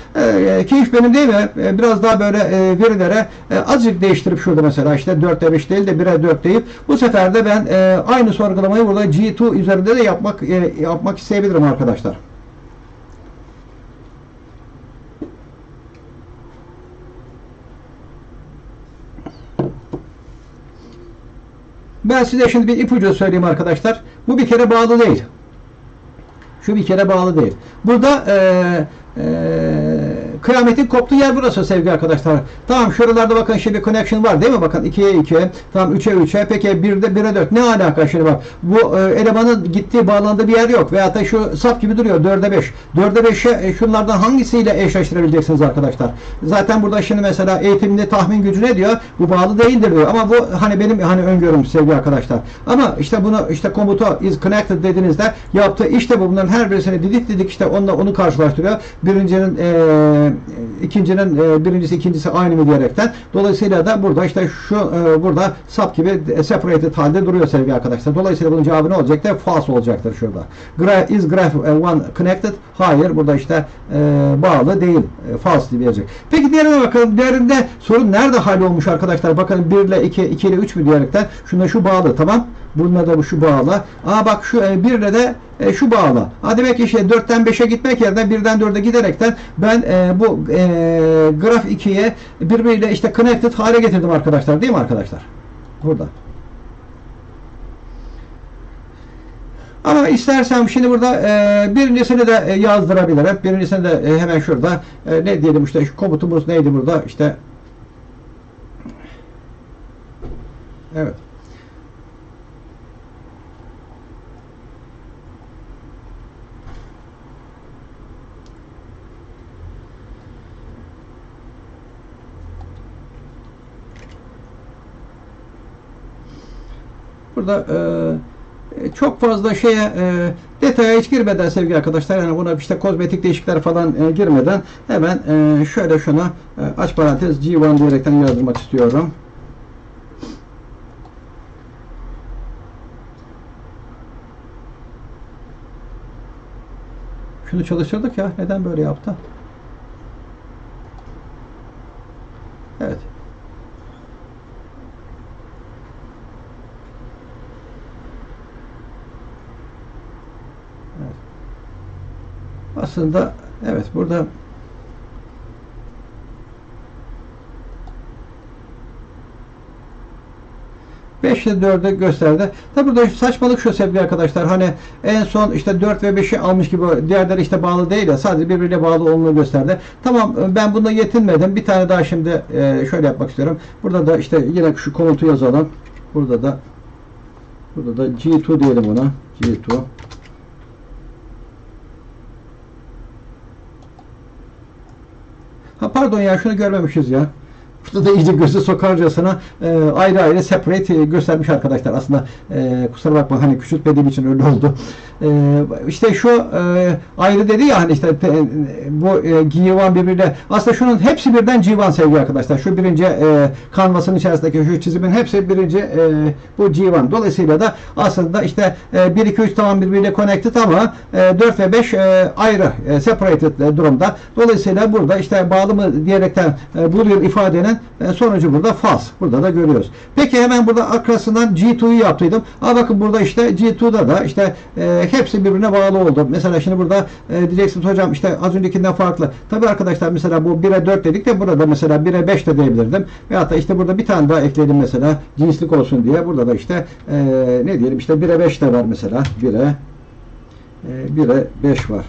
keyif benim değil mi? Biraz daha böyle verilere azıcık değiştirip şurada mesela işte 4'e 5 değil de 1'e 4 deyip bu sefer de ben aynı sorgulamayı burada G2 üzerinde de yapmak isteyebilirim arkadaşlar. Ben size şimdi bir ipucu söyleyeyim arkadaşlar. Bu bir kere bağlı değil. Şu bir kere bağlı değil. Burada kıyametin koptuğu yer burası sevgili arkadaşlar. Tamam, şuralarda bakın şimdi connection var değil mi? Bakın 2'ye 2, tamam 3'e 3'e, peki 1'e 4. Ne alaka şimdi bak. Bu elemanın gittiği, bağlandığı bir yer yok. Veyahut da şu sap gibi duruyor 4'e 5. 4'e 5'e şunlardan hangisiyle eşleştirebileceksiniz arkadaşlar? Zaten burada şimdi mesela eğitimli tahmin gücü ne diyor? Bu bağlı değildir diyor. Ama bu hani benim hani öngörüm sevgili arkadaşlar. Ama işte bunu işte komuta is connected dediğinizde yaptığı işte bunların her birisini didik işte onunla onu karşılaştırıyor. Birincinin ikincinin birincisi ikincisi aynı mı diyerekten. Dolayısıyla da burada işte şu burada sap gibi separated halde duruyor sevgili arkadaşlar. Dolayısıyla bunun cevabı ne olacaktır? False olacaktır şurada. Is graph one connected? Hayır. Burada işte bağlı değil. False diyecek. Peki diğerine bakalım. Diğerinde sorun nerede hallolmuş arkadaşlar? Bakın 1 ile 2, 2 ile 3 mü diyerekten. Şuna şu bağlı. Tamam. Bununla da bu şu bağlı. Bak şu 1 ile de şu bağlı. Demek ki işte 4'ten 5'e gitmek yerine 1'den 4'e giderekten ben bu graf 2'ye birbiriyle işte connected hale getirdim arkadaşlar. Değil mi arkadaşlar? Burada. Ama istersem şimdi burada birincisini de yazdırabilirim. Birincisini de hemen şurada ne diyelim işte şu komutumuz neydi burada? İşte evet. Burada çok fazla şeye detaya hiç girmeden sevgili arkadaşlar, yani buna işte kozmetik değişiklikler falan girmeden hemen şöyle şuna aç parantez G1 diyerekten yazdırmak istiyorum. Şunu çalıştırdık ya. Neden böyle yaptı? Evet. Aslında evet burada beş ile 4'ü gösterdi. Tabi burada saçmalık şu sevgili arkadaşlar. Hani en son işte 4 ve 5'i almış gibi, diğerleri işte bağlı değil ya, sadece birbiriyle bağlı olduğunu gösterdi. Tamam, ben bunda yetinmedim. Bir tane daha şimdi şöyle yapmak istiyorum. Burada da işte yine şu komutu yazalım. Burada da G2 diyelim ona. G2. Pardon ya, şunu görmemişiz ya. Burada da iyice gözü sokarcasına ayrı ayrı separate göstermiş arkadaşlar. Aslında kusura bakma, hani küçültmediğim için öyle oldu. İşte şu ayrı dedi ya hani işte bu G1 birbiriyle, aslında şunun hepsi birden G1 sevgili arkadaşlar. Şu birinci kanvasının içerisindeki şu çizimin hepsi birinci bu G1. Dolayısıyla da aslında işte 1, 2, 3 tamam birbiriyle connected ama 4 ve 5 ayrı separated durumda. Dolayısıyla burada işte bağlı mı diyerekten buluyor ifadenin sonucu burada false. Burada da görüyoruz. Peki hemen burada arkasından G2'yu yaptıydım. Bakın burada işte G2'da da işte hepsi birbirine bağlı oldu. Mesela şimdi burada diyeceksiniz hocam işte az öncekinden farklı. Tabii arkadaşlar mesela bu 1'e 4 dedik de burada da mesela 1'e 5 de diyebilirdim. Veyahut da işte burada bir tane daha ekledim mesela cinslik olsun diye. Burada da işte ne diyelim işte 1'e 5 de var mesela. 1'e 5 var.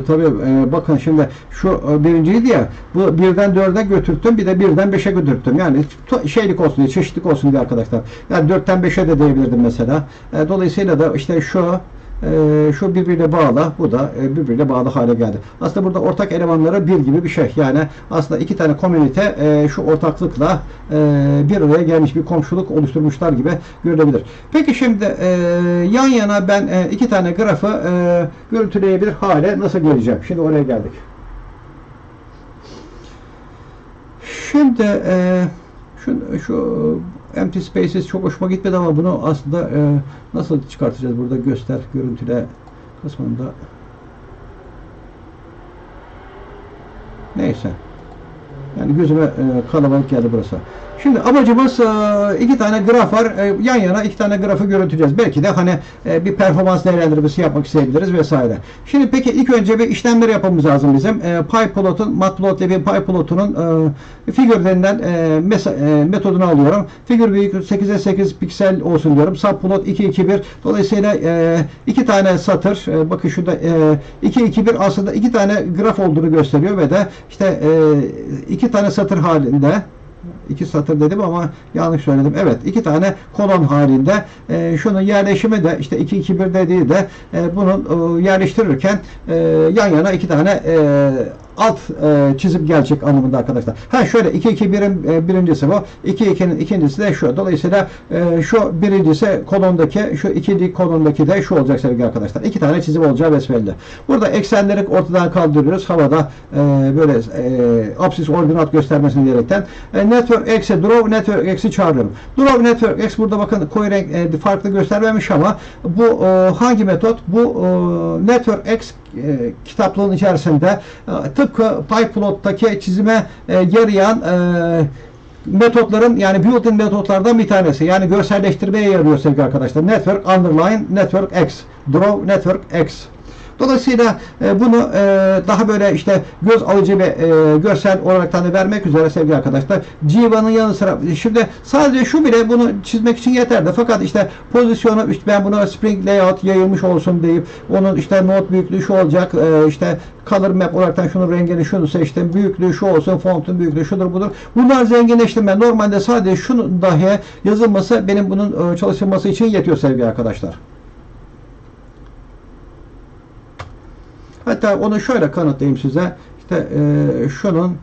Tabii bakın şimdi şu birinciydi ya, bu 1'den 4'e götürttüm, bir de 1'den 5'e götürttüm. Yani şeylik olsun diye, çeşitlik olsun diye arkadaşlar. Yani 4'ten 5'e de diyebilirdim mesela. Dolayısıyla da işte şu birbiriyle bağlı, bu da birbiriyle bağlı hale geldi. Aslında burada ortak elemanları bir gibi bir şey. Yani aslında iki tane komünite şu ortaklıkla bir araya gelmiş, bir komşuluk oluşturmuşlar gibi görülebilir. Peki şimdi yan yana ben iki tane grafı görüntüleyebilir hale nasıl geleceğim? Şimdi oraya geldik. Şimdi şu empty spaces çok hoşuma gitmedi ama bunu aslında nasıl çıkartacağız? Burada göster, görüntüle kısmında. Neyse. Yani gözüme kalabalık geldi burası. Şimdi amacımız iki tane graf var. Yan yana iki tane grafı görüntüleyeceğiz. Belki de hani bir performans değerlendirmesi yapmak isteyebiliriz vesaire. Şimdi peki ilk önce bir işlemler yapmamız lazım bizim. PyPlot'un, Matplotlib'in PyPlot'unun figür denilen metodunu alıyorum. Figür büyüklüğü 8'e 8 piksel olsun diyorum. Subplot 221. Dolayısıyla iki tane satır. Bakın şurada 221 aslında iki tane graf olduğunu gösteriyor ve de işte iki tane satır halinde. İki satır dedim ama yanlış söyledim. Evet, iki tane kolon halinde. Şunun yerleşimi de işte 2-2-1'de değil de bunu yerleştirirken yan yana iki tane alt çizim gelecek anlamında arkadaşlar. Ha şöyle 2-2-1'in birincisi bu. 2-2'nin ikincisi de şu. Dolayısıyla şu birincisi kolondaki, şu ikinci kolondaki de şu olacak sevgili arkadaşlar. İki tane çizim olacağı besbelli. Burada eksenleri ortadan kaldırıyoruz. Havada böyle apsis ordinat göstermesini diyerekten NetworkX'e NetworkX'i çağırıyorum. NetworkX burada bakın koyu renk farklı göstermemiş ama bu hangi metot? Bu NetworkX kitaplığın içerisinde tıpkı PyPlot'taki çizime yarayan metotların yani built-in metotlardan bir tanesi. Yani görselleştirmeye yarıyor sevgili arkadaşlar. Network underline NetworkX. NetworkX. Dolayısıyla bunu daha böyle işte göz alıcı ve görsel olarak da vermek üzere sevgili arkadaşlar. G1'ın yanı sıra şimdi sadece şu bile bunu çizmek için yeterli. Fakat işte pozisyonu işte ben buna Spring Layout yayılmış olsun deyip onun işte node büyüklüğü şu olacak işte color map olaraktan şunun rengini şunu seçtim. Büyüklüğü şu olsun. Fontun büyüklüğü şudur budur. Bunlar zenginleştirme. Normalde sadece şunu dahi yazılması benim bunun çalışılması için yetiyor sevgili arkadaşlar. Hatta onu şöyle kanıtlayayım size. İşte şunun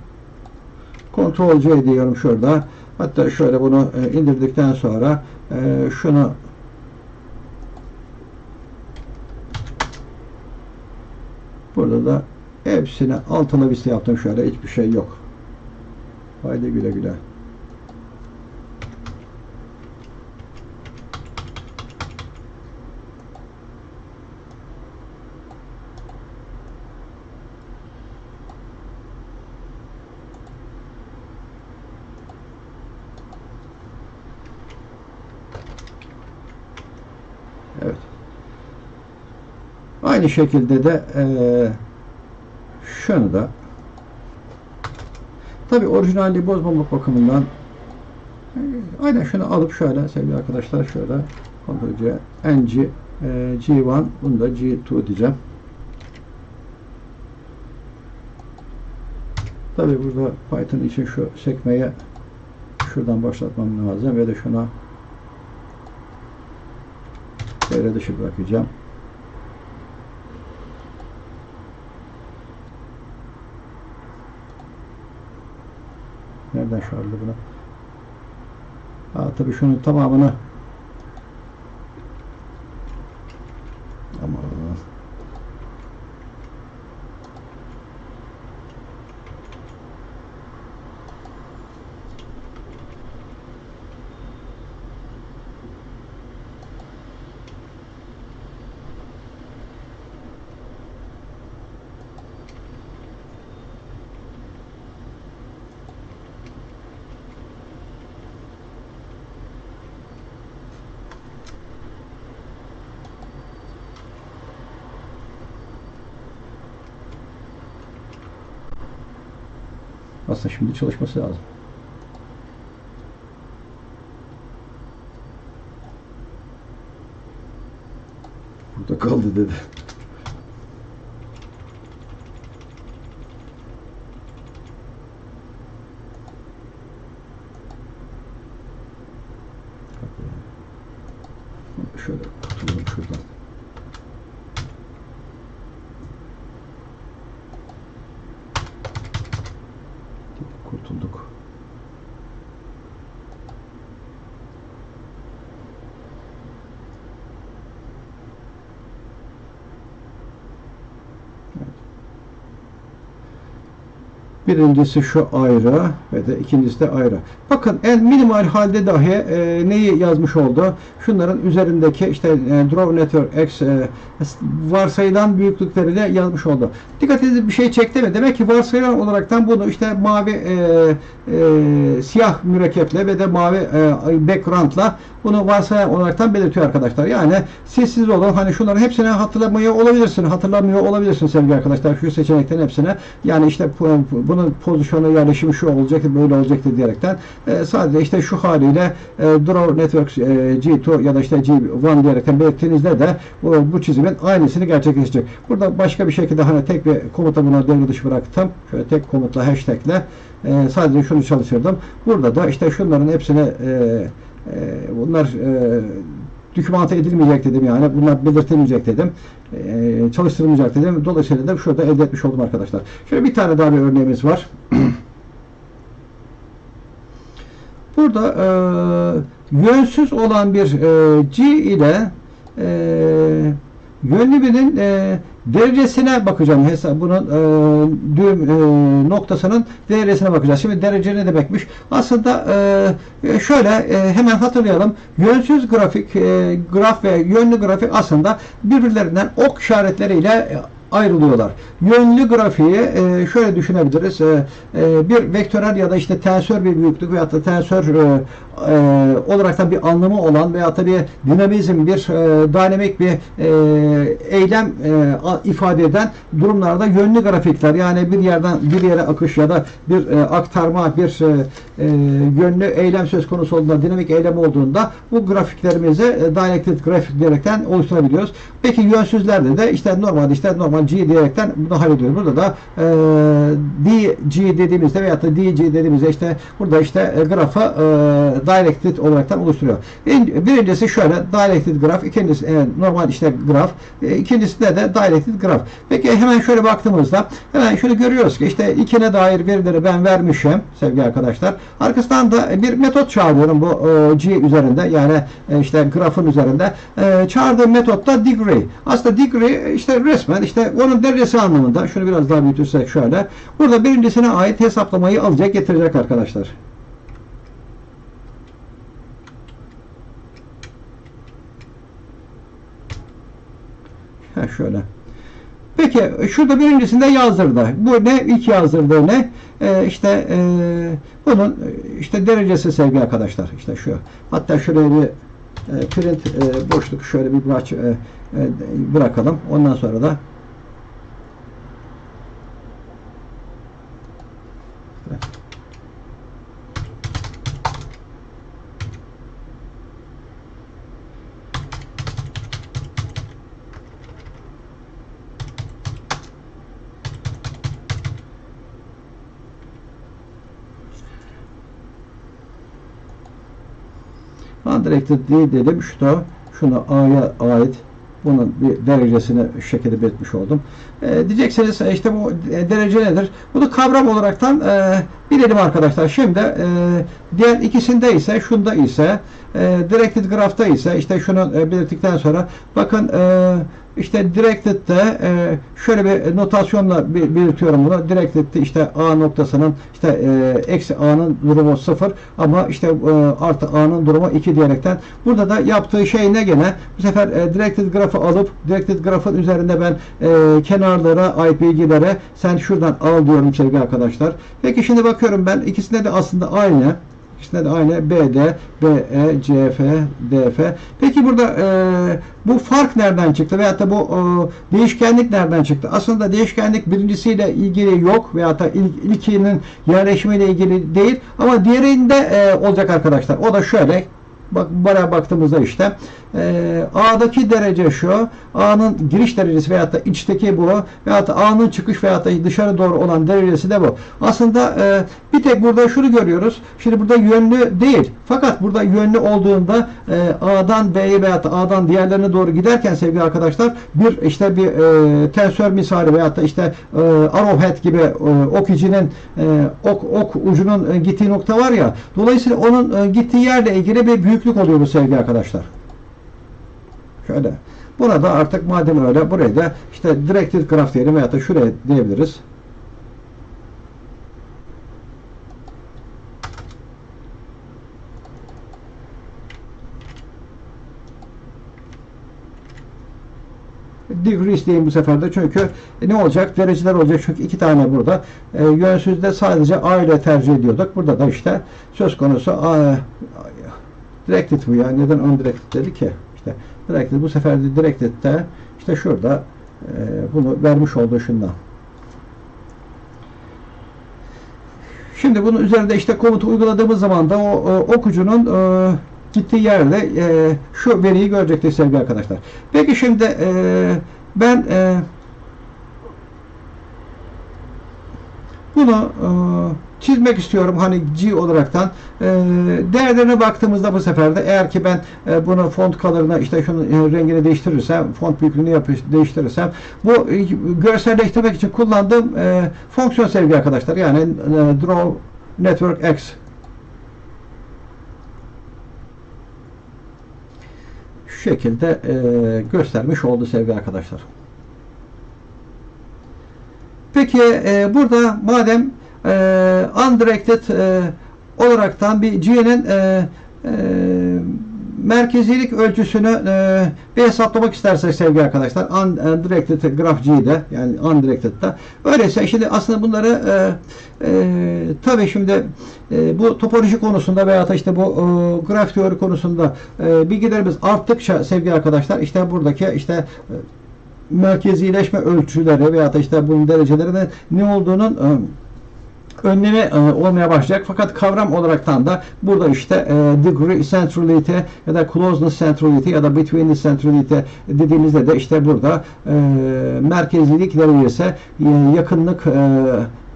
Ctrl C diyorum şurada. Hatta şöyle bunu indirdikten sonra şunu burada da hepsini altına liste yaptım şöyle. Hiçbir şey yok. Haydi güle güle. Evet. Aynı şekilde de şunu da tabi orijinalliği bozmamak bakımından aynen şunu alıp şöyle sevgili arkadaşlar şöyle Ctrl C G1 bunu da G2 diyeceğim. Tabi burada Python için şu sekmeyi şuradan başlatmam lazım ve de şuna devre dışı bırakacağım. Nereden çağırdı bunu? Tabii şunun tamamını ama aslında şimdi çalışması lazım. Burada kaldı dedi. Şöyle kurtulalım şuradan. Kurtulduk. Birincisi şu ayrı ve de ikincisi de ayrı. Bakın en minimal halde dahi neyi yazmış oldu? Şunların üzerindeki işte Draw NetworkX varsayılan büyüklükleriyle yazmış oldu. Dikkat edin, bir şey çekti mi? Demek ki varsayılan olaraktan bunu işte mavi siyah mürekkeple ve de mavi background'la bunu varsayan olaraktan belirtiyor arkadaşlar. Yani siz olun, hani şunların hepsini hatırlamıyor olabilirsin sevgili arkadaşlar, şu seçeneklerin hepsine. Yani işte bunun pozisyonu, yerleşimi şu olacak, böyle olacaktır diyerekten sadece işte şu haliyle Draw Network G2 ya da işte G1 diyerekten belirttiğinizde de bu çizimin aynısını gerçekleşecek. Burada başka bir şekilde hani tek bir komutla bunu devre dışı bıraktım. Şöyle tek komutla, hashtagle sadece şunu çalıştırdım. Burada da işte şunların hepsine bunlar dokümante edilmeyecek dedim, yani bunlar belirtilmeyecek dedim, çalıştırılmayacak dedim. Dolayısıyla da şurada elde etmiş oldum arkadaşlar. Şöyle bir tane daha bir örneğimiz var. Burada yönsüz olan bir G ile yönlü birinin derecesine bakacağım. Bunun düğüm noktasının derecesine bakacağız. Şimdi derece ne demekmiş? Aslında şöyle hemen hatırlayalım. Yönsüz graf ve yönlü grafik aslında birbirlerinden ok işaretleriyle ayrılıyorlar. Yönlü grafiği şöyle düşünebiliriz. Bir vektörel ya da işte tensör bir büyüklük veyahut da tensör olaraktan bir anlamı olan veyahut da bir dinamizm, bir dinamik bir eylem ifade eden durumlarda yönlü grafikler, yani bir yerden bir yere akış ya da bir aktarma, bir yönlü eylem söz konusu olduğunda, dinamik eylem olduğunda bu grafiklerimizi directed grafik diyerekten oluşturabiliyoruz. Peki yönsüzlerde de işte normal G diyerekten bunu hallediyoruz. Burada da DG dediğimizde veyahut da DG dediğimizde işte burada işte grafı directed olaraktan oluşturuyor. Birincisi şöyle directed graf, ikincisi normal işte graf, ikincisinde de directed graf. Peki hemen şöyle baktığımızda hemen şöyle görüyoruz ki işte ikine dair verileri ben vermişim sevgili arkadaşlar. Arkasından da bir metot çağırıyorum bu G üzerinde, yani işte grafın üzerinde. Çağırdığım metot da degree. Aslında degree işte resmen işte onun derecesi anlamında. Şunu biraz daha büyütürsek şöyle. Burada birincisine ait hesaplamayı alacak, getirecek arkadaşlar. Şöyle. Peki şurada birincisinde yazdırdı. Bu ne? İlk yazdırdığı ne? Bunun işte derecesi sevgili arkadaşlar. İşte şu. Hatta şuraya bir print boşluk şöyle bir bırakalım. Ondan sonra da undirected değil dedim. Şuna A'ya ait bunun bir derecesini şu şekilde belirtmiş oldum. Diyeceksiniz işte bu derece nedir? Bunu kavram olaraktan bilelim arkadaşlar. Şimdi diğer ikisinde ise, şunda ise directed graph'ta ise işte şunu belirttikten sonra bakın işte directed'de şöyle bir notasyonla belirtiyorum bunu. Directed'de işte A noktasının işte eksi A'nın durumu 0 ama işte artı A'nın durumu 2 diyerekten burada da yaptığı şey ne gene? Bu sefer directed graph'ı alıp directed graph'ın üzerinde ben kenarlara ait bilgilere sen şuradan al diyorum sevgili arkadaşlar. Peki şimdi bakıyorum ben ikisinde de aslında aynı. İkisinde de aynı BD, BE, CF, DF. Peki burada bu fark nereden çıktı? Veyahut da bu değişkenlik nereden çıktı? Aslında değişkenlik birincisiyle ilgili yok. Veyahut da ilkinin yerleşimiyle ilgili değil. Ama diğerinde olacak arkadaşlar. O da şöyle. Bana baktığımızda işte A'daki derece şu, A'nın giriş derecesi veyahut da içteki bu, veyahut da A'nın çıkış veyahut da dışarı doğru olan derecesi de bu. Aslında bir tek burada şunu görüyoruz. Şimdi burada yönlü değil. Fakat burada yönlü olduğunda A'dan B'ye veyahut da A'dan diğerlerine doğru giderken sevgili arkadaşlar bir işte bir tensör misali veyahut da işte arrowhead gibi ok içinin ok ucunun gittiği nokta var ya. Dolayısıyla onun gittiği yerle ilgili bir büyüklük oluyor bu sevgili arkadaşlar. Şöyle. Buna da artık madem öyle buraya da işte directed graph diyelim veyahut da şuraya diyebiliriz. degrees diyeyim bu sefer de, çünkü ne olacak? Dereceler olacak, çünkü iki tane burada. Yönsüzde sadece A ile tercih ediyorduk. Burada da işte söz konusu directed bu ya. Neden undirected dedi ki? İşte directed, bu sefer de directed'de işte şurada bunu vermiş olduğu şundan. Şimdi bunun üzerinde işte komutu uyguladığımız zaman da o okuyucunun gittiği yerde şu veriyi görecektir sevgili arkadaşlar. Peki şimdi ben bunu çizmek istiyorum hani G olaraktan. Değerlerine baktığımızda bu sefer de eğer ki ben bunu font color'ına işte şunun rengini değiştirirsem, font büyüklüğünü değiştirirsem, bu görselleştirmek için kullandığım fonksiyon sevgili arkadaşlar. Yani draw NetworkX. Şu şekilde göstermiş oldu sevgili arkadaşlar. Peki burada madem undirected olaraktan bir G'nin merkezilik ölçüsünü bir hesaplamak istersek sevgili arkadaşlar, undirected graph G'de, yani undirected'da. Öyleyse şimdi aslında bunları tabii şimdi bu topoloji konusunda veya da işte bu graf teori konusunda bilgilerimiz arttıkça sevgili arkadaşlar, işte buradaki işte merkezileşme ölçüleri veya da işte bunun derecelerinin ne olduğunun önlemi olmaya başlayacak. Fakat kavram olaraktan da burada işte degree centrality ya da closeness centrality ya da betweenness centrality dediğimizde de işte burada merkezilik derecesi, yakınlık,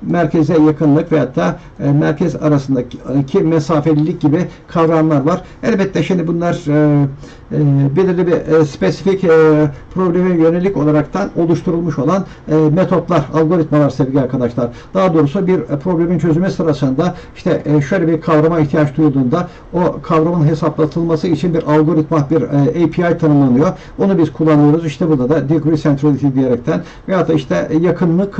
merkeze yakınlık veyahut da merkez arasındaki mesafelilik gibi kavramlar var. Elbette şimdi bunlar belirli bir spesifik probleme yönelik olaraktan oluşturulmuş olan metotlar, algoritmalar sevgili arkadaşlar. Daha doğrusu bir problemin çözümü sırasında işte şöyle bir kavrama ihtiyaç duyulduğunda o kavramın hesaplatılması için bir algoritma, bir API tanımlanıyor. Onu biz kullanıyoruz. İşte burada da degree centrality diyerekten veyahut da işte yakınlık,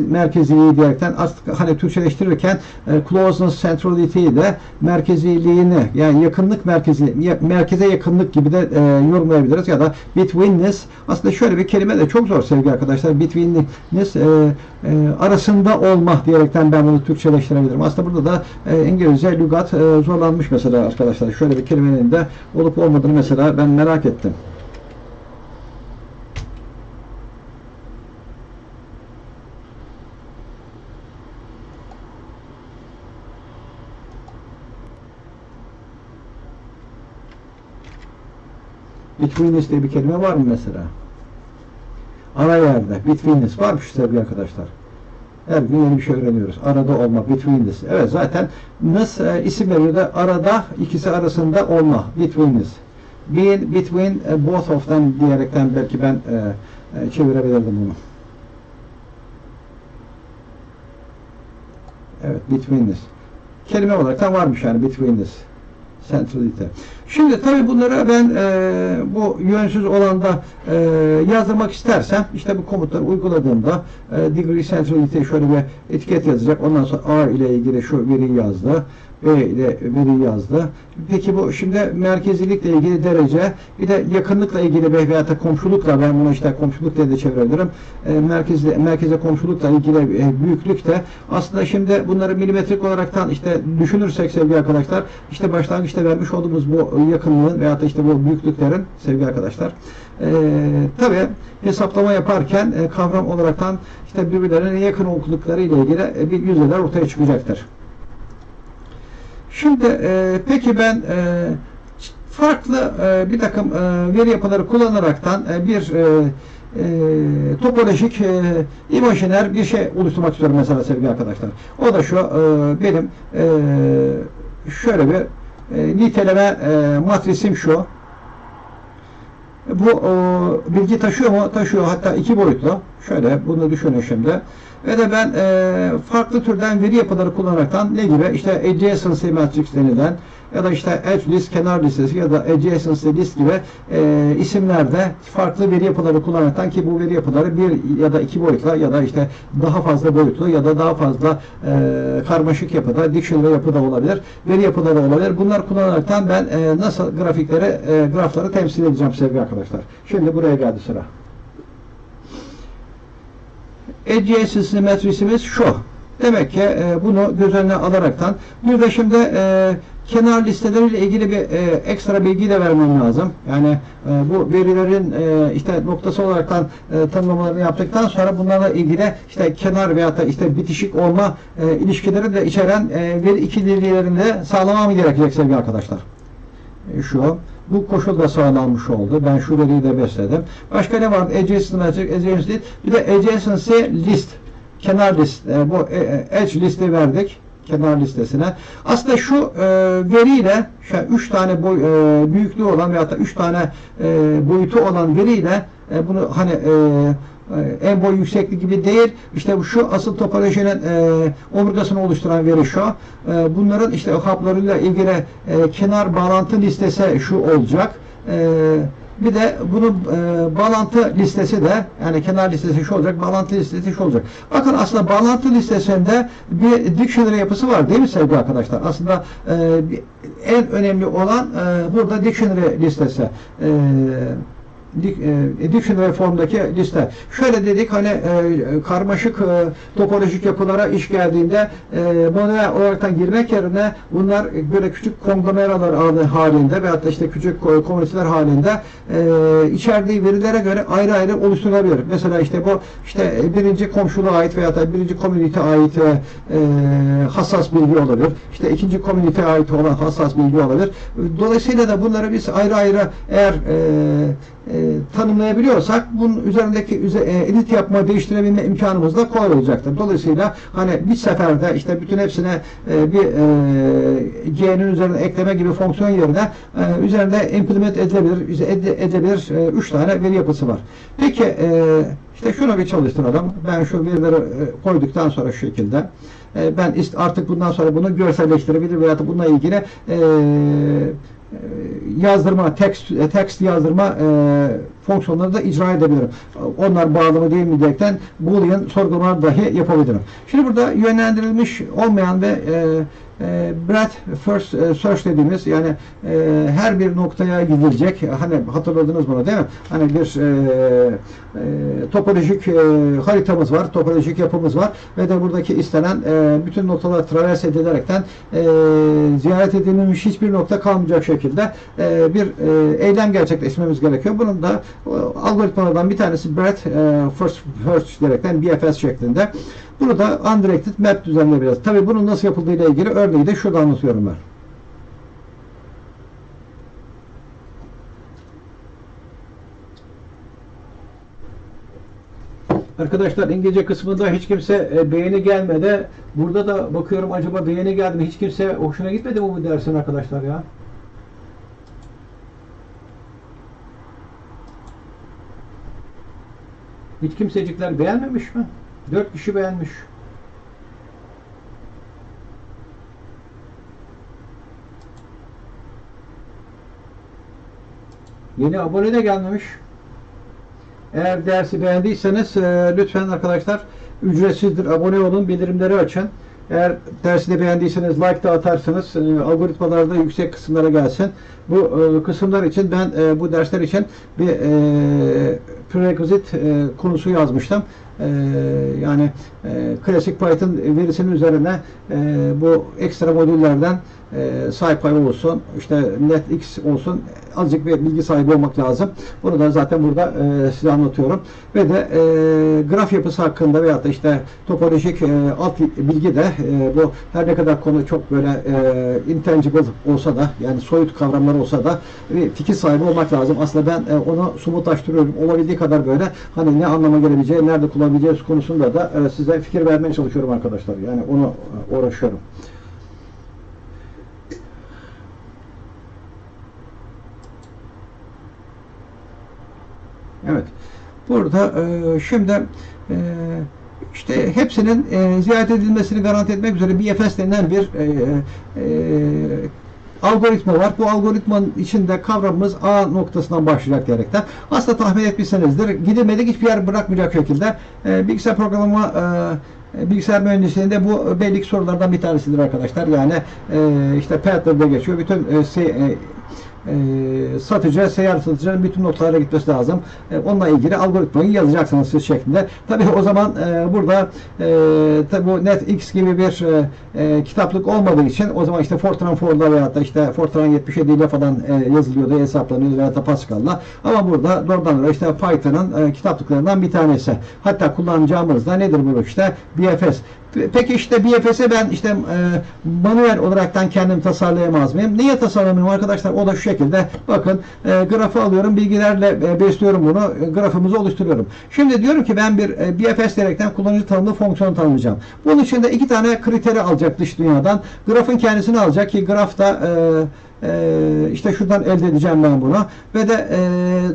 merkeziliği diyerekten, artık hani Türkçeleştirirken closeness centrality ile merkeziliğini, yani yakınlık merkeze yakınlık gibi de yorumlayabiliriz ya da betweenness. Aslında şöyle bir kelime de çok zor sevgili arkadaşlar. Betweenness arasında olma diyerekten ben bunu Türkçeleştirebilirim. Aslında burada da İngilizce lügat zorlanmış mesela arkadaşlar. Şöyle bir kelimenin de olup olmadığını mesela ben merak ettim. Betweenness diye bir kelime var mı mesela? Ara yerde. Betweenness varmış sevgili arkadaşlar. Her gün yeni bir şey öğreniyoruz. Arada olma. Betweenness. Evet, zaten ness isim veriyor da arada, ikisi arasında olma. Betweenness. Being between both of them diyerekten belki ben çevirebilirdim bunu. Evet, betweenness. Kelime olarak da varmış yani betweenness. Centrality. Şimdi tabii bunları ben bu yönsüz olanda yazdırmak istersem işte bu komutları uyguladığımda degree centrality şöyle bir etiket yazacak. Ondan sonra R ile ilgili şu veriyi yazdı. B ile veriyi yazdı. Peki bu şimdi merkezilikle ilgili derece, bir de yakınlıkla ilgili veya da komşulukla, ben bunu işte komşuluk diye de çevirebilirim. Merkeze komşulukla ilgili büyüklük de aslında şimdi bunları milimetrik olaraktan işte düşünürsek sevgili arkadaşlar, işte başlangıçta vermiş olduğumuz bu yakınlığın veya da işte bu büyüklüklerin sevgili arkadaşlar tabi hesaplama yaparken kavram olaraktan işte birbirlerine yakın oldukları ile ilgili bir yüzeyler ortaya çıkacaktır. Şimdi peki ben farklı bir takım veri yapıları kullanaraktan bir topolojik imajiner bir şey oluşturmak istiyorum mesela sevgili arkadaşlar. O da şu, benim şöyle bir niteleme matrisim şu. Bu bilgi taşıyor mu? Taşıyor. Hatta iki boyutlu. Şöyle bunu düşünün şimdi. Ve de ben farklı türden veri yapıları kullanaraktan ne gibi? İşte adjacency matrix denilen ya da işte edge list, kenar listesi ya da adjacency list gibi isimlerde farklı veri yapıları kullanaraktan, ki bu veri yapıları bir ya da iki boyutla ya da işte daha fazla boyutlu ya da daha fazla karmaşık yapıda, dictionary yapıda olabilir, veri yapıları olabilir. Bunlar kullanaraktan ben nasıl grafları temsil edeceğim sevgili arkadaşlar. Şimdi buraya geldi sıra. Adjacency metrisimiz şu. Demek ki bunu göz önüne alaraktan bir de şimdi kenar listeleriyle ilgili bir ekstra bilgi de vermem lazım. Yani bu verilerin işte noktası olaraktan tanımlamalarını yaptıktan sonra bunlarla ilgili işte kenar veyahut da işte bitişik olma ilişkileri de içeren veri ikililerini de sağlamam gerekecek sevgili arkadaşlar. Şu. Bu koşul da sağlanmış oldu. Ben şu veriyi de besledim. Başka ne vardı? Adjacency matrix, adjacency list. Bir de adjacency list. Kenar list. Bu edge listi verdik. Kenar listesine. Aslında şu veriyle 3 tane büyüklüğü olan veyahut da 3 tane boyutu olan veriyle bunu hani en boy yüksekliği gibi değil. İşte şu asıl topolojinin omurgasını oluşturan veri şu. Bunların işte haplarıyla ilgili kenar bağlantı listesi şu olacak. Bir de bunun bağlantı listesi de, yani kenar listesi şu olacak, bağlantı listesi şu olacak. Bakın aslında bağlantı listesinde bir dictionary yapısı var değil mi sevgili arkadaşlar? Aslında en önemli olan burada dictionary listesi. Dictionary formdaki liste. Şöyle dedik hani karmaşık topolojik yapılara iş geldiğinde manuel olaraktan girmek yerine bunlar böyle küçük konglomeralar halinde veyahut da işte küçük komüniteler halinde içerdiği verilere göre ayrı ayrı oluşturulabilir. Mesela işte bu işte birinci komşuluğa ait veyahut da birinci komünite ait hassas bilgi olabilir. İşte ikinci komüniteye ait olan hassas bilgi olabilir. Dolayısıyla da bunları biz ayrı ayrı eğer tanımlayabiliyorsak bunun üzerindeki edit yapma, değiştirebilme imkanımız da kolay olacaktır. Dolayısıyla hani bir seferde işte bütün hepsine bir G'nin üzerine ekleme gibi fonksiyon yerine üzerinde implement edilebilir 3 tane veri yapısı var. Peki işte şunu bir çalıştıralım. Ben şu verileri koyduktan sonra şu şekilde ben artık bundan sonra bunu görselleştirebilir veya da bununla ilgili yazdırma, text yazdırma fonksiyonları da icra edebilirim. Onlar bağlı mı değil mi diyerekten Boolean sorgulamalar dahi yapabilirim. Şimdi burada yönlendirilmiş olmayan ve breadth first search dediğimiz, yani her bir noktaya gidilecek. Hani hatırladınız bunu değil mi? Hani bir topolojik haritamız var, topolojik yapımız var ve de buradaki istenen bütün noktalar travers edilerekten ziyaret edilmemiş hiçbir nokta kalmayacak şekilde bir eylem gerçekleştirmemiz gerekiyor. Bunun da algoritmalardan bir tanesi breadth first search diyerekten BFS şeklinde. Bunu da undirected map düzenleyebiliriz. Tabii bunun nasıl yapıldığı ile ilgili örneği de şurada anlatıyorum ben. Arkadaşlar İngilizce kısmında hiç kimse beğeni gelmedi. Burada da bakıyorum acaba beğeni geldi mi? Hiç kimse hoşuna gitmedi mi bu dersin arkadaşlar ya? Hiç kimsecikler beğenmemiş mi? 4 kişi beğenmiş. Yeni abone de gelmemiş. Eğer dersi beğendiyseniz lütfen arkadaşlar ücretsizdir. Abone olun, bildirimleri açın. Eğer dersi de beğendiyseniz like da atarsanız algoritmalarda yüksek kısımlara gelsin. Bu kısımlar için ben bu dersler için bir prerequisite konusu yazmıştım. Yani klasik Python verisinin üzerine bu ekstra modüllerden SciPy olsun, işte NetworkX olsun, azıcık bir bilgi sahibi olmak lazım. Bunu da zaten burada size anlatıyorum. Ve de graf yapısı hakkında veyahut da işte topolojik alt bilgi de bu her ne kadar konu çok böyle intangible olsa da, yani soyut kavramlar olsa da bir fikir sahibi olmak lazım. Aslında ben onu somutlaştırıyorum. Olabildiği kadar böyle hani ne anlama gelebileceği, nerede kullanabileceğiz konusunda da size fikir vermeye çalışıyorum arkadaşlar. Yani onu uğraşıyorum. Evet. Burada şimdi işte hepsinin ziyaret edilmesini garanti etmek üzere BFS denilen bir algoritma var. Bu algoritmanın içinde kavramımız A noktasından başlayacak diyerekten. Aslında tahmin etmişsinizdir. Gidilmedik hiçbir yer bırakmayacak şekilde bilgisayar programlama bilgisayar mühendisliğinde bu belli sorulardan bir tanesidir arkadaşlar. Yani işte pattern'da geçiyor. Bütün satıcı, seyyar satıcının bütün notlara gitmesi lazım. Onunla ilgili algoritmayı yazacaksınız siz şeklinde. Tabii o zaman burada tabii bu NetworkX gibi bir kitaplık olmadığı için o zaman işte Fortran 4'la veyahut da işte Fortran 77 ile falan yazılıyordu, hesaplanıyordu veyahut da Pascal'la. Ama burada doğrudan işte Python'ın kitaplıklarından bir tanesi. Hatta kullanacağımız da nedir bu işte? BFS. Peki işte BFS'e ben işte manuel olaraktan kendim tasarlayamaz mıyım? Niye tasarlamıyorum arkadaşlar? O da şu şekilde. Bakın grafı alıyorum, bilgilerle besliyorum bunu, grafımızı oluşturuyorum. Şimdi diyorum ki ben bir BFS diyerekten kullanıcı tanımlı fonksiyon tanımlayacağım. Bunun için de iki tane kriteri alacak dış dünyadan. Grafın kendisini alacak ki grafta işte şuradan elde edeceğim ben bunu ve de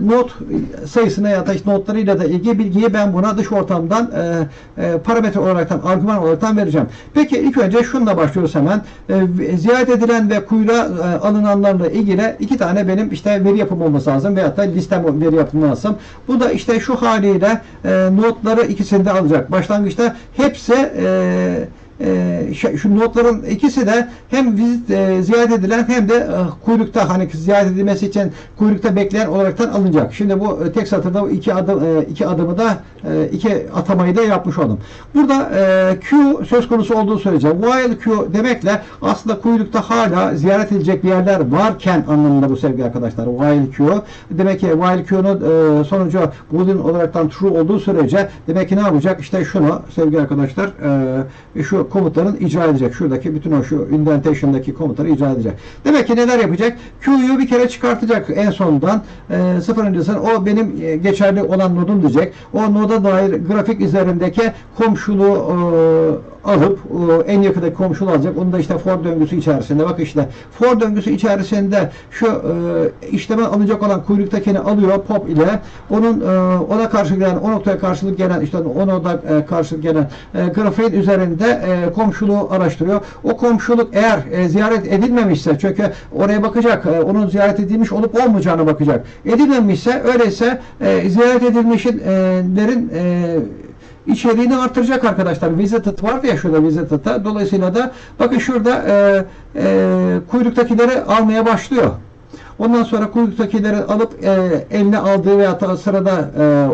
not sayısına ya da işte notlarıyla da ilgili bilgiyi ben buna dış ortamdan parametre olaraktan, argüman olaraktan vereceğim. Peki ilk önce şununla başlıyoruz hemen. Ziyaret edilen ve kuyruğa alınanlarla ilgili iki tane benim işte veri yapım olması lazım veyahut da listem veri yapımı lazım. Bu da işte şu haliyle notları ikisini de alacak. Başlangıçta hepsi şu notların ikisi de hem ziyaret edilen hem de kuyrukta hani ziyaret edilmesi için kuyrukta bekleyen olaraktan alınacak. Şimdi bu tek satırda iki adımı da iki atamayı da yapmış oldum. Burada Q söz konusu olduğu sürece while Q demekle aslında kuyrukta hala ziyaret edilecek bir yerler varken anlamında bu sevgili arkadaşlar. While Q demek ki while Q'nun sonucu boolean olaraktan true olduğu sürece demek ki ne yapacak? İşte şunu sevgili arkadaşlar şu komutların icra edecek. Şuradaki bütün o şu indentation'daki komutları icra edecek. Demek ki neler yapacak? Q'yu bir kere çıkartacak en sondan. Sıfırıncısını o benim geçerli olan nodum diyecek. O noda dair grafik üzerindeki komşuluğu alıp en yakındaki komşuluğu alacak. Onu da işte for döngüsü içerisinde. Bak işte for döngüsü içerisinde şu işleme alacak olan kuyruktakini alıyor pop ile. Onun ona karşı gelen, o noktaya karşılık gelen işte o noda karşılık gelen grafiğin üzerinde komşuluğu araştırıyor. O komşuluk eğer ziyaret edilmemişse çünkü oraya bakacak. Onun ziyaret edilmiş olup olmayacağına bakacak. Edilmemişse öyleyse ziyaret edilmişlerin içeriğini artıracak arkadaşlar. Visited vardı ya şurada visited'da. Dolayısıyla da bakın şurada kuyruktakileri almaya başlıyor. Ondan sonra kuyruktakileri alıp eline aldığı veya sırada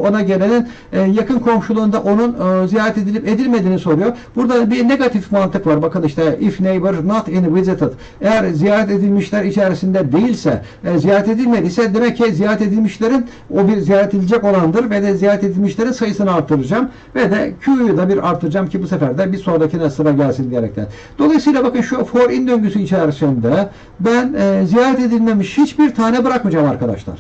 ona gelenin yakın komşuluğunda onun ziyaret edilip edilmediğini soruyor. Burada bir negatif mantık var. Bakın işte if neighbor not in visited. Eğer ziyaret edilmişler içerisinde değilse, ziyaret edilmediyse demek ki ziyaret edilmişlerin o bir ziyaret edilecek olandır ve de ziyaret edilmişlerin sayısını artıracağım ve de Q'yu da bir artıracağım ki bu sefer de bir sonrakine sıra gelsin diyerekten. Dolayısıyla bakın şu for in döngüsü içerisinde ben ziyaret edilmemiş hiçbir tane bırakmayacağım arkadaşlar.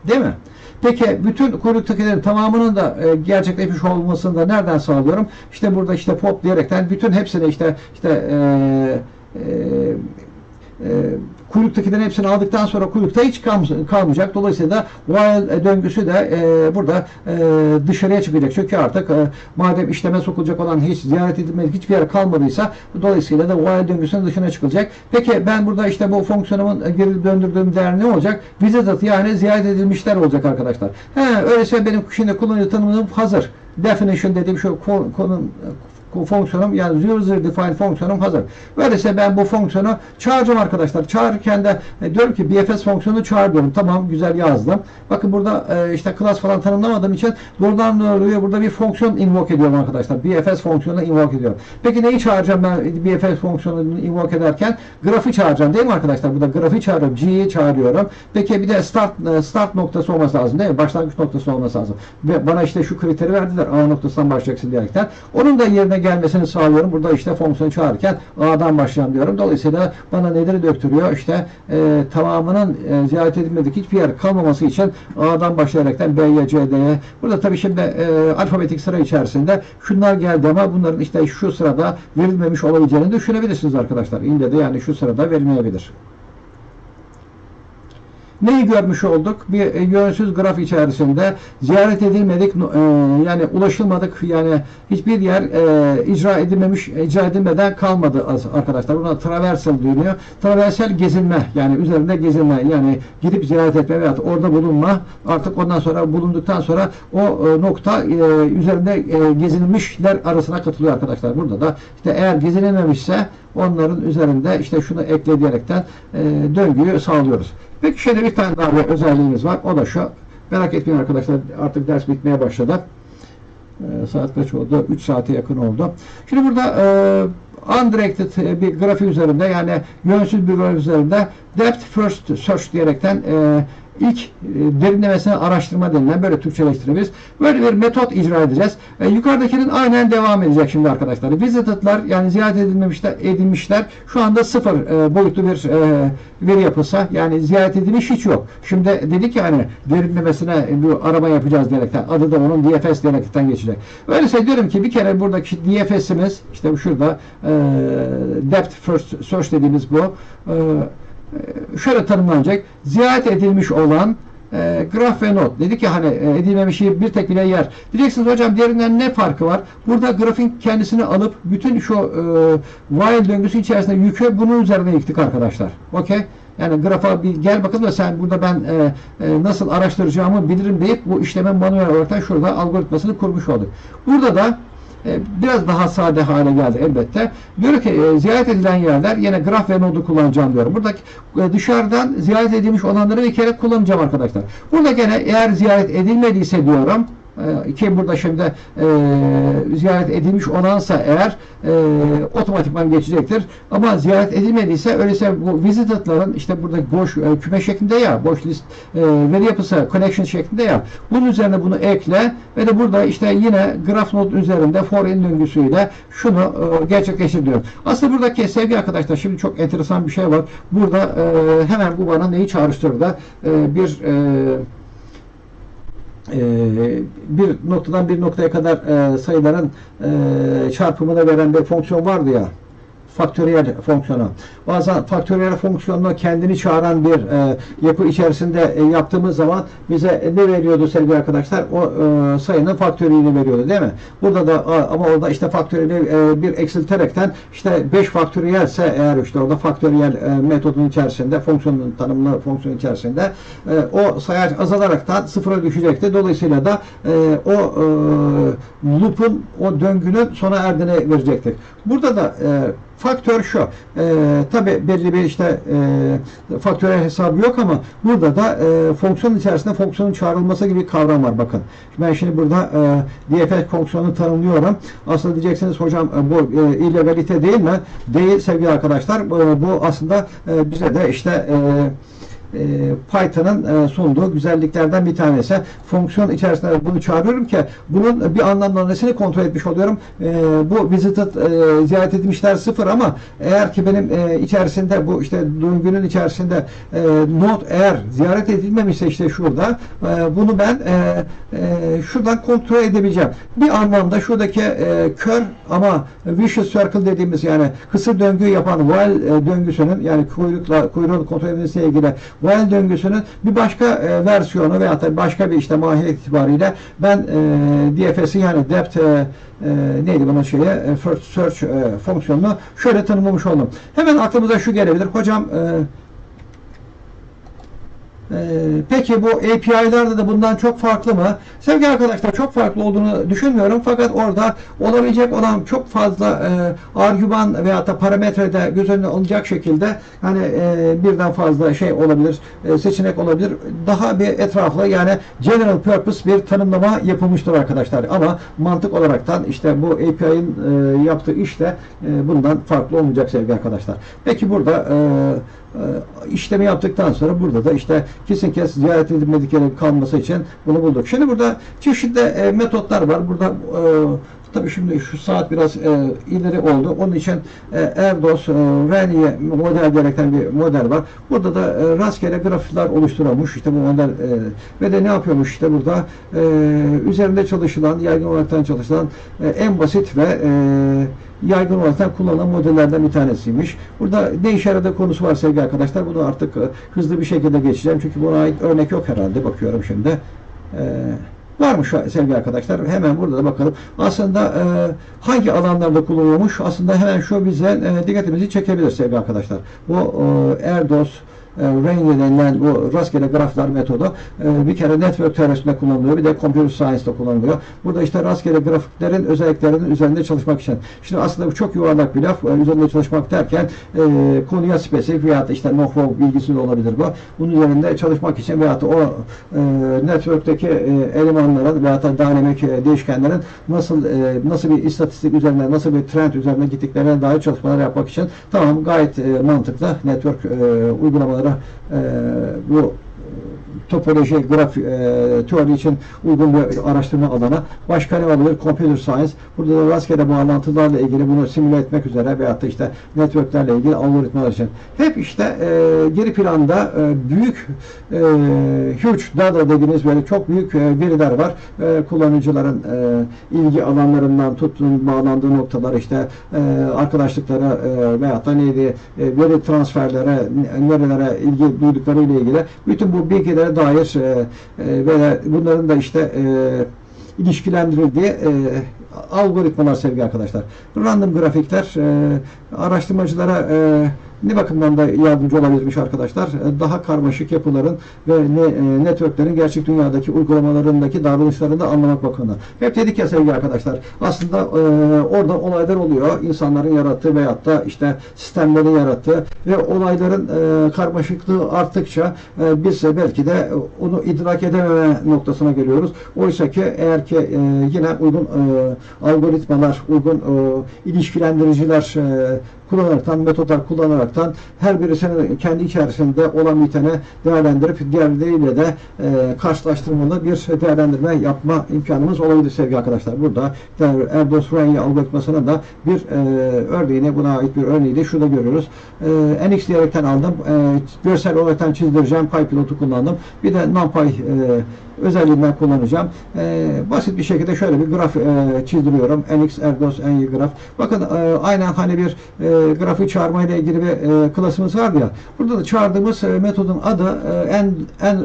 Değil mi? Peki bütün kuyruktakilerin tamamının da gerçekleşmiş olmasını da nereden sağlıyorum? İşte burada işte pop diyerekten bütün hepsini işte kuyruktakilerin hepsini aldıktan sonra kuyrukta hiç kalmayacak. Dolayısıyla da while döngüsü de burada dışarıya çıkacak. Çünkü artık madem işleme sokulacak olan hiç ziyaret edilmediği hiçbir yer kalmadıysa dolayısıyla da while döngüsünün dışına çıkılacak. Peki ben burada işte bu fonksiyonumun geri döndürdüğüm değer ne olacak? Visited yani ziyaret edilmişler olacak arkadaşlar. Öyleyse benim şimdi kullanıcı tanımım hazır. Definition dediğim şu fonksiyonum yani user defined fonksiyonum hazır. Öyleyse ben bu fonksiyonu çağıracağım arkadaşlar. Çağırırken de diyorum ki BFS fonksiyonu çağır diyorum. Tamam güzel yazdım. Bakın burada işte class falan tanımlamadığım için buradan ne oluyor? Burada bir fonksiyon invoke ediyorum arkadaşlar. BFS fonksiyonunu invoke ediyorum. Peki neyi çağıracağım ben BFS fonksiyonunu invoke ederken? Grafı çağıracağım değil mi arkadaşlar? Burada grafı çağırıyorum. G'yi çağırıyorum. Peki bir de start noktası olması lazım değil mi? Başlangıç noktası olması lazım. Ve bana işte şu kriteri verdiler. A noktasından başlayacaksın diyerekten. Onun da yerine gelmesini sağlıyorum. Burada işte fonksiyonu çağırırken A'dan başlayalım diyorum. Dolayısıyla bana neleri döktürüyor? İşte tamamının ziyaret edilmedik hiçbir yer kalmaması için A'dan başlayaraktan B'ye, C'ye. Burada tabii şimdi alfabetik sıra içerisinde şunlar geldi ama bunların işte şu sırada verilmemiş olabileceğini düşünebilirsiniz arkadaşlar. İlle de yani şu sırada verilmeyebilir. neyi görmüş olduk? Bir yönsüz graf içerisinde ziyaret edilmedik, yani ulaşılmadık, yani hiçbir yer icra edilmeden kalmadı arkadaşlar. Buna traversal deniyor. Traversal gezinme, yani üzerinde gezinme, yani gidip ziyaret etme veya orada bulunma. Artık ondan sonra bulunduktan sonra o nokta üzerinde gezinilmişler arasına katılıyor arkadaşlar. Burada da işte eğer gezinilmemişse onların üzerinde işte şunu eklediyerekten döngüyü sağlıyoruz. Peki şöyle bir tane daha bir özelliğimiz var. O da şu. Merak etmeyin arkadaşlar. Artık ders bitmeye başladı. Saat kaç oldu? 3 saate yakın oldu. Şimdi burada undirected bir grafik üzerinde, yani yönsüz bir grafik üzerinde depth first search diyerekten ilk derinlemesine araştırma denilen, böyle Türkçeleştirebiliriz. Böyle bir metot icra edeceğiz. Yukarıdakinin aynen devam edecek şimdi arkadaşlar. Visited'lar, yani ziyaret edilmişler şu anda 0 boyutlu bir veri yapısı. Yani ziyaret edilmiş hiç yok. Şimdi dedik ya hani derinlemesine bir arama yapacağız diyerekten. Adı da onun DFS diyerekten geçecek. Öyleyse diyorum ki bir kere buradaki DFS'imiz işte şurada Depth First Search dediğimiz bu. Şöyle tanımlanacak. Ziyaret edilmiş olan graf ve not. Dedik ki hani edilmemiş bir tek bile yer. Diyeceksiniz hocam diğerinden ne farkı var? Burada grafin kendisini alıp bütün şu while döngüsü içerisinde yükü bunun üzerine yıktık arkadaşlar. Okey? Yani grafa bir gel bakalım da sen burada ben nasıl araştıracağımı bilirim deyip bu işlemin manuel olarak şurada algoritmasını kurmuş olduk. Burada da biraz daha sade hale geldi elbette. Diyor ki ziyaret edilen yerler, yine graf ve nodu kullanacağım diyorum. Buradaki dışarıdan ziyaret edilmiş olanları bir kere kullanacağım arkadaşlar. Burada gene eğer ziyaret edilmediyse diyorum ki burada şimdi ziyaret edilmiş olansa eğer otomatikman geçecektir. Ama ziyaret edilmediyse, öyleyse bu visited'ların işte burada boş küme şeklinde ya, boş list veri yapısı connection şeklinde ya, bunun üzerine bunu ekle ve de burada işte yine graph node üzerinde for in döngüsüyle şunu gerçekleştir diyorum. Aslında buradaki sevgili arkadaşlar şimdi çok enteresan bir şey var. Burada hemen bu bana neyi çağrıştırır da bir noktadan bir noktaya kadar sayıların çarpımını veren bir fonksiyon vardı ya, faktöriyel fonksiyonu. Bazen faktöriyel fonksiyonunu kendini çağıran bir yapı içerisinde yaptığımız zaman bize ne veriyordu sevgili arkadaşlar? O sayının faktöriyelini veriyordu değil mi? Burada da ama orada işte faktöriyeli bir eksilterekten işte 5 faktöriyelse eğer işte orada faktöriyel metodun içerisinde, fonksiyonun tanımlı fonksiyon içerisinde o sayı azalaraktan sıfıra düşecekti. Dolayısıyla da o loop'un, o döngünün sona erdiğini verecektik. Burada da faktör şu. Tabi belli bir işte faktörel hesabı yok ama burada da fonksiyon içerisinde fonksiyonun çağrılması gibi bir kavram var. Bakın. Ben şimdi burada DFS fonksiyonunu tanımlıyorum. Aslında diyeceksiniz hocam bu illegalite değil mi? Değil sevgili arkadaşlar. Bu aslında bize de işte Python'ın sunduğu güzelliklerden bir tanesi. Fonksiyon içerisinde bunu çağırıyorum ki bunun bir anlamda nesini kontrol etmiş oluyorum. Bu visited ziyaret edilmişler 0 ama eğer ki benim içerisinde bu işte döngünün içerisinde not eğer ziyaret edilmemişse işte şurada bunu ben şuradan kontrol edebileceğim. Bir anlamda şuradaki kör ama vicious circle dediğimiz, yani kısır döngü yapan while döngüsünün, yani kuyruğun kontrol edilmesiyle ilgili while döngüsünün bir başka versiyonu veya da başka bir işte mahiyet itibariyle ben DFS'i, yani depth neydi bunun first search fonksiyonunu şöyle tanımlamış oldum. Hemen aklımıza şu gelebilir. Hocam peki bu API'larda da bundan çok farklı mı? Sevgili arkadaşlar çok farklı olduğunu düşünmüyorum. Fakat orada olabilecek olan çok fazla argüman veya da parametrede göz önüne alınacak şekilde hani birden fazla şey olabilir, seçenek olabilir. Daha bir etraflı, yani general purpose bir tanımlama yapılmıştır arkadaşlar. Ama mantık olaraktan işte bu API'nin yaptığı iş de bundan farklı olmayacak sevgili arkadaşlar. Peki burada işlemi yaptıktan sonra burada da işte kesin kes ziyaret edilmedik yere kalması için bunu bulduk. Şimdi burada çeşitli metotlar var. Burada Tabii şimdi şu saat biraz ileri oldu. Onun için Erdos Renier model gerekten bir model var. Burada da rastgele grafikler oluşturulmuş. İşte bu model ve de ne yapıyormuş işte burada üzerinde çalışılan, yaygın olarak çalışılan en basit ve yaygın olarak kullanılan modellerden bir tanesiymiş. Burada ne işe yaradığı konusu var sevgili arkadaşlar. Bunu artık hızlı bir şekilde geçeceğim. Çünkü buna ait örnek yok herhalde. Bakıyorum şimdi. Varmış sevgili arkadaşlar. Hemen burada da bakalım. Aslında hangi alanlarda kullanılıyormuş? Aslında hemen şu bize dikkatimizi çekebilir sevgili arkadaşlar. Bu Erdos Renier denilen bu rastgele graflar metodu bir kere network teorisinde kullanılıyor, bir de computer science'da kullanılıyor. Burada işte rastgele grafiklerin özelliklerinin üzerinde çalışmak için. Şimdi aslında bu çok yuvarlak bir laf. Üzerinde çalışmak derken konuya spesifik veyahut da işte know-how bilgisi de olabilir bu. Bunun üzerinde çalışmak için veyahut da o network'teki elemanların veyahut da dinamik değişkenlerin nasıl bir istatistik üzerine, nasıl bir trend üzerine gittiklerine dair çalışmalar yapmak için tamam gayet mantıklı network uygulamaları bu topoloji, teori için uygun bir araştırma alanı. Başka ne olabilir? Computer Science. Burada da rastgele bağlantılarla ilgili bunu simüle etmek üzere veyahut da işte networklerle ilgili algoritmalar için. Hep işte geri planda büyük huge data dediğimiz böyle çok büyük veriler var. Kullanıcıların ilgi alanlarından tutun bağlandığı noktalar işte arkadaşlıklara veyahut da neydi veri transferlere nerelere ilgi duydukları ile ilgili bütün bu bilgilere dair ve bunların da işte ilişkilendirildiği algoritmalar sevgili arkadaşlar. Random grafikler araştırmacılara ne bakımdan da yardımcı olabilirmiş arkadaşlar? Daha karmaşık yapıların ve networklerin gerçek dünyadaki uygulamalarındaki davranışlarını da anlamak bakımından. Hep dedik ya sevgili arkadaşlar, aslında orada olaylar oluyor. İnsanların yarattığı veyahut da işte sistemlerin yarattığı ve olayların karmaşıklığı arttıkça biz belki de onu idrak edememe noktasına geliyoruz. Oysa ki eğer ki yine uygun algoritmalar, uygun ilişkilendiriciler kullanaraktan, metotlar kullanaraktan her birisinin kendi içerisinde olan biteni değerlendirip diğerleriyle de karşılaştırmalı bir değerlendirme yapma imkanımız olabilir sevgili arkadaşlar. Burada Erdos Renier algoritmasının da bir örneğine, buna ait bir örneği de şurada görüyoruz. NX diyerekten aldım. Görsel olaraktan çizdireceğim. PyPilot'u kullandım. Bir de NumPy özelliğinden kullanacağım. Basit bir şekilde şöyle bir graf çizdiriyorum. NX Erdos Renier graf. Bakın aynen hani bir grafiği çağırma ile ilgili bir klasımız vardı ya. Burada da çağırdığımız metodun adı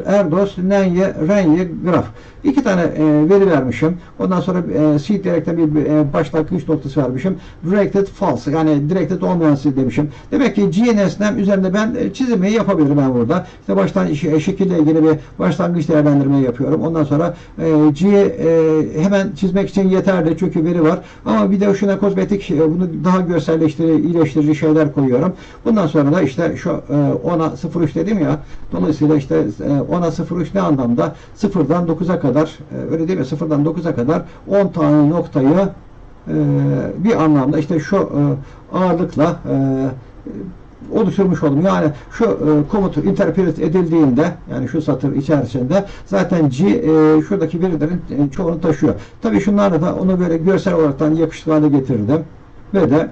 Erdos Renier graf. İki tane veri vermişim. Ondan sonra seed diyerekten bir başlangıç noktası vermişim. Directed false yani directed olmayan seed demişim. Demek ki GNS'den üzerinde ben çizimi yapabilirim ben burada. İşte baştan şekille ilgili bir başlangıç değerlendirmeyi yapıyorum. Ondan sonra hemen çizmek için yeterli çünkü veri var. Ama bir de şuna kozmetik bunu daha iyileştirici şeyler koyuyorum. Bundan sonra da işte şu 10'a 0.3 dedim ya. Dolayısıyla işte 10'a 0.3 ne anlamda? 0'dan 9'a kadar öyle değil mi? 0'dan 9'a kadar 10 tane noktayı bir anlamda işte şu ağırlıkla oluşturmuş oldum. Yani şu komut interpret edildiğinde yani şu satır içerisinde zaten şuradaki verilerin çoğunu taşıyor. Tabii şunlarla da onu böyle görsel olaraktan yakışıklı hale getirdim ve de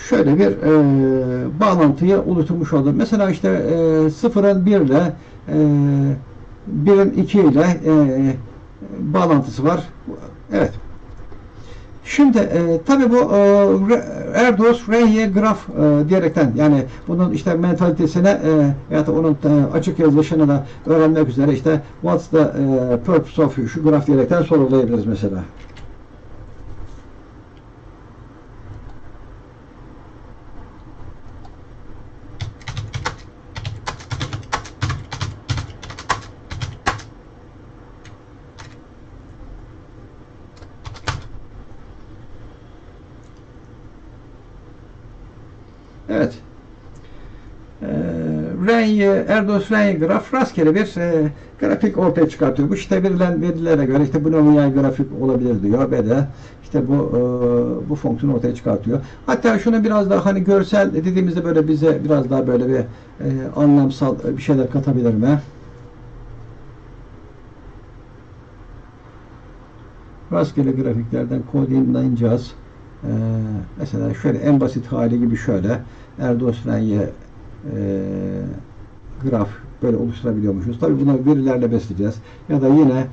şöyle bir bağlantıyı oluşturmuş oldum. Mesela işte 0'ın 1 ile 1'in 2 ile bağlantısı var. Evet. Şimdi tabii bu Erdos Renier graf diyerekten yani bunun işte mentalitesine ya da onun açık yazılışını da öğrenmek üzere işte what's the purpose of şu graf diyerekten sorgulayabiliriz mesela. Evet. Erdos Renier graf rastgele bir grafik ortaya çıkartıyor. Bu işte verilen verilere göre işte bu nominal grafik olabilir diyor ve de işte bu fonksiyonu ortaya çıkartıyor. Hatta şunu biraz daha hani görsel dediğimizde böyle bize biraz daha böyle bir anlamsal bir şeyler katabilir mi? Rastgele grafiklerden kod yayınlayacağız. Mesela şöyle en basit hali gibi şöyle Erdoğan graf böyle oluşturabiliyormuşuz. Tabii bunu verilerle besleyeceğiz. Ya da yine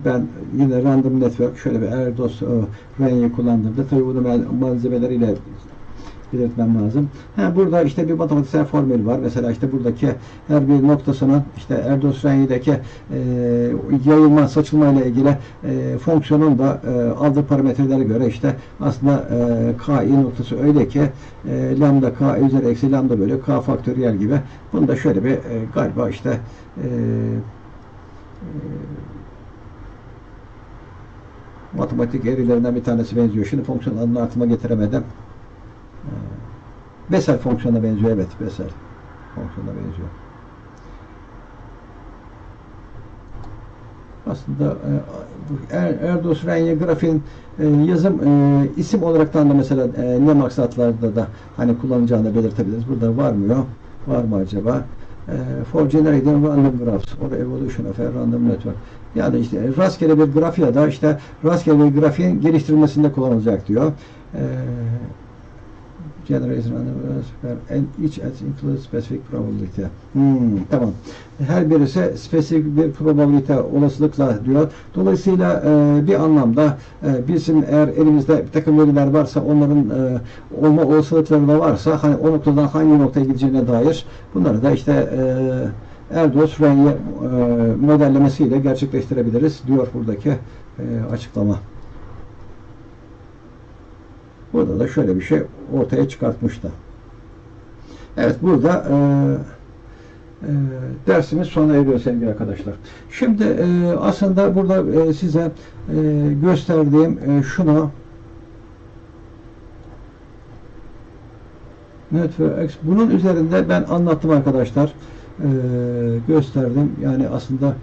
ben yine random network şöyle bir Erdoğan kullandığımda tabii bunu malzemeleriyle belirtmem lazım. Burada işte bir matematiksel formül var. Mesela işte buradaki her bir noktasının işte Erdoğan'daki yayılma, saçılma ile ilgili fonksiyonun da aldığı parametrelere göre işte aslında ki noktası öyle ki lambda k üzeri eksi lambda bölü k faktöriyel gibi. Bunu da şöyle bir galiba işte matematik eğrilerinden bir tanesi benziyor. Şimdi fonksiyon adını aklıma getiremedim. Bessel fonksiyonuna benziyor. Evet, Bessel fonksiyonuna benziyor. Aslında Erdoğan grafiğin yazım isim olaraktan da mesela ne maksatlarda da hani kullanacağını belirtebiliriz. Burada var mı yok? Var mı acaba? For generating random graphs or evolution of a random network. Yani işte rastgele bir graf ya da işte rastgele bir grafiğin geliştirilmesinde kullanılacak diyor. Generation and each as includes specific probability. Tamam. Her birisi spesifik bir probabilite olasılıkla diyor. Dolayısıyla bir anlamda bizim eğer elimizde bir takım veriler varsa onların olma olasılıkları da varsa hani o noktadan hangi noktaya gideceğine dair bunları da işte Erdoğan modellemesiyle gerçekleştirebiliriz diyor buradaki açıklama. Burada da şöyle bir şey ortaya çıkartmıştı. Evet, burada dersimiz sona eriyor sevgili arkadaşlar. Şimdi aslında burada size gösterdiğim şunu NetworkX bunun üzerinde ben anlattım arkadaşlar. Gösterdim. Yani aslında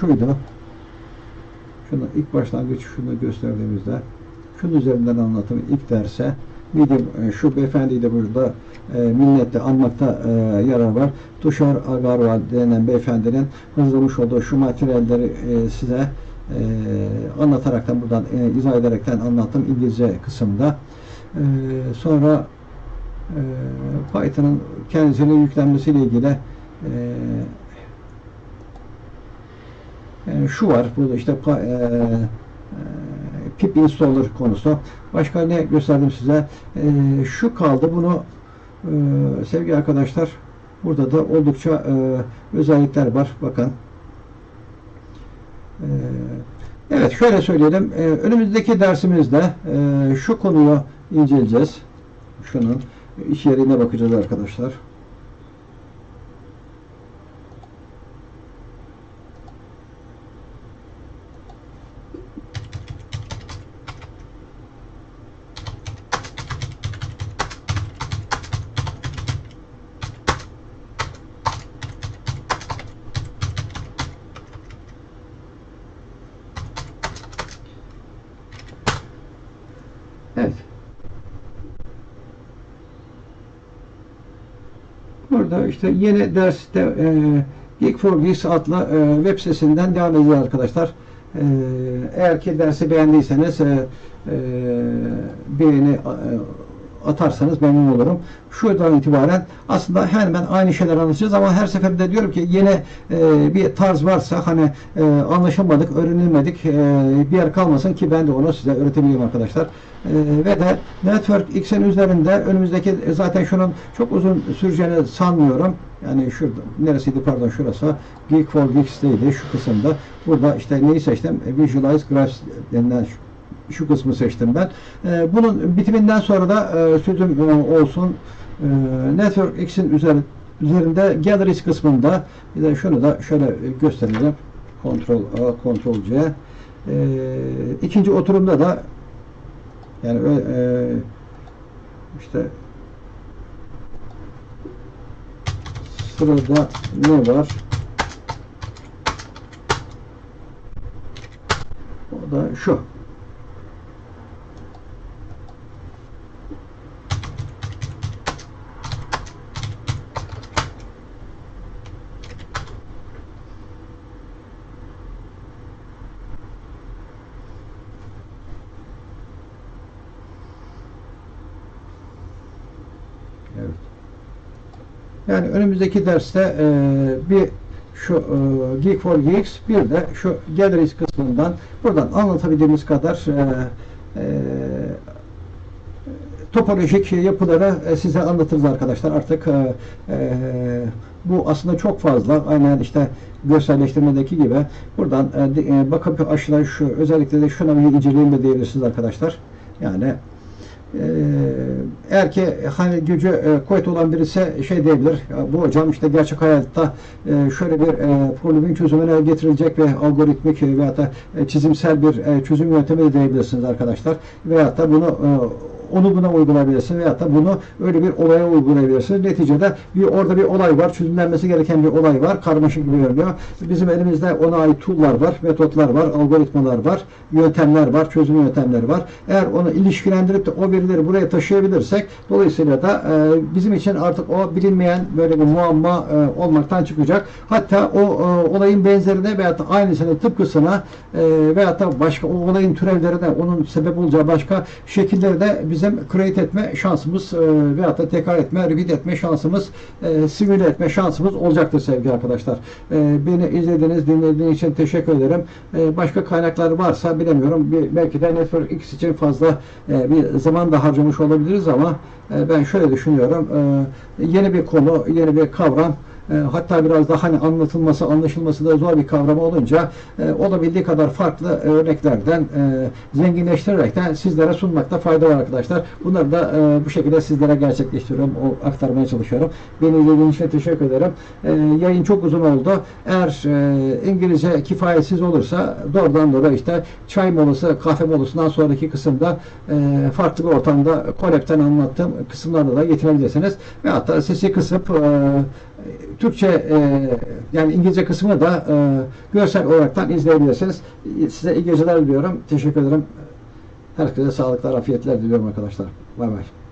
şuydu. Şunu ilk başlangıç şunu gösterdiğimizde şunun üzerinden anlatım ilk derse medium şu beyefendiyi de burada minnetle anmakta yarar var. Tushar Agarwal denen beyefendinin hazırlamış olduğu şu materyalleri size anlataraktan buradan izah ederekten anlattım İngilizce kısımda. Sonra Python'ın kendisinin yüklenmesiyle ilgili şu var. Burada işte pip installer konusu. Başka ne gösterdim size? Şu kaldı. Bunu sevgili arkadaşlar burada da oldukça özellikler var. Bakın. Evet, şöyle söyleyelim. Önümüzdeki dersimizde şu konuyu inceleyeceğiz. Şunun iş yerine bakacağız arkadaşlar. Evet. Burada işte yeni derste Geek for Geeks adlı web sitesinden devam edeceğiz arkadaşlar. Eğer ki dersi beğendiyseniz beğeni atarsanız memnun olurum. Şuradan itibaren aslında hemen aynı şeyler anlatacağız ama her seferinde diyorum ki yeni bir tarz varsa hani anlaşılmadık, öğrenilmedik bir yer kalmasın ki ben de onu size öğretebilirim arkadaşlar. Ve de NetworkX'in üzerinde önümüzdeki zaten şunun çok uzun süreceğini sanmıyorum. Yani şurada neresiydi pardon şurası Geek for Geeks'teydi şu kısımda. Burada işte neyi seçtim? Visualize Graphs denilen şu kısmı seçtim ben. Bunun bitiminden sonra da sözüm olsun. NetworkX'in üzerinde Galleries kısmında bir de şunu da şöyle göstereceğim. Ctrl A, Ctrl C. İkinci oturumda da yani işte sırada ne var? O da şu. Yani önümüzdeki derste bir şu Geek for Geeks, bir de şu Galleries kısmından buradan anlatabildiğimiz kadar topolojik yapıları size anlatırız arkadaşlar. Artık bu aslında çok fazla. Aynen işte görselleştirmedeki gibi buradan bakıp aşağıya şu özellikle de şuna bir inceleyeyim de diyebilirsiniz arkadaşlar. Yani eğer ki hani gücü kuvvet olan birisi şey diyebilir, bu hocam işte gerçek hayatta şöyle bir problemin çözümüne getirilecek ve algoritmik veyahut da çizimsel bir çözüm yöntemi de diyebilirsiniz arkadaşlar. Veyahut da bunu onu buna uygulayabilirsiniz veyahut da bunu öyle bir olaya uygulayabilirsiniz. Neticede orada bir olay var, çözümlenmesi gereken bir olay var, karmaşık gibi görünüyor. Bizim elimizde ona ait tool'lar var, metotlar var, algoritmalar var, yöntemler var, çözüm yöntemleri var. Eğer onu ilişkilendirip de o verileri buraya taşıyabilirsek, dolayısıyla da bizim için artık o bilinmeyen böyle bir muamma olmaktan çıkacak. Hatta o olayın benzerine veyahut da aynısını, tıpkısına veyahut da başka o olayın türevlerine, onun sebep olacağı başka şekilleri de bizim create etme şansımız veyahut da tekrar etme, repeat etme şansımız, simüle etme şansımız olacaktır sevgili arkadaşlar. Beni izlediğiniz, dinlediğiniz için teşekkür ederim. Başka kaynaklar varsa bilemiyorum. Belki de NetworkX için fazla bir zaman da harcamış olabiliriz ama ben şöyle düşünüyorum. Yeni bir konu, yeni bir kavram, hatta biraz daha hani anlatılması, anlaşılması da zor bir kavram olunca olabildiği kadar farklı örneklerden zenginleştirerekten sizlere sunmakta fayda var arkadaşlar. Bunları da bu şekilde sizlere gerçekleştiriyorum, aktarmaya çalışıyorum. Beni izlediğiniz için teşekkür ederim. Yayın çok uzun oldu. Eğer İngilizce kifayetsiz olursa doğrudan doğru işte çay molası, kahve molasından sonraki kısımda farklı bir ortamda Collab'ten anlattığım kısımlarda da getirebilirsiniz. Ve hatta sesi kısıp Türkçe yani İngilizce kısmını da görsel olaraktan izleyebilirsiniz. Size iyi geceler diliyorum. Teşekkür ederim. Herkese sağlıklar, afiyetler diliyorum arkadaşlar. Bay bay.